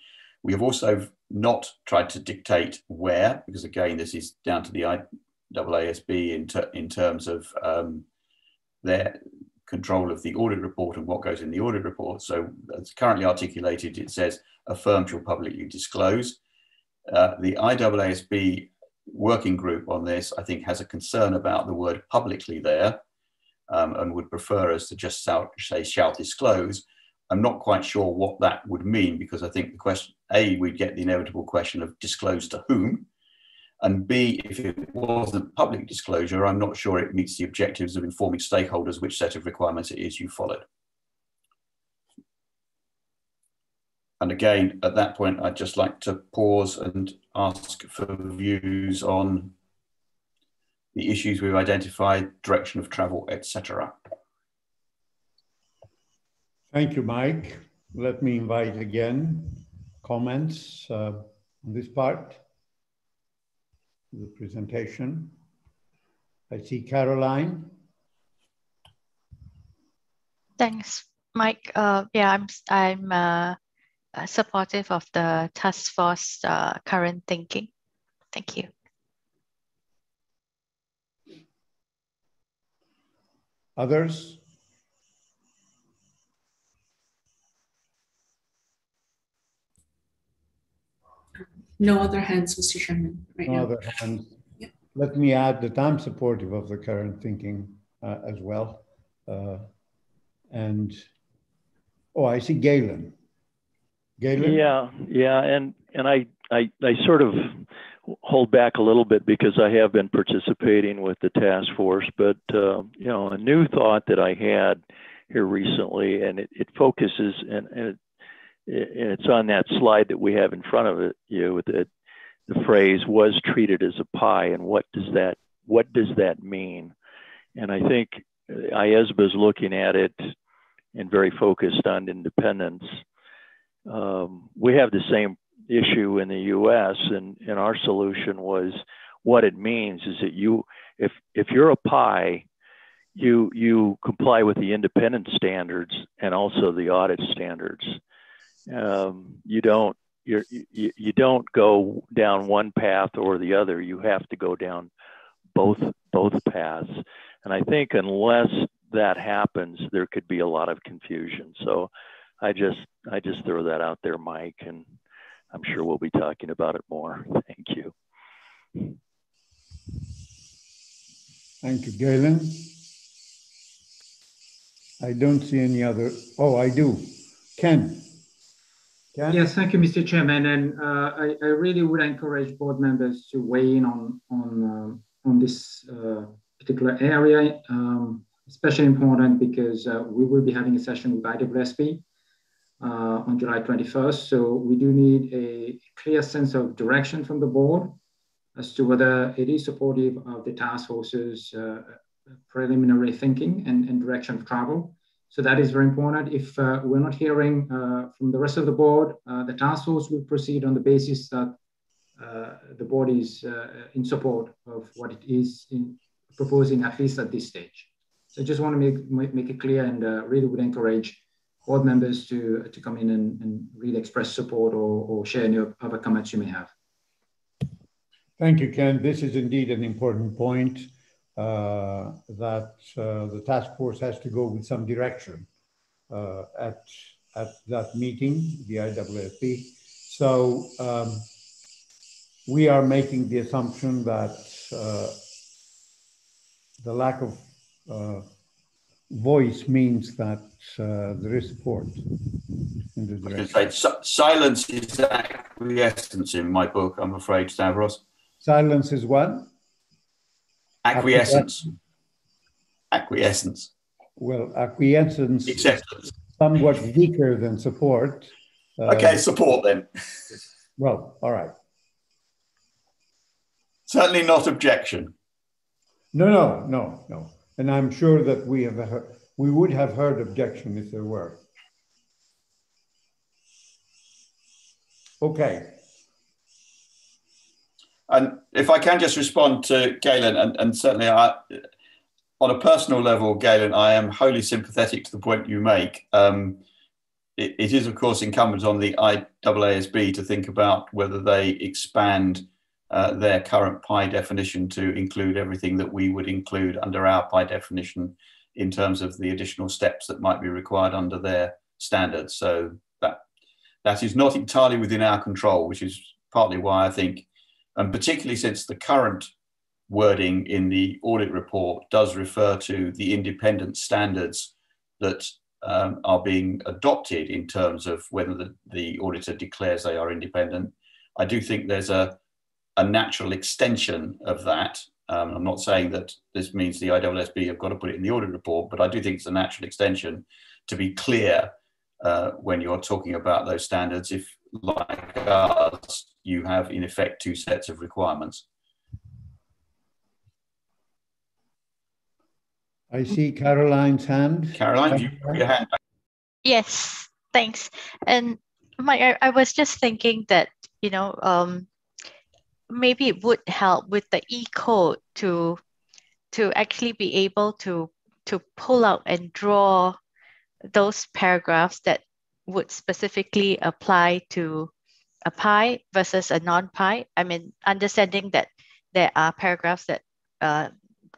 We have also not tried to dictate where, because again, this is down to the IAASB in terms of their control of the audit report and what goes in the audit report. So as currently articulated, it says a firm shall publicly disclose. The IAASB working group on this, I think, has a concern about the word publicly there, and would prefer us to just say shall disclose. I'm not quite sure what that would mean, because I think the question, A, we'd get the inevitable question of disclose to whom, and B, if it wasn't public disclosure, I'm not sure it meets the objectives of informing stakeholders which set of requirements it is you followed. And again, at that point, I'd just like to pause and ask for views on the issues we've identified, direction of travel, etc. Thank you, Mike. Let me invite again comments on this part of the presentation. I see Caroline. Thanks, Mike. Yeah, I'm supportive of the task force current thinking. Thank you. Others? No other hands, Mr. Chairman, right No now. other hands. Yeah. Let me add that I'm supportive of the current thinking as well. And, oh, I see Galen. Galen? Yeah, and I sort of hold back a little bit because I have been participating with the task force, but you know, a new thought that I had here recently, and it focuses, and it's on that slide that we have in front of you with the phrase "was treated as a pie," and what does that mean? And I think IESBA is looking at it and very focused on independence. We have the same issue in the U.S. and our solution was what it means is that if you're a pie, you comply with the independent standards and also the audit standards. You don't go down one path or the other. You have to go down both paths. And I think unless that happens, there could be a lot of confusion. So I just throw that out there, Mike, and I'm sure we'll be talking about it more. Thank you. Thank you, Galen. I don't see any other. Oh, I do. Ken. Ken? Yes, thank you, Mr. Chairman. And I really would encourage board members to weigh in on this particular area, especially important because we will be having a session with IESBA on July 21st. So we do need a clear sense of direction from the board as to whether it is supportive of the task force's preliminary thinking and direction of travel. So that is very important. If we're not hearing from the rest of the board, the task force will proceed on the basis that the board is in support of what it is proposing, at least at this stage. So I just want to make it clear and really would encourage board members to come in and really express support or share any other comments you may have. Thank you, Ken. This is indeed an important point that the task force has to go with some direction at that meeting, the IEESB. So we are making the assumption that the lack of voice means that there is support in the direction. I was going to say, silence is acquiescence in my book, I'm afraid, Stavros. Silence is what? Acquiescence. Acquiescence. Well, acquiescence acceptance. Is somewhat weaker than support. Okay, support then. Well, all right. Certainly not objection. No. And I'm sure that we would have heard objection if there were. Okay. And if I can just respond to Galen, and certainly on a personal level, Galen, I am wholly sympathetic to the point you make. It is, of course, incumbent on the IAASB to think about whether they expand their current PI definition to include everything that we would include under our PI definition in terms of the additional steps that might be required under their standards. So that is not entirely within our control, which is partly why I think, and particularly since the current wording in the audit report does refer to the independent standards that are being adopted in terms of whether the auditor declares they are independent. I do think there's a natural extension of that. I'm not saying that this means the IAASB have got to put it in the audit report, but I do think it's a natural extension to be clear when you're talking about those standards. If, like us, you have in effect two sets of requirements. I see Caroline's hand. Caroline, you put your hand back. Yes, thanks. And Mike, I was just thinking that, maybe it would help with the e-code to actually be able to pull out and draw those paragraphs that would specifically apply to a PI versus a non-PI. I mean, understanding that there are paragraphs that,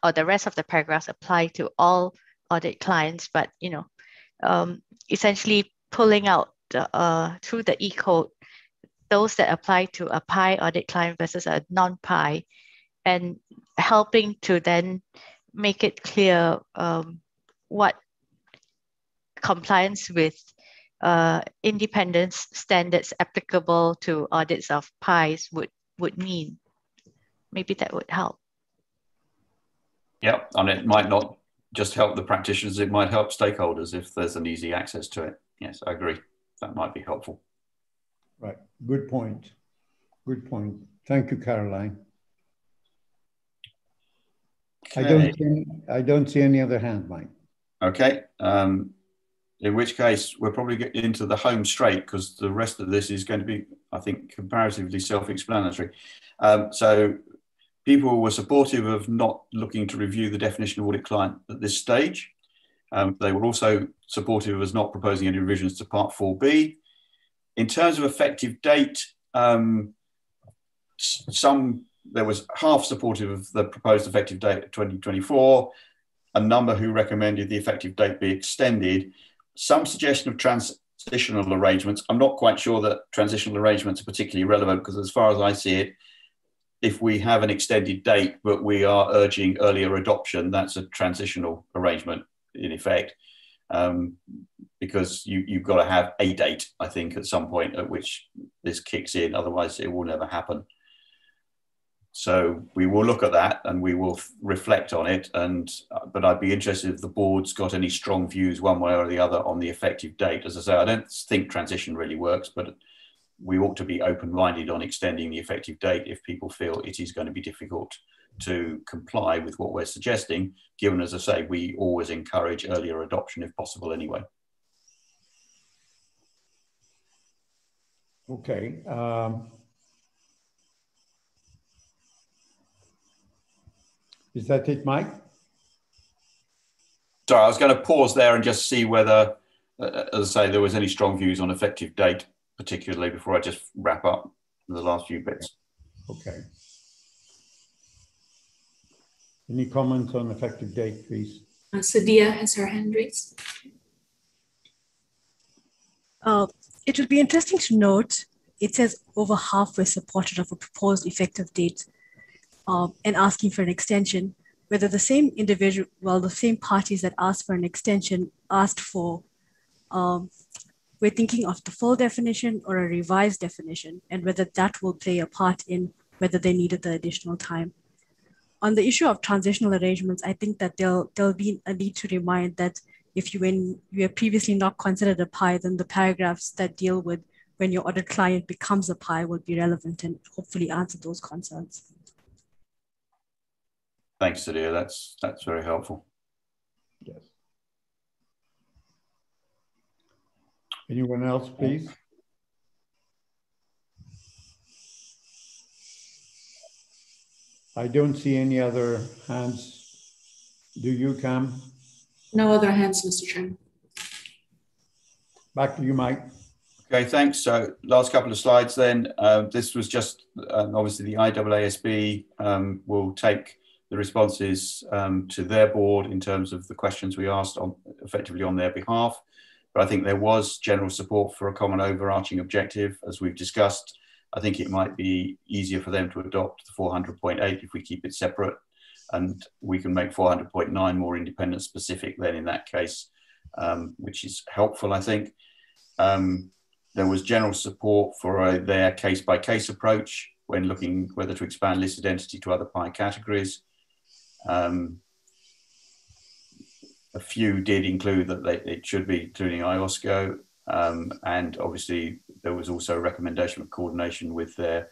or the rest of the paragraphs apply to all audit clients, but, essentially pulling out through the e-code, those that apply to a PI audit client versus a non-PI, and helping to then make it clear what compliance with independence standards applicable to audits of PIs would mean. Maybe that would help. Yeah, and it might not just help the practitioners, it might help stakeholders if there's an easy access to it. Yes, I agree. That might be helpful. Right, good point. Good point. Thank you, Caroline. Okay. I don't see any other hand, Mike. Okay. In which case, we'll probably get into the home straight because the rest of this is going to be, I think, comparatively self-explanatory. So people were supportive of not looking to review the definition of audit client at this stage. They were also supportive of us not proposing any revisions to Part 4B. In terms of effective date, there was half supportive of the proposed effective date of 2024, a number who recommended the effective date be extended, some suggestion of transitional arrangements. I'm not quite sure that transitional arrangements are particularly relevant because as far as I see it, if we have an extended date, but we are urging earlier adoption, that's a transitional arrangement in effect, because you've got to have a date, I think, at some point at which this kicks in, otherwise it will never happen. So we will look at that and we will reflect on it. But I'd be interested if the board's got any strong views one way or the other on the effective date. As I say, I don't think transition really works, but we ought to be open-minded on extending the effective date if people feel it is going to be difficult to comply with what we're suggesting, given, as I say, we always encourage earlier adoption if possible anyway. Okay. Is that it, Mike? Sorry, I was going to pause there and just see whether, as I say, there was any strong views on effective date, particularly before I just wrap up the last few bits. Okay. Any comments on effective date, please? Sadia has her hand raised. It would be interesting to note, it says over half were supportive of a proposed effective date and asking for an extension, whether the same individual, well, the same parties that asked for an extension asked for, we're thinking of the full definition or a revised definition, and whether that will play a part in whether they needed the additional time. On the issue of transitional arrangements, I think that there'll be a need to remind that when you have previously not considered a PI, then the paragraphs that deal with when your audit client becomes a PI will be relevant and hopefully answer those concerns. Thanks, Sadia. That's very helpful. Yes. Anyone else, please? I don't see any other hands. Do you, Cam? No other hands, Mr. Chairman. Back to you, Mike. Okay, thanks. So last couple of slides then. This was just, obviously the IESB will take the responses to their board in terms of the questions we asked effectively on their behalf. But I think there was general support for a common overarching objective, as we've discussed. I think it might be easier for them to adopt the 400.8 if we keep it separate, and we can make 400.9 more independent specific then in that case, which is helpful, I think. There was general support for their case-by-case approach when looking whether to expand listed entity to other PI categories. A few did include that it should be including IOSCO, and obviously there was also a recommendation of coordination with their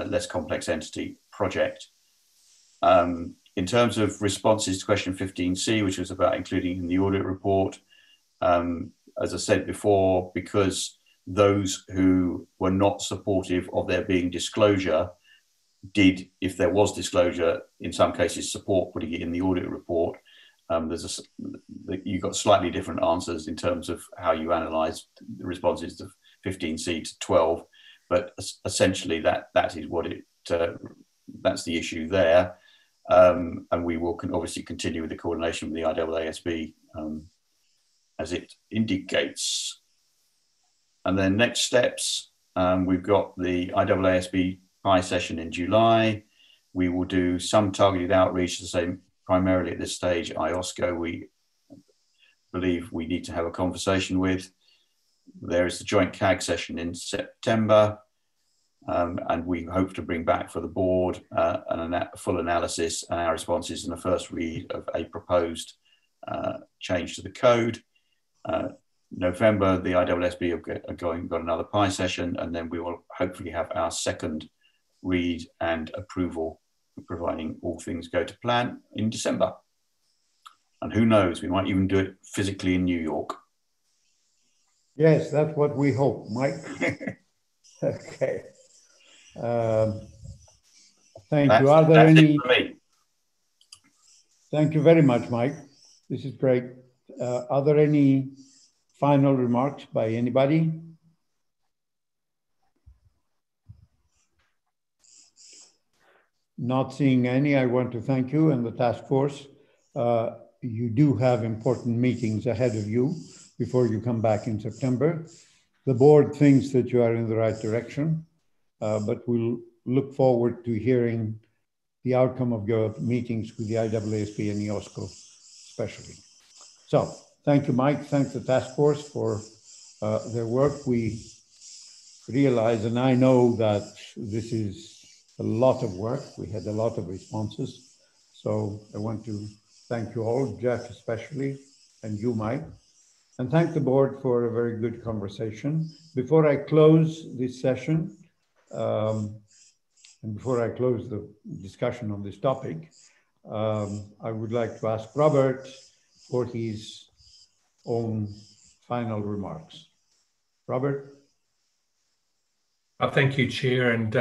less complex entity project. In terms of responses to question 15C, which was about including in the audit report, as I said before, because those who were not supportive of there being disclosure did, if there was disclosure, in some cases support putting it in the audit report. You got slightly different answers in terms of how you analyse the responses to 15C to 12, but essentially that is what that's the issue there. And we will obviously continue with the coordination with the IEESB as it indicates. And then next steps, we've got the IEESB Pi session in July. We will do some targeted outreach, the same primarily at this stage. IOSCO, we believe we need to have a conversation with. There is the joint CAG session in September, and we hope to bring back for the board a full analysis and our responses in the first read of a proposed change to the code. November, the IEESB have got another Pi session, and then we will hopefully have our second read and approval, providing all things go to plan, in December. And who knows, we might even do it physically in New York. Yes, that's what we hope, Mike. Okay. Thank you. Are there any? Thank you very much, Mike. This is great. Are there any final remarks by anybody? Not seeing any, I want to thank you and the task force. You do have important meetings ahead of you before you come back in September. The board thinks that you are in the right direction, but we'll look forward to hearing the outcome of your meetings with the IEESB and IOSCO especially. So thank you, Mike. Thank the task force for their work. We realize, and I know that this is a lot of work. We had a lot of responses. So I want to thank you all, Jeff especially, and you, Mike, and thank the board for a very good conversation. Before I close this session, and before I close the discussion on this topic, I would like to ask Robert for his own final remarks. Robert? Thank you, Chair, and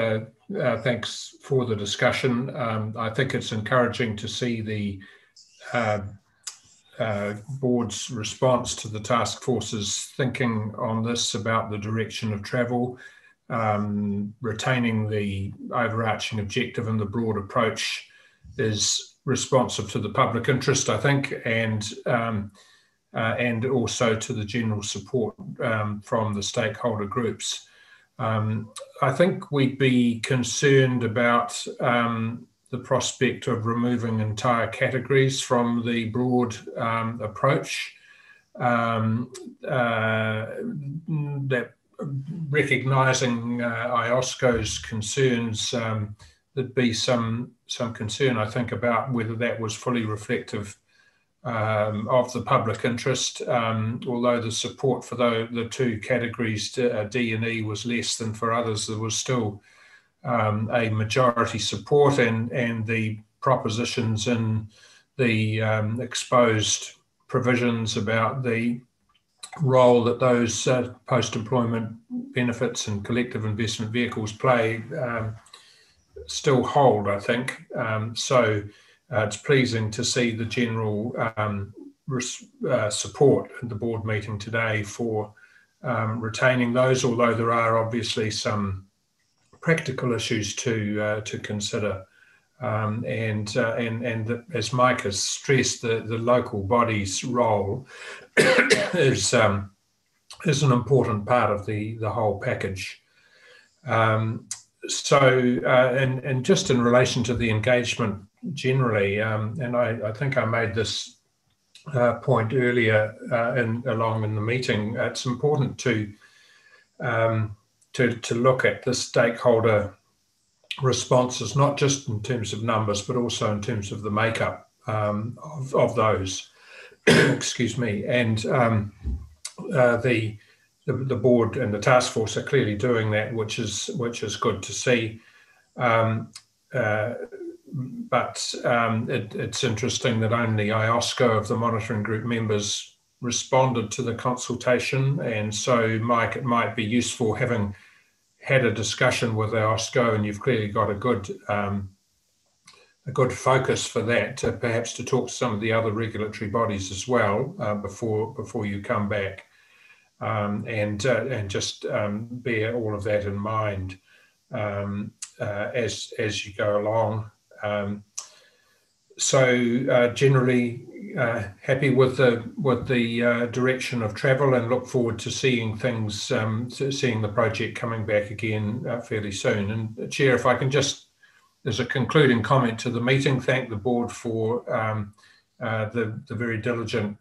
thanks for the discussion. I think it's encouraging to see the board's response to the task force's thinking on this about the direction of travel, retaining the overarching objective and the broad approach is responsive to the public interest, I think, and also to the general support from the stakeholder groups. I think we'd be concerned about the prospect of removing entire categories from the broad approach. That recognising IOSCO's concerns, there'd be some concern, I think, about whether that was fully reflective of the public interest, although the support for the two categories, D and E, was less than for others. There was still a majority support, and the propositions in the exposed provisions about the role that those post-employment benefits and collective investment vehicles play still hold, I think. So it's pleasing to see the general support at the board meeting today for retaining those, although there are obviously some practical issues to consider. And as Mike has stressed, the local body's role is an important part of the whole package. And just in relation to the engagement generally, and I think I made this point earlier along in the meeting, it's important to look at the stakeholder responses, not just in terms of numbers, but also in terms of the makeup of those. Excuse me. And the board and the task force are clearly doing that, which is good to see. But it's interesting that only IOSCO of the monitoring group members responded to the consultation, and so, Mike, it might be useful, having had a discussion with IESBA, and you've clearly got a good focus for that, perhaps to talk to some of the other regulatory bodies as well before you come back, and just bear all of that in mind as you go along. Generally happy with the direction of travel, and look forward to seeing seeing the project coming back again fairly soon. And Chair, if I can just, as a concluding comment to the meeting, thank the board for the very diligent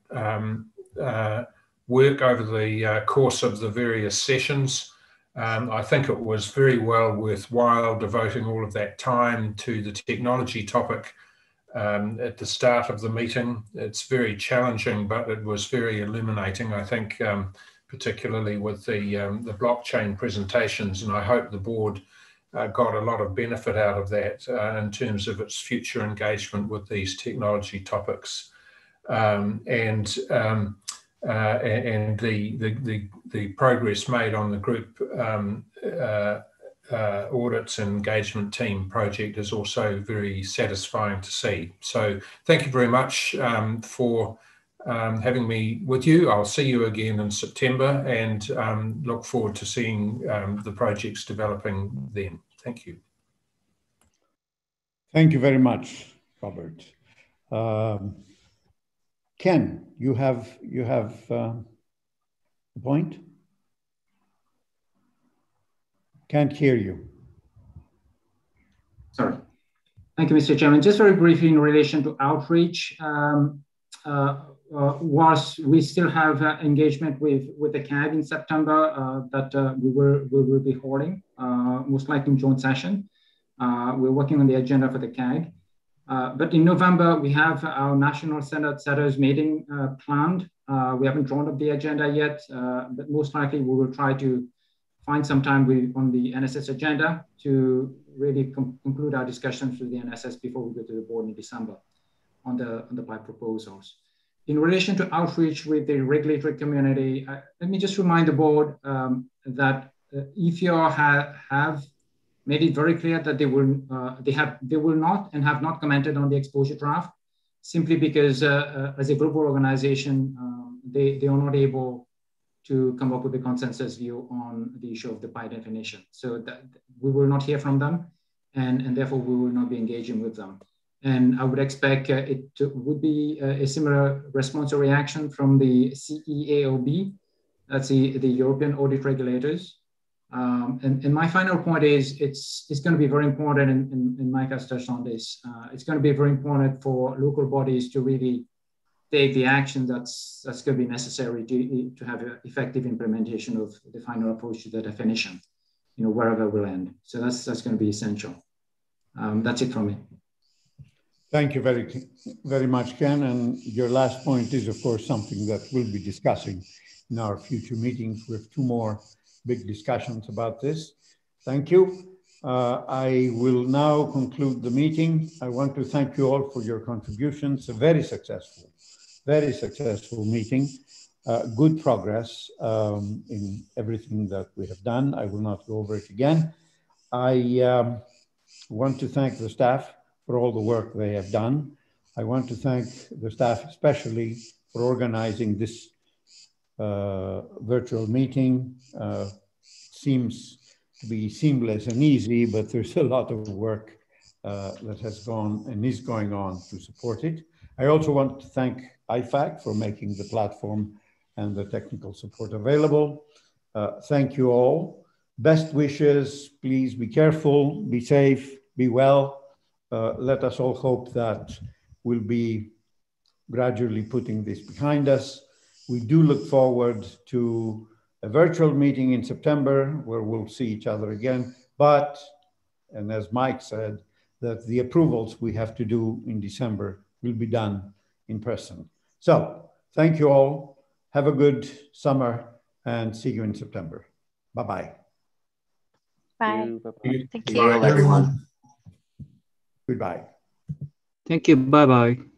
work over the course of the various sessions. I think it was very well worthwhile devoting all of that time to the technology topic at the start of the meeting. It's very challenging, but it was very illuminating, I think, particularly with the blockchain presentations, and I hope the board got a lot of benefit out of that in terms of its future engagement with these technology topics. And the progress made on the group audits and engagement team project is also very satisfying to see. So thank you very much for having me with you. I'll see you again in September, and look forward to seeing the projects developing then. Thank you. Thank you very much, Robert. Ken, you have a point? Can't hear you. Sorry. Thank you, Mr. Chairman. Just very briefly in relation to outreach, whilst we still have engagement with the CAG in September that we will be holding, most likely in joint session. We're working on the agenda for the CAG. But in November, we have our National Senate Setters meeting planned. We haven't drawn up the agenda yet, but most likely we will try to find some time on the NSS agenda to really conclude our discussions with the NSS before we go to the board in December on the PIPE proposals. In relation to outreach with the regulatory community, let me just remind the board that EFIR have made it very clear that they will not and have not commented on the exposure draft, simply because as a global organization, they are not able to come up with a consensus view on the issue of the PI definition. So that we will not hear from them, and therefore we will not be engaging with them. And I would expect it would be a similar response or reaction from the CEAOB, that's the European audit regulators. And my final point is it's going to be very important, and Mike has touched on this, it's going to be very important for local bodies to really take the action that's going to be necessary to have an effective implementation of the final approach to the definition, wherever we'll end. So that's going to be essential. That's it from me. Thank you very much, Ken. And your last point is, of course, something that we'll be discussing in our future meetings. We have 2 more big discussions about this. Thank you. I will now conclude the meeting. I want to thank you all for your contributions. A very successful meeting. Good progress in everything that we have done. I will not go over it again. I want to thank the staff for all the work they have done. I want to thank the staff especially for organizing this virtual meeting. Seems to be seamless and easy, but there's a lot of work that has gone and is going on to support it. I also want to thank IFAC for making the platform and the technical support available. Thank you all. Best wishes. Please be careful, be safe, be well. Let us all hope that we'll be gradually putting this behind us. We do look forward to a virtual meeting in September where we'll see each other again. But, and as Mike said, that the approvals we have to do in December will be done in person. So thank you all. Have a good summer and see you in September. Bye-bye. Bye. Bye-bye. Thank Bye, you. everyone. Goodbye. Thank you. Bye-bye.